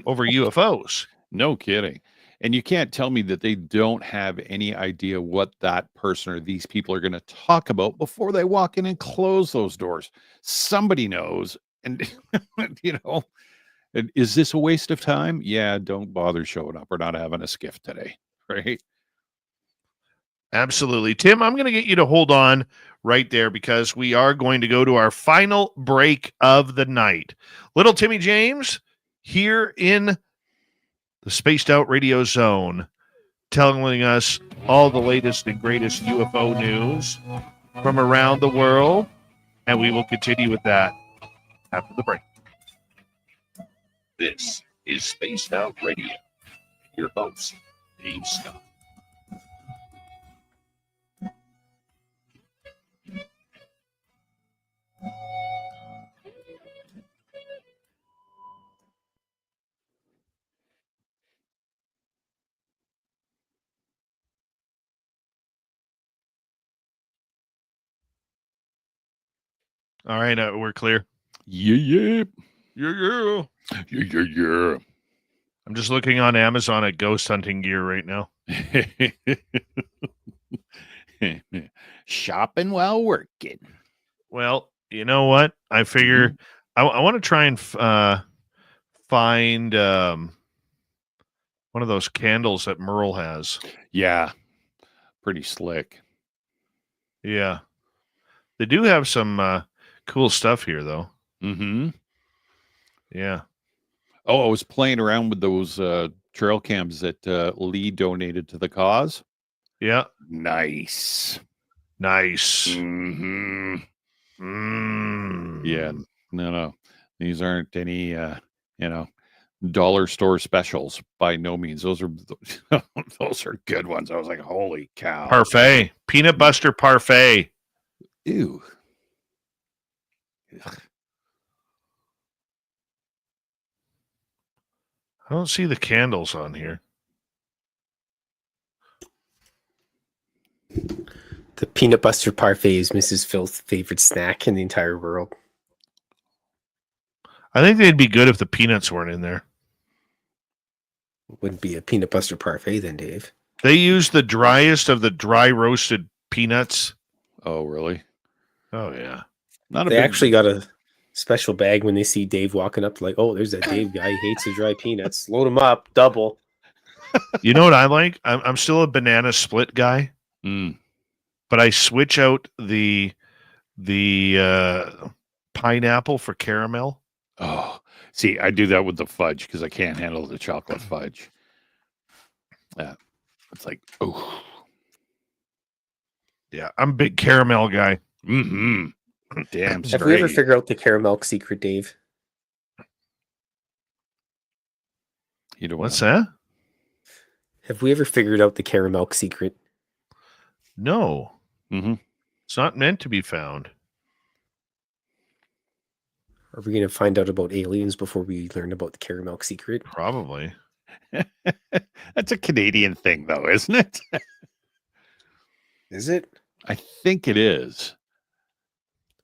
over UFOs. No kidding. And you can't tell me that they don't have any idea what that person or these people are going to talk about before they walk in and close those doors. Somebody knows. And, and is this a waste of time? Yeah, don't bother showing up. We're not having a skiff today. Right? Absolutely. Tim, I'm going to get you to hold on right there because we are going to go to our final break of the night. Little Timmy James here in the Spaced Out Radio Zone, telling us all the latest and greatest UFO news from around the world. And we will continue with that after the break. This is Spaced Out Radio. Your host, Dave Scott. All right, we're clear. Yeah. Yeah. Yeah. I'm just looking on Amazon at ghost hunting gear right now. Shopping while working. Well, you know what? I figure I want to try and find one of those candles that Merle has. Yeah. Pretty slick. Yeah. They do have some cool stuff here, though. Mm-hmm. Yeah. Oh, I was playing around with those trail cams that Lee donated to the cause. Yeah. Nice. Mm-hmm. Yeah. No. These aren't any, dollar store specials by no means. Those are those are good ones. I was like, holy cow. Parfait. Peanut butter parfait. Ew. I don't see the candles on here. The peanut butter parfait is Mrs. Phil's favorite snack in the entire world. I think they'd be good if the peanuts weren't in there. Wouldn't be a peanut butter parfait then, Dave. They use the driest of the dry roasted peanuts. Oh, really? Oh, yeah. They actually got a special bag when they see Dave walking up, like, oh, there's that Dave guy. He hates the dry peanuts. Load him up, double. You know what I like? I'm still a banana split guy, but I switch out the pineapple for caramel. Oh, see, I do that with the fudge because I can't handle the chocolate fudge. Yeah, it's like, oh, yeah, I'm a big caramel guy. Mm-hmm. Damn straight. Have we ever figured out the caramel secret, Dave? You know what's that? Have we ever figured out the caramel secret? No. Mm-hmm. It's not meant to be found. Are we going to find out about aliens before we learn about the caramel secret? Probably. That's a Canadian thing, though, isn't it? Is it? I think it is.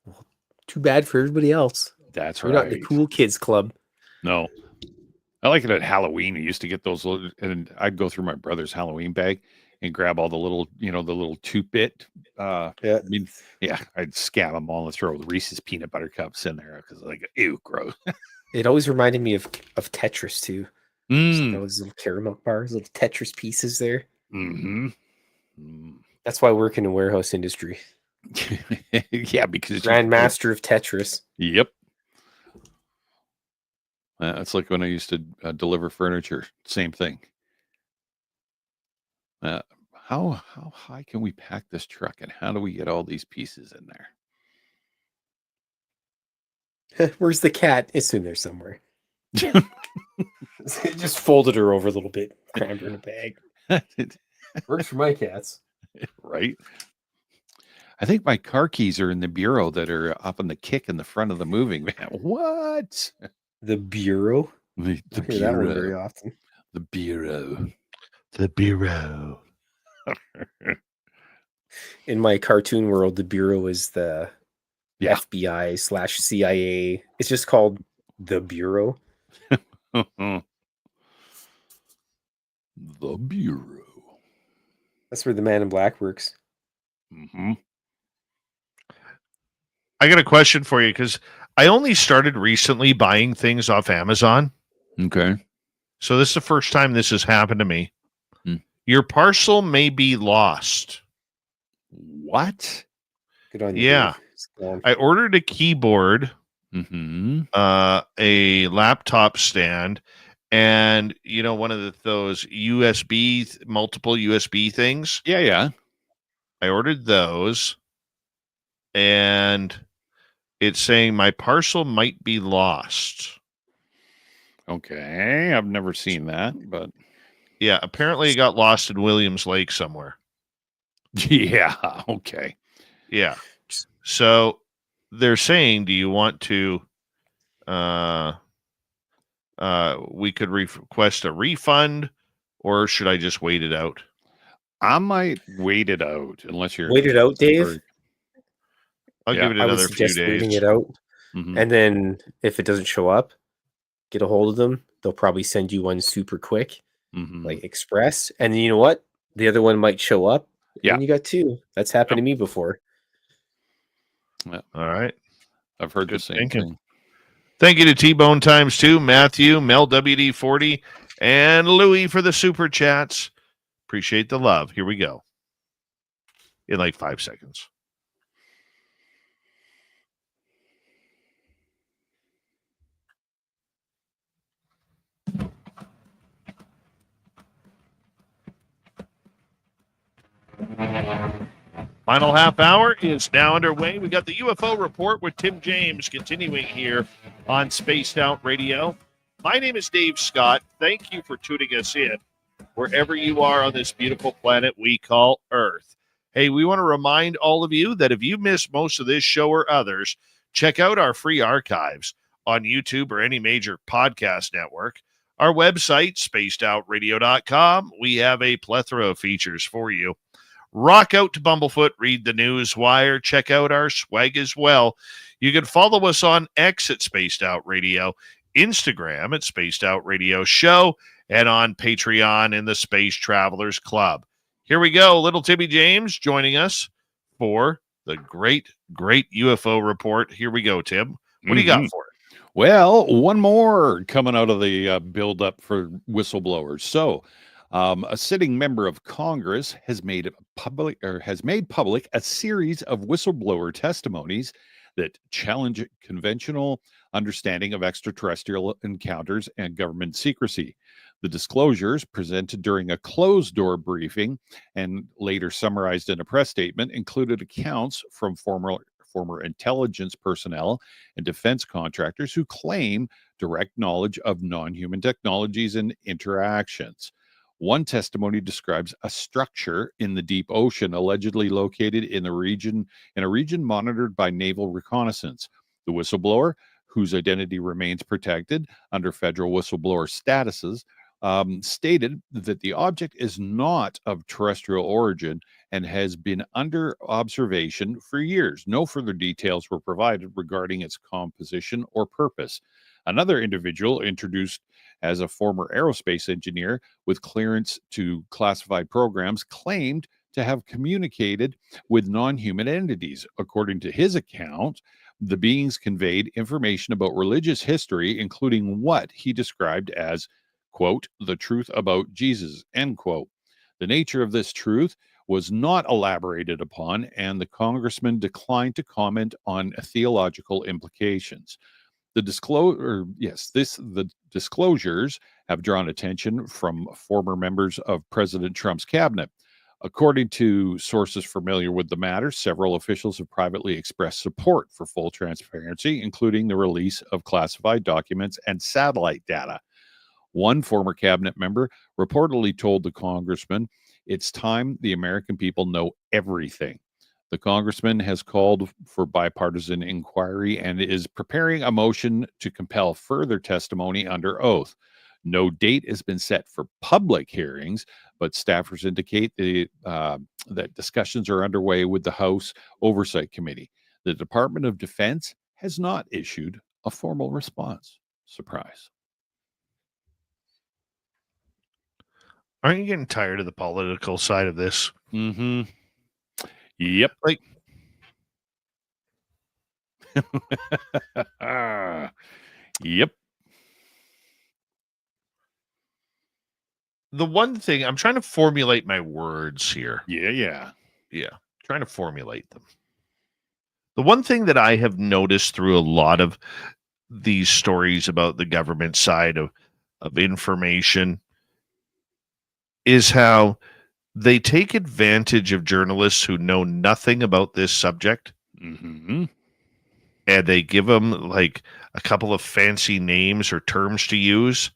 Well, too bad for everybody else. That's We're right. not in the cool kids club. No. I like it at Halloween. We used to get those little, and I'd go through my brother's Halloween bag and grab all the little, the little 2-bit. Yeah. I'd scab them all and throw Reese's peanut butter cups in there because like, ew, gross. It always reminded me of Tetris too. Those little caramel bars, little Tetris pieces there. Mm-hmm. That's why I work in the warehouse industry. Yeah, because Grandmaster of Tetris. Yep. It's like when I used to deliver furniture. Same thing. How high can we pack this truck, and how do we get all these pieces in there? Where's the cat? It's in there somewhere. Just folded her over a little bit, crammed her in a bag. Works for my cats. Right. I think my car keys are in the bureau that are up on the kick in the front of the moving van. What? The bureau? The I hear that one bureau. very often. The bureau. The bureau. In my cartoon world, the bureau is the FBI/CIA. It's just called the bureau. The bureau. That's where the man in black works. Mm-hmm. I got a question for you because I only started recently buying things off Amazon. Okay. So this is the first time this has happened to me. Your parcel may be lost. What? Good on you. Yeah. I ordered a keyboard, a laptop stand, and one of those multiple USB things. Yeah. I ordered those, and it's saying my parcel might be lost. Okay, I've never seen that, but yeah, apparently it got lost in Williams Lake somewhere. Yeah, okay. Yeah. So they're saying, do you want to we could request a refund, or should I just wait it out? I might wait it out unless you're wait it out, Dave. I'll give it I would another few suggest waiting days. it out, Mhm. and then if it doesn't show up, get a hold of them. They'll probably send you one super quick, Mhm. like express, and then you know what? The other one might show up, and Yeah. then you got two. That's happened to me before. Yeah. All right. I've heard the Good same thinking. thing. Thank you to T-Bone times 2, Matthew, Mel WD40, and Louie for the super chats. Appreciate the love. Here we go. In like 5 seconds. Final half hour is now underway. We got the UFO report with Tim James continuing here on Spaced Out Radio. My name is Dave Scott. Thank you for tuning us in wherever you are on this beautiful planet we call Earth. Hey, we want to remind all of you that if you missed most of this show or others, check out our free archives on YouTube or any major podcast network. Our website, spacedoutradio.com, we have a plethora of features for you. Rock out to Bumblefoot, read the news wire, check out our swag as well. You can follow us on X at Spaced Out Radio, Instagram at Spaced Out Radio Show, and on Patreon in the Space Travelers Club. Here we go. Little Timmy James joining us for the great UFO report. Here we go, Tim. What do you got for it? Well, one more coming out of the build-up for whistleblowers. So, a sitting member of Congress has made public a series of whistleblower testimonies that challenge conventional understanding of extraterrestrial encounters and government secrecy. The disclosures, presented during a closed-door briefing and later summarized in a press statement, included accounts from former intelligence personnel and defense contractors who claim direct knowledge of non-human technologies and interactions. One testimony describes a structure in the deep ocean allegedly located in a region monitored by naval reconnaissance. The whistleblower, whose identity remains protected under federal whistleblower statuses, stated that the object is not of terrestrial origin and has been under observation for years. No further details were provided regarding its composition or purpose. Another individual, introduced as a former aerospace engineer with clearance to classified programs, claimed to have communicated with non-human entities. According to his account, the beings conveyed information about religious history, including what he described as, quote, the truth about Jesus, end quote. The nature of this truth was not elaborated upon, and the congressman declined to comment on theological implications. The disclosures have drawn attention from former members of President Trump's cabinet. According to sources familiar with the matter, several officials have privately expressed support for full transparency, including the release of classified documents and satellite data. One former cabinet member reportedly told the congressman, "It's time the American people know everything." The congressman has called for bipartisan inquiry and is preparing a motion to compel further testimony under oath. No date has been set for public hearings, but staffers indicate that discussions are underway with the House Oversight Committee. The Department of Defense has not issued a formal response. Surprise. Aren't you getting tired of the political side of this? Mm-hmm. Yep. Like, yep. the one thing I'm trying to formulate my words here. Yeah. Trying to formulate them. The one thing that I have noticed through a lot of these stories about the government side of information is how they take advantage of journalists who know nothing about this subject. Mm-hmm. And they give them like a couple of fancy names or terms to use.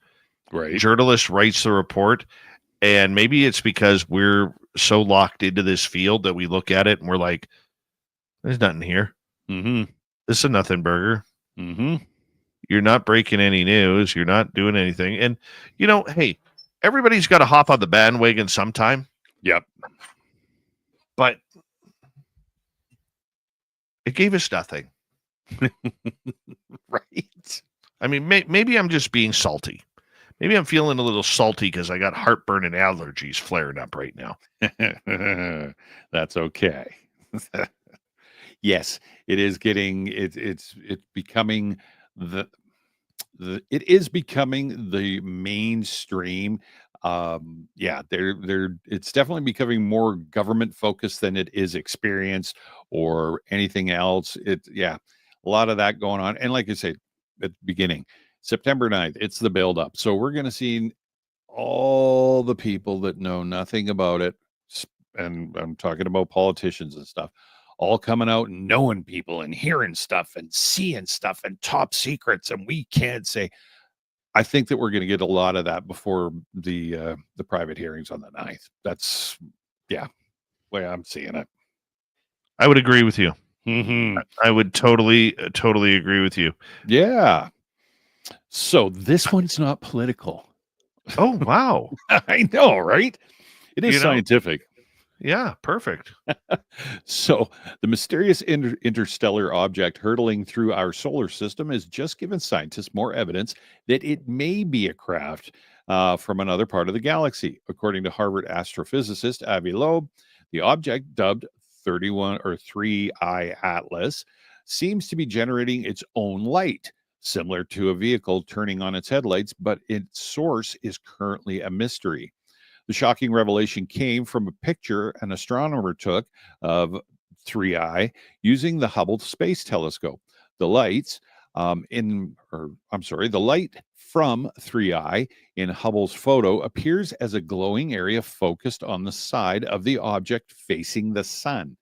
Right. Journalist writes the report, and maybe it's because we're so locked into this field that we look at it and we're like, there's nothing here. Mm-hmm. This is a nothing burger. Mm-hmm. You're not breaking any news. You're not doing anything. And, hey, everybody's got to hop on the bandwagon sometime. Yep. But It gave us nothing. Right. I mean, maybe I'm just being salty. Maybe I'm feeling a little salty because I got heartburn and allergies flaring up right now. That's okay. Yes, it is getting it's becoming it is becoming the mainstream. Yeah, it's definitely becoming more government focused than it is experience or anything else. A lot of that going on. And like I said at the beginning, September 9th, it's the build up. So we're going to see all the people that know nothing about it, and I'm talking about politicians and stuff, all coming out and knowing people and hearing stuff and seeing stuff and top secrets, and we can't say. I think that we're going to get a lot of that before the private hearings on the 9th. That's the way I'm seeing it. I would agree with you. Mm-hmm. I would totally agree with you. Yeah. So this one's not political. Oh, wow. I know, right? It is scientific. Yeah, perfect. So the mysterious interstellar object hurtling through our solar system has just given scientists more evidence that it may be a craft from another part of the galaxy. According to Harvard astrophysicist Avi Loeb, the object, dubbed 3I Atlas, seems to be generating its own light, similar to a vehicle turning on its headlights, but its source is currently a mystery. The shocking revelation came from a picture an astronomer took of 3I using the Hubble Space Telescope. The light from 3I in Hubble's photo appears as a glowing area focused on the side of the object facing the sun.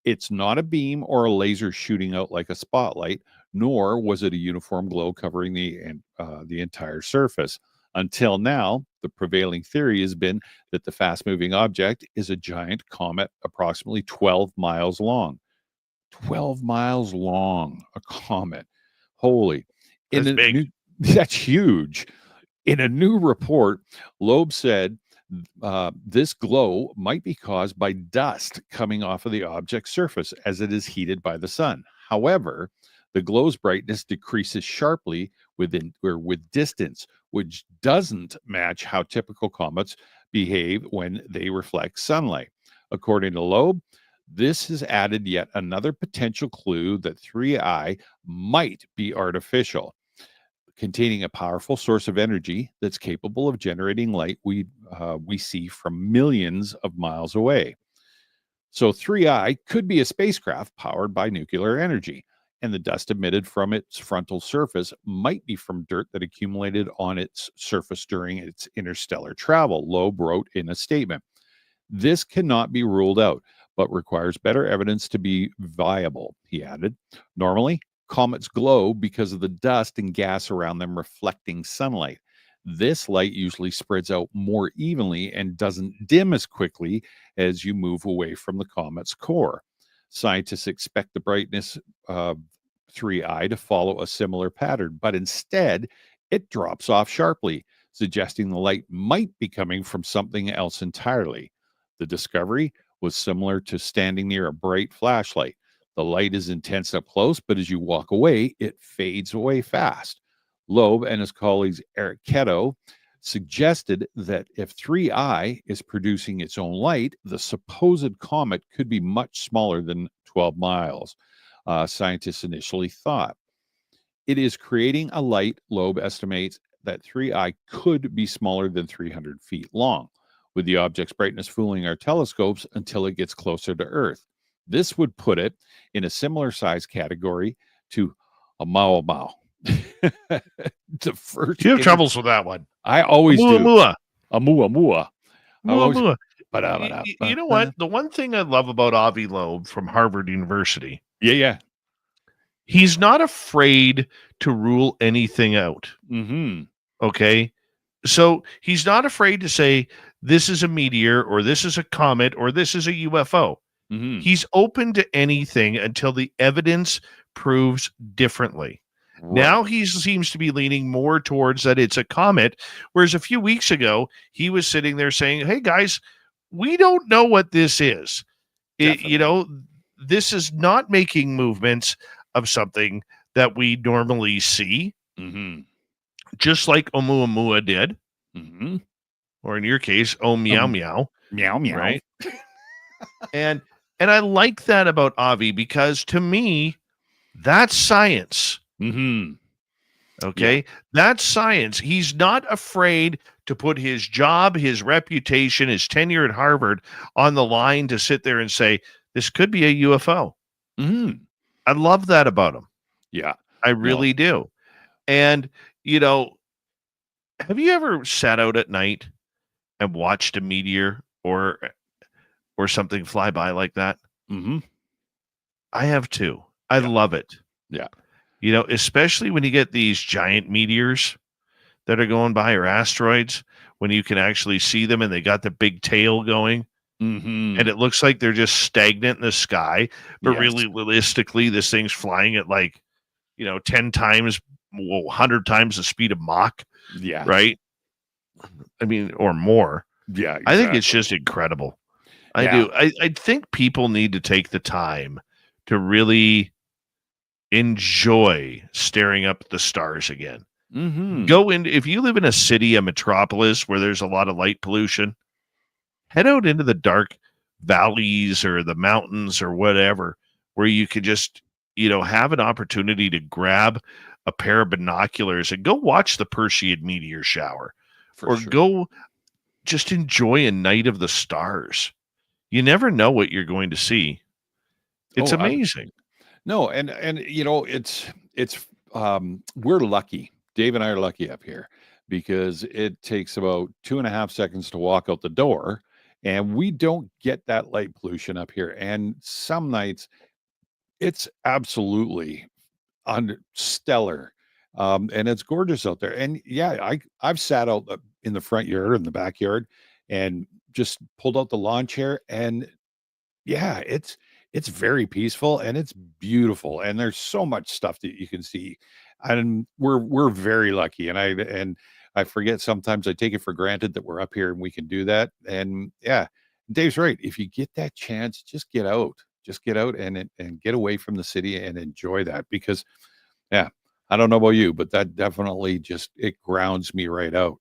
It's not a beam or a laser shooting out like a spotlight, nor was it a uniform glow covering the entire surface. Until now, the prevailing theory has been that the fast-moving object is a giant comet approximately 12 miles long. 12 miles long, a comet. Holy. That's big. That's huge. In a new report, Loeb said this glow might be caused by dust coming off of the object's surface as it is heated by the sun. However, the glow's brightness decreases sharply with distance, which doesn't match how typical comets behave when they reflect sunlight. According to Loeb, this has added yet another potential clue that 3I might be artificial, containing a powerful source of energy that's capable of generating light we see from millions of miles away. So 3I could be a spacecraft powered by nuclear energy, and the dust emitted from its frontal surface might be from dirt that accumulated on its surface during its interstellar travel, Loeb wrote in a statement. This cannot be ruled out, but requires better evidence to be viable, he added. Normally, comets glow because of the dust and gas around them reflecting sunlight. This light usually spreads out more evenly and doesn't dim as quickly as you move away from the comet's core. Scientists expect the brightness of 3I to follow a similar pattern, but instead it drops off sharply, suggesting the light might be coming from something else entirely. The discovery was similar to standing near a bright flashlight. The light is intense up close, but as you walk away, it fades away fast. Loeb and his colleagues Eric Ketto suggested that if 3I is producing its own light, the supposed comet could be much smaller than 12 miles, scientists initially thought. It is creating a light, Loeb estimates that 3I could be smaller than 300 feet long, with the object's brightness fooling our telescopes until it gets closer to Earth. This would put it in a similar size category to a Mao Mao. The first You have troubles with that one. I always do. Mua. Mua. You know what? The one thing I love about Avi Loeb from Harvard University. Yeah. He's not afraid to rule anything out. Mm-hmm. Okay. So he's not afraid to say this is a meteor or this is a comet or this is a UFO. Mm-hmm. He's open to anything until the evidence proves differently. Right. Now he seems to be leaning more towards that it's a comet, whereas a few weeks ago he was sitting there saying, hey guys, we don't know what this is. this is not making movements of something that we normally see, just like Oumuamua did, or in your case, Oh Meow Meow, meow meow, right? and I like that about Avi, because to me, that's science. Okay, that's science. He's not afraid to put his job, his reputation, his tenure at Harvard on the line to sit there and say, this could be a UFO. I love that about him. Yeah, I really do. And, you know, have you ever sat out at night and watched a meteor or something fly by like that? I have too. I love it. Yeah. You know, especially when you get these giant meteors that are going by, or asteroids, when you can actually see them and they got the big tail going. And it looks like they're just stagnant in the sky. But really, realistically, this thing's flying at like, 10 times, 100 times the speed of Mach. Yeah. Right? I mean, or more. Yeah. Exactly. I think it's just incredible. I do. I think people need to take the time to really enjoy staring up at the stars again. Go in, if you live in a city, a metropolis where there's a lot of light pollution, head out into the dark valleys or the mountains or whatever, where you could just, have an opportunity to grab a pair of binoculars and go watch the Perseid meteor shower, go just enjoy a night of the stars. You never know what you're going to see. It's amazing. No, and it's we're lucky. Dave and I are lucky up here because it takes about 2.5 seconds to walk out the door, and we don't get that light pollution up here. And some nights it's absolutely stellar. And it's gorgeous out there. And yeah, I've sat out in the front yard, in the backyard, and just pulled out the lawn chair, and yeah, it's very peaceful and it's beautiful, and there's so much stuff that you can see, and we're very lucky. And I forget sometimes, I take it for granted that we're up here and we can do that. And yeah, Dave's right. If you get that chance, just get out and get away from the city and enjoy that, because yeah, I don't know about you, but that definitely it grounds me right out.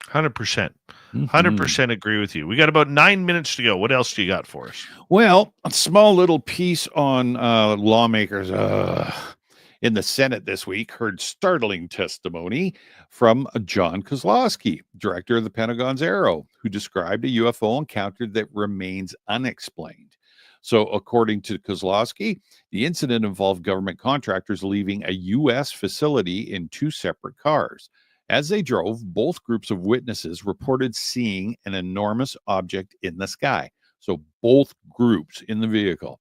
100%. 100% agree with you. We got about 9 minutes to go. What else do you got for us? Well, a small little piece on lawmakers in the Senate this week heard startling testimony from John Kozlowski, director of the Pentagon's AARO, who described a UFO encounter that remains unexplained. So according to Kozlowski, the incident involved government contractors leaving a U.S. facility in 2 separate cars. As they drove, both groups of witnesses reported seeing an enormous object in the sky. So both groups in the vehicle.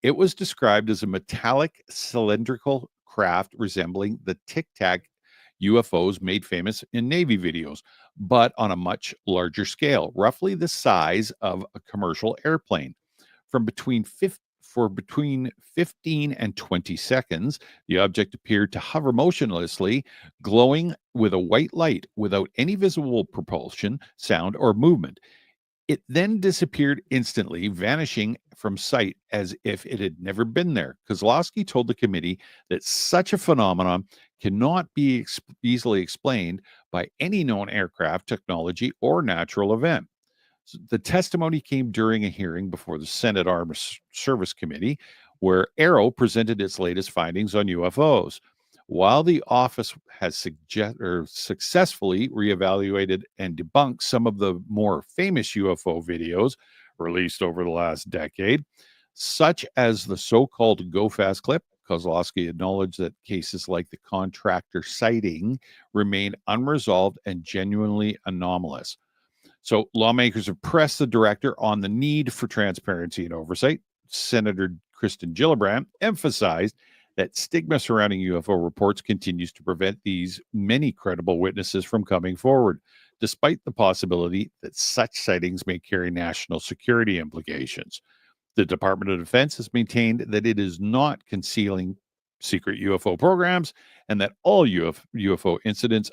It was described as a metallic cylindrical craft resembling the Tic Tac UFOs made famous in Navy videos, but on a much larger scale, roughly the size of a commercial airplane. For between 15 and 20 seconds, the object appeared to hover motionlessly, glowing with a white light without any visible propulsion, sound, or movement. It then disappeared instantly, vanishing from sight as if it had never been there. Kozlowski told the committee that such a phenomenon cannot be easily explained by any known aircraft, technology, or natural event. The testimony came during a hearing before the Senate Armed Service Committee, where AARO presented its latest findings on UFOs. While the office has successfully reevaluated and debunked some of the more famous UFO videos released over the last decade, such as the so-called Go Fast clip, Kozlowski acknowledged that cases like the contractor sighting remain unresolved and genuinely anomalous. So lawmakers have pressed the director on the need for transparency and oversight. Senator Kristen Gillibrand emphasized that stigma surrounding UFO reports continues to prevent these many credible witnesses from coming forward, despite the possibility that such sightings may carry national security implications. The Department of Defense has maintained that it is not concealing secret UFO programs, and that all UFO incidents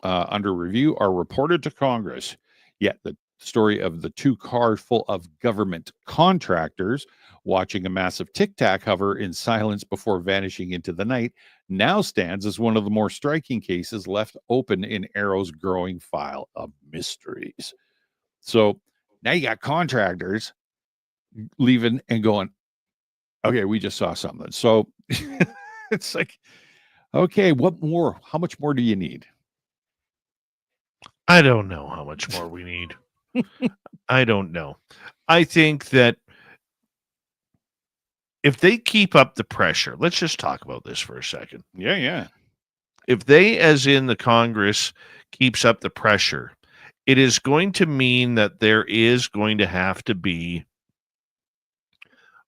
under review are reported to Congress. Yet the story of the 2 cars full of government contractors watching a massive Tic Tac hover in silence before vanishing into the night now stands as one of the more striking cases left open in Arrow's growing file of mysteries. So now you got contractors leaving and going, okay, we just saw something. So it's like, okay, what more? How much more do you need? I don't know how much more we need. I don't know. I think that if they keep up the pressure, let's just talk about this for a second. Yeah. If they, as in the Congress, keeps up the pressure, it is going to mean that there is going to have to be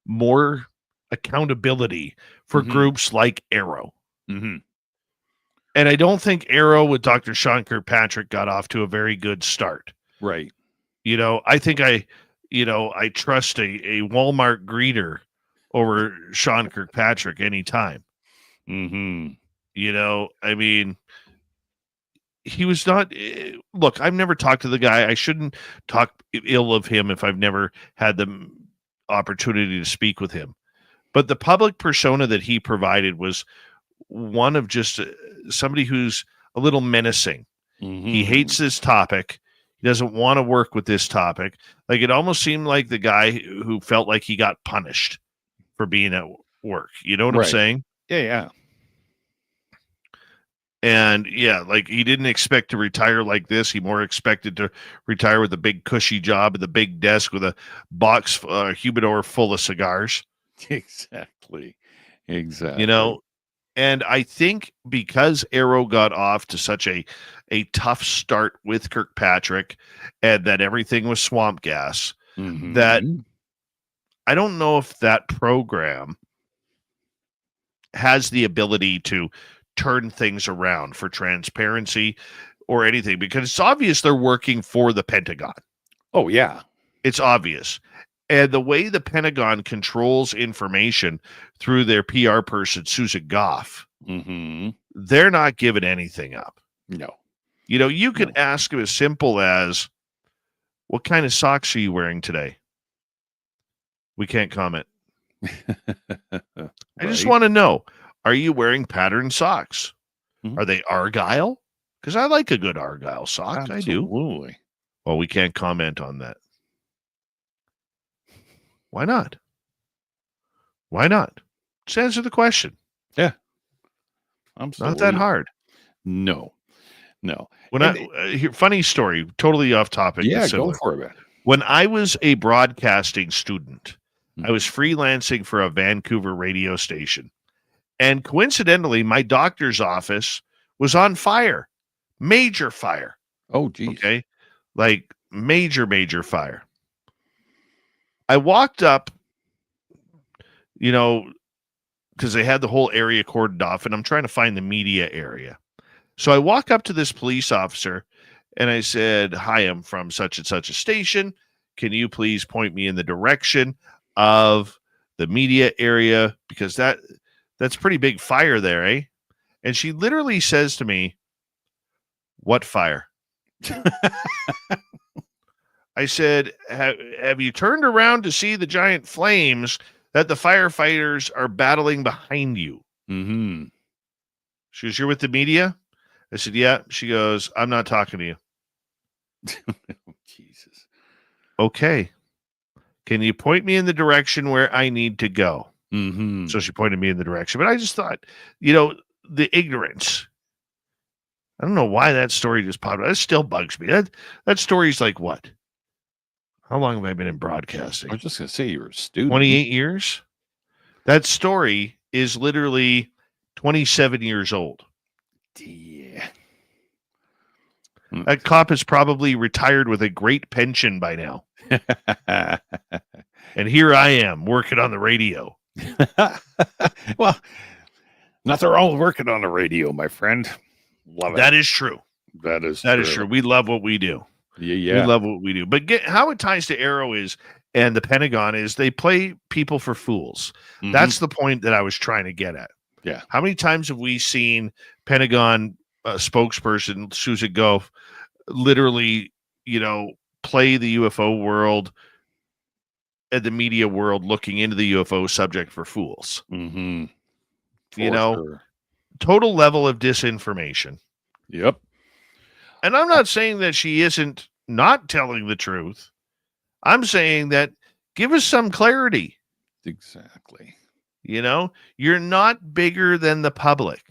more accountability for groups like Arrow. Mm-hmm. And I don't think Arrow with Dr. Sean Kirkpatrick got off to a very good start. Right. I think I trust a Walmart greeter over Sean Kirkpatrick anytime. Mm-hmm. I mean, he was not. Look, I've never talked to the guy. I shouldn't talk ill of him if I've never had the opportunity to speak with him. But the public persona that he provided was one of just somebody who's a little menacing. Mm-hmm. He hates this topic. He doesn't want to work with this topic. Like, it almost seemed like the guy who felt like he got punished for being at work. You know what I'm saying? Yeah. And yeah, like, he didn't expect to retire like this. He more expected to retire with a big cushy job at the big desk with a box humidor full of cigars. Exactly. And I think because Arrow got off to such a tough start with Kirkpatrick and that everything was swamp gas, that I don't know if that program has the ability to turn things around for transparency or anything, because it's obvious they're working for the Pentagon. Oh, yeah. It's obvious. And the way the Pentagon controls information through their PR person, Susan Goff, they're not giving anything up. No. You can ask them as simple as, what kind of socks are you wearing today? We can't comment. I just want to know, are you wearing patterned socks? Are they Argyle? Because I like a good Argyle sock. Absolutely. I do. Well, we can't comment on that. Why not? Why not? Just answer the question. Yeah. Absolutely. Not that hard. No. Funny story, totally off topic. Yeah, go for it. When I was a broadcasting student, I was freelancing for a Vancouver radio station. And coincidentally, my doctor's office was on fire. Major fire. Oh, geez. Okay. Like major fire. I walked up, because they had the whole area cordoned off, and I'm trying to find the media area. So I walk up to this police officer, and I said, "Hi, I'm from such and such a station. Can you please point me in the direction of the media area? Because that's pretty big fire there, eh?" And she literally says to me, "What fire?" I said, have you turned around to see the giant flames that the firefighters are battling behind you? She goes, "You're with the media?" I said, "Yeah." She goes, "I'm not talking to you." Jesus. Okay. Can you point me in the direction where I need to go? So she pointed me in the direction. But I just thought, the ignorance. I don't know why that story just popped up. It still bugs me. That story's like what? How long have I been in broadcasting? I was just going to say you were a student. 28 years? That story is literally 27 years old. Yeah. That cop is probably retired with a great pension by now. And here I am working on the radio. Well, nothing wrong with working on the radio, my friend. Love it. That is true. That is true. We love what we do. Yeah. We love what we do. But how it ties to Arrow and the Pentagon is they play people for fools. That's the point that I was trying to get at. Yeah. How many times have we seen Pentagon spokesperson Susan Goff literally, play the UFO world and the media world looking into the UFO subject for fools. Mm-hmm. You know, total level of disinformation. Yep. And I'm not saying that she isn't not telling the truth. I'm saying that give us some clarity. Exactly. You know, you're not bigger than the public.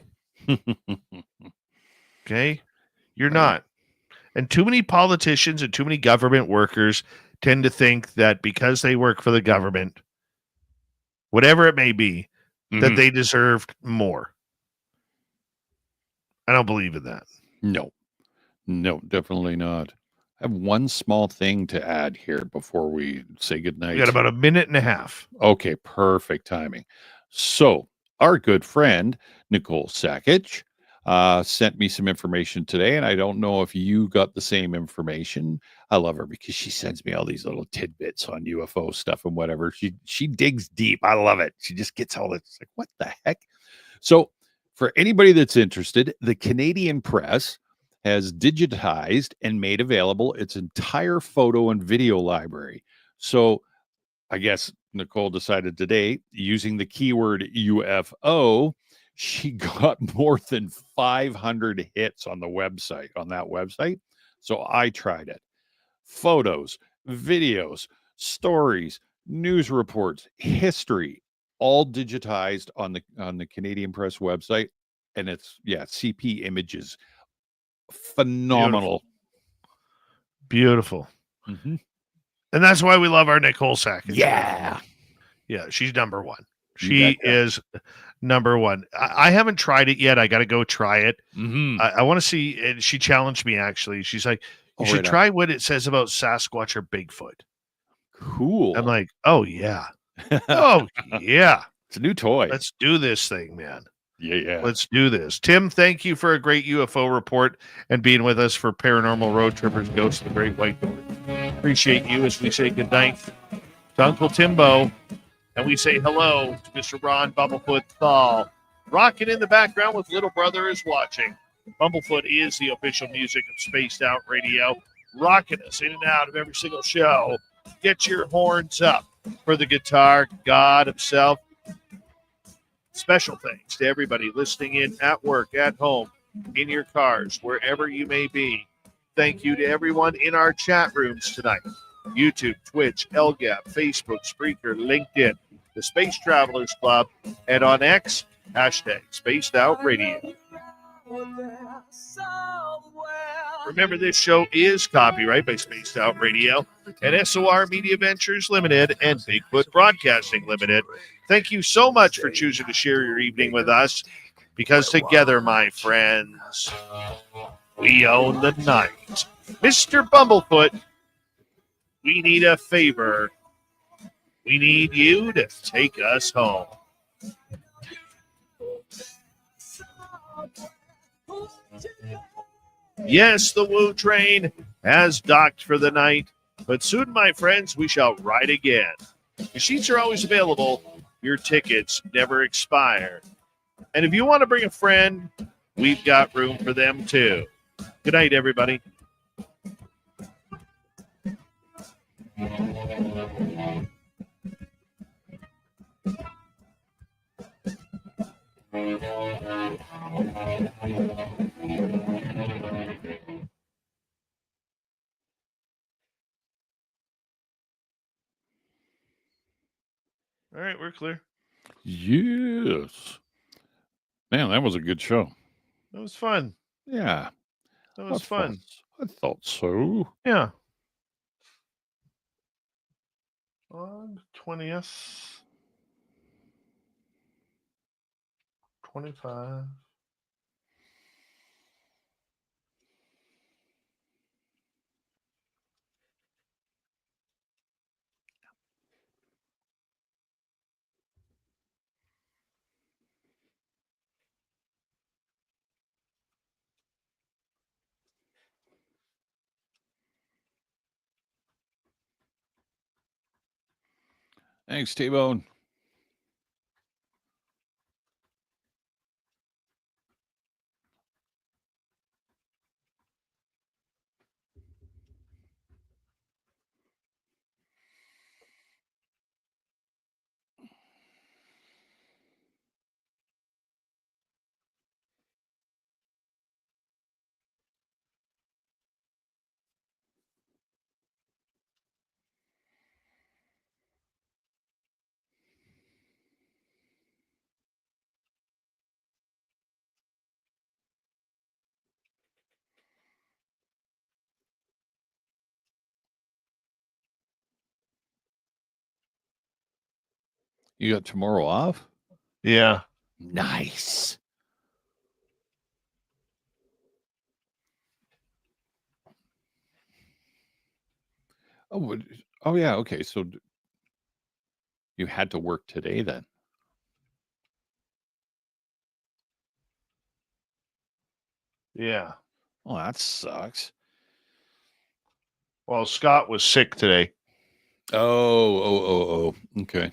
Okay? You're not. And too many politicians and too many government workers tend to think that because they work for the government, whatever it may be, that they deserved more. I don't believe in that. No, definitely not. I have one small thing to add here before we say goodnight. We got about a minute and a half. Okay, perfect timing. So, our good friend, Nicole Sakic, sent me some information today, and I don't know if you got the same information. I love her because she sends me all these little tidbits on UFO stuff and whatever. She digs deep. I love it. She just gets all this. It's like, what the heck? So, for anybody that's interested, the Canadian Press has digitized and made available its entire photo and video library. So, I guess Nicole decided today, using the keyword UFO, she got more than 500 hits on that website. So I tried it. Photos, videos, stories, news reports, history, all digitized on the Canadian Press website. And it's CP images. Phenomenal. Beautiful. Mm-hmm. And that's why we love our Nicole Sakic. Yeah. Yeah, she's number one. She is number one. I haven't tried it yet. I got to go try it. Mm-hmm. I want to see. And she challenged me, actually. She's like, you should try what it says about Sasquatch or Bigfoot. Cool. I'm like, oh, yeah. Oh, yeah. It's a new toy. Let's do this thing, man. Yeah. Let's do this. Tim, thank you for a great UFO report and being with us for Paranormal Road Trippers, Ghosts of the Great White North. Appreciate you as we say goodnight to Uncle Timbo. And we say hello to Mr. Ron Bumblefoot Thal. Rocking in the background with Little Brother is watching. Bumblefoot is the official music of Spaced Out Radio. Rocking us in and out of every single show. Get your horns up for the guitar god himself. Special thanks to everybody listening in at work, at home, in your cars, wherever you may be. Thank you to everyone in our chat rooms tonight. YouTube, Twitch, LGAP, Facebook, Spreaker, LinkedIn, the Space Travelers Club, and on X, hashtag Spaced Out Radio. Remember, this show is copyright by Spaced Out Radio and SOR Media Ventures Limited and Bigfoot Broadcasting Limited. Thank you so much for choosing to share your evening with us, because together, my friends, we own the night. Mr. Bumblefoot, we need a favor. We need you to take us home. Yes, the Woo train has docked for the night, but soon, my friends, we shall ride again. The sheets are always available. Your tickets never expire. And if you want to bring a friend, we've got room for them too. Good night, everybody. All right, we're clear. Yes. Man, that was a good show. That was fun. Yeah. That was fun. I thought so. Yeah. On 20th. 25. Thanks, T-Bone. You got tomorrow off? Yeah. Nice. Oh yeah. Okay. So you had to work today then? Yeah. Oh, that sucks. Well, Scott was sick today. Oh. Okay.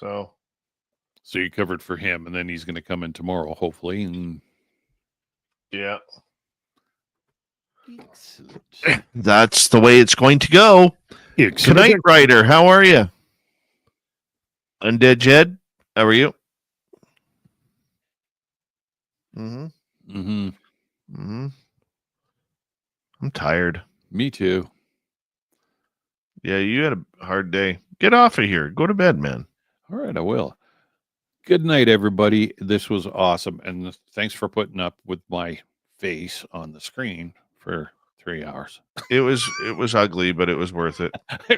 So you covered for him, and then he's going to come in tomorrow, hopefully. And yeah. Excellent. That's the way it's going to go. Excellent. Good night, Ryder. How are you? Undead Jed, how are you? I'm tired. Me too. Yeah, you had a hard day. Get off of here. Go to bed, man. All right, I will. Good night, everybody. This was awesome. And thanks for putting up with my face on the screen for 3 hours. It was ugly, but it was worth it. I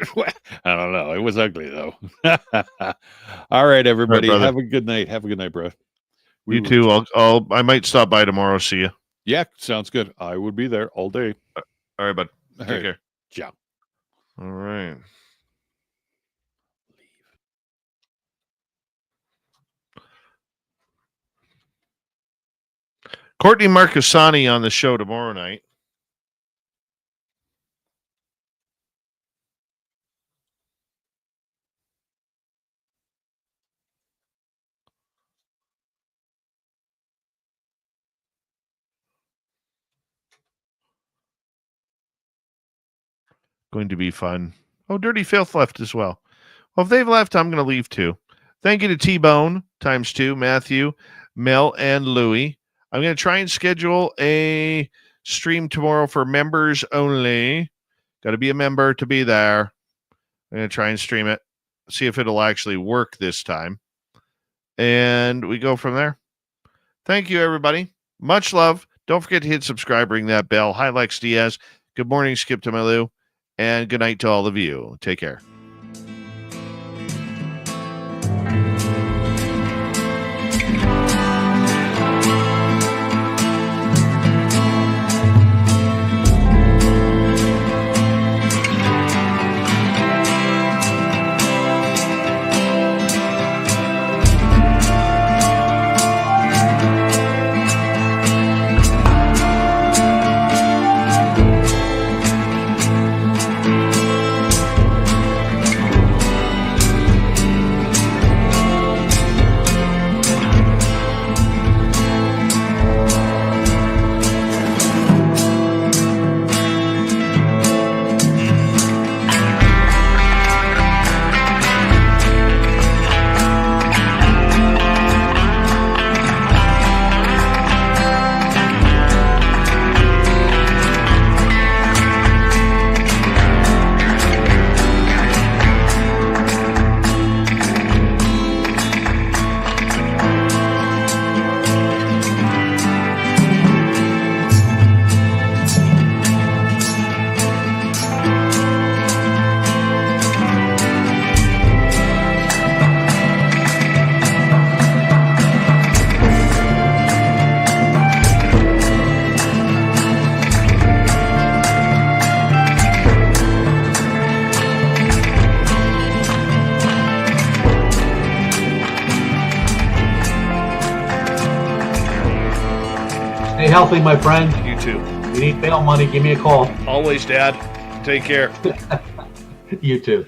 don't know. It was ugly, though. All right, everybody. All right, have a good night. Have a good night, bro. You too. I might stop by tomorrow. See you. Yeah, sounds good. I would be there all day. All right, bud. All Take right. care. Ciao. All right. Courtney Marcassani on the show tomorrow night. Going to be fun. Oh, Dirty Filth left as well. Well, if they've left, I'm going to leave too. Thank you to T-Bone ×2, Matthew, Mel, and Louie. I'm going to try and schedule a stream tomorrow for members only. Got to be a member to be there. I'm going to try and stream it, see if it'll actually work this time. And we go from there. Thank you, everybody. Much love. Don't forget to hit subscribe, ring that bell. Hi, Lex Diaz. Good morning, Skip to my Lou. And good night to all of you. Take care. Stay healthy, my friend. You too. If you need bail money, give me a call. Always, Dad. Take care. You too.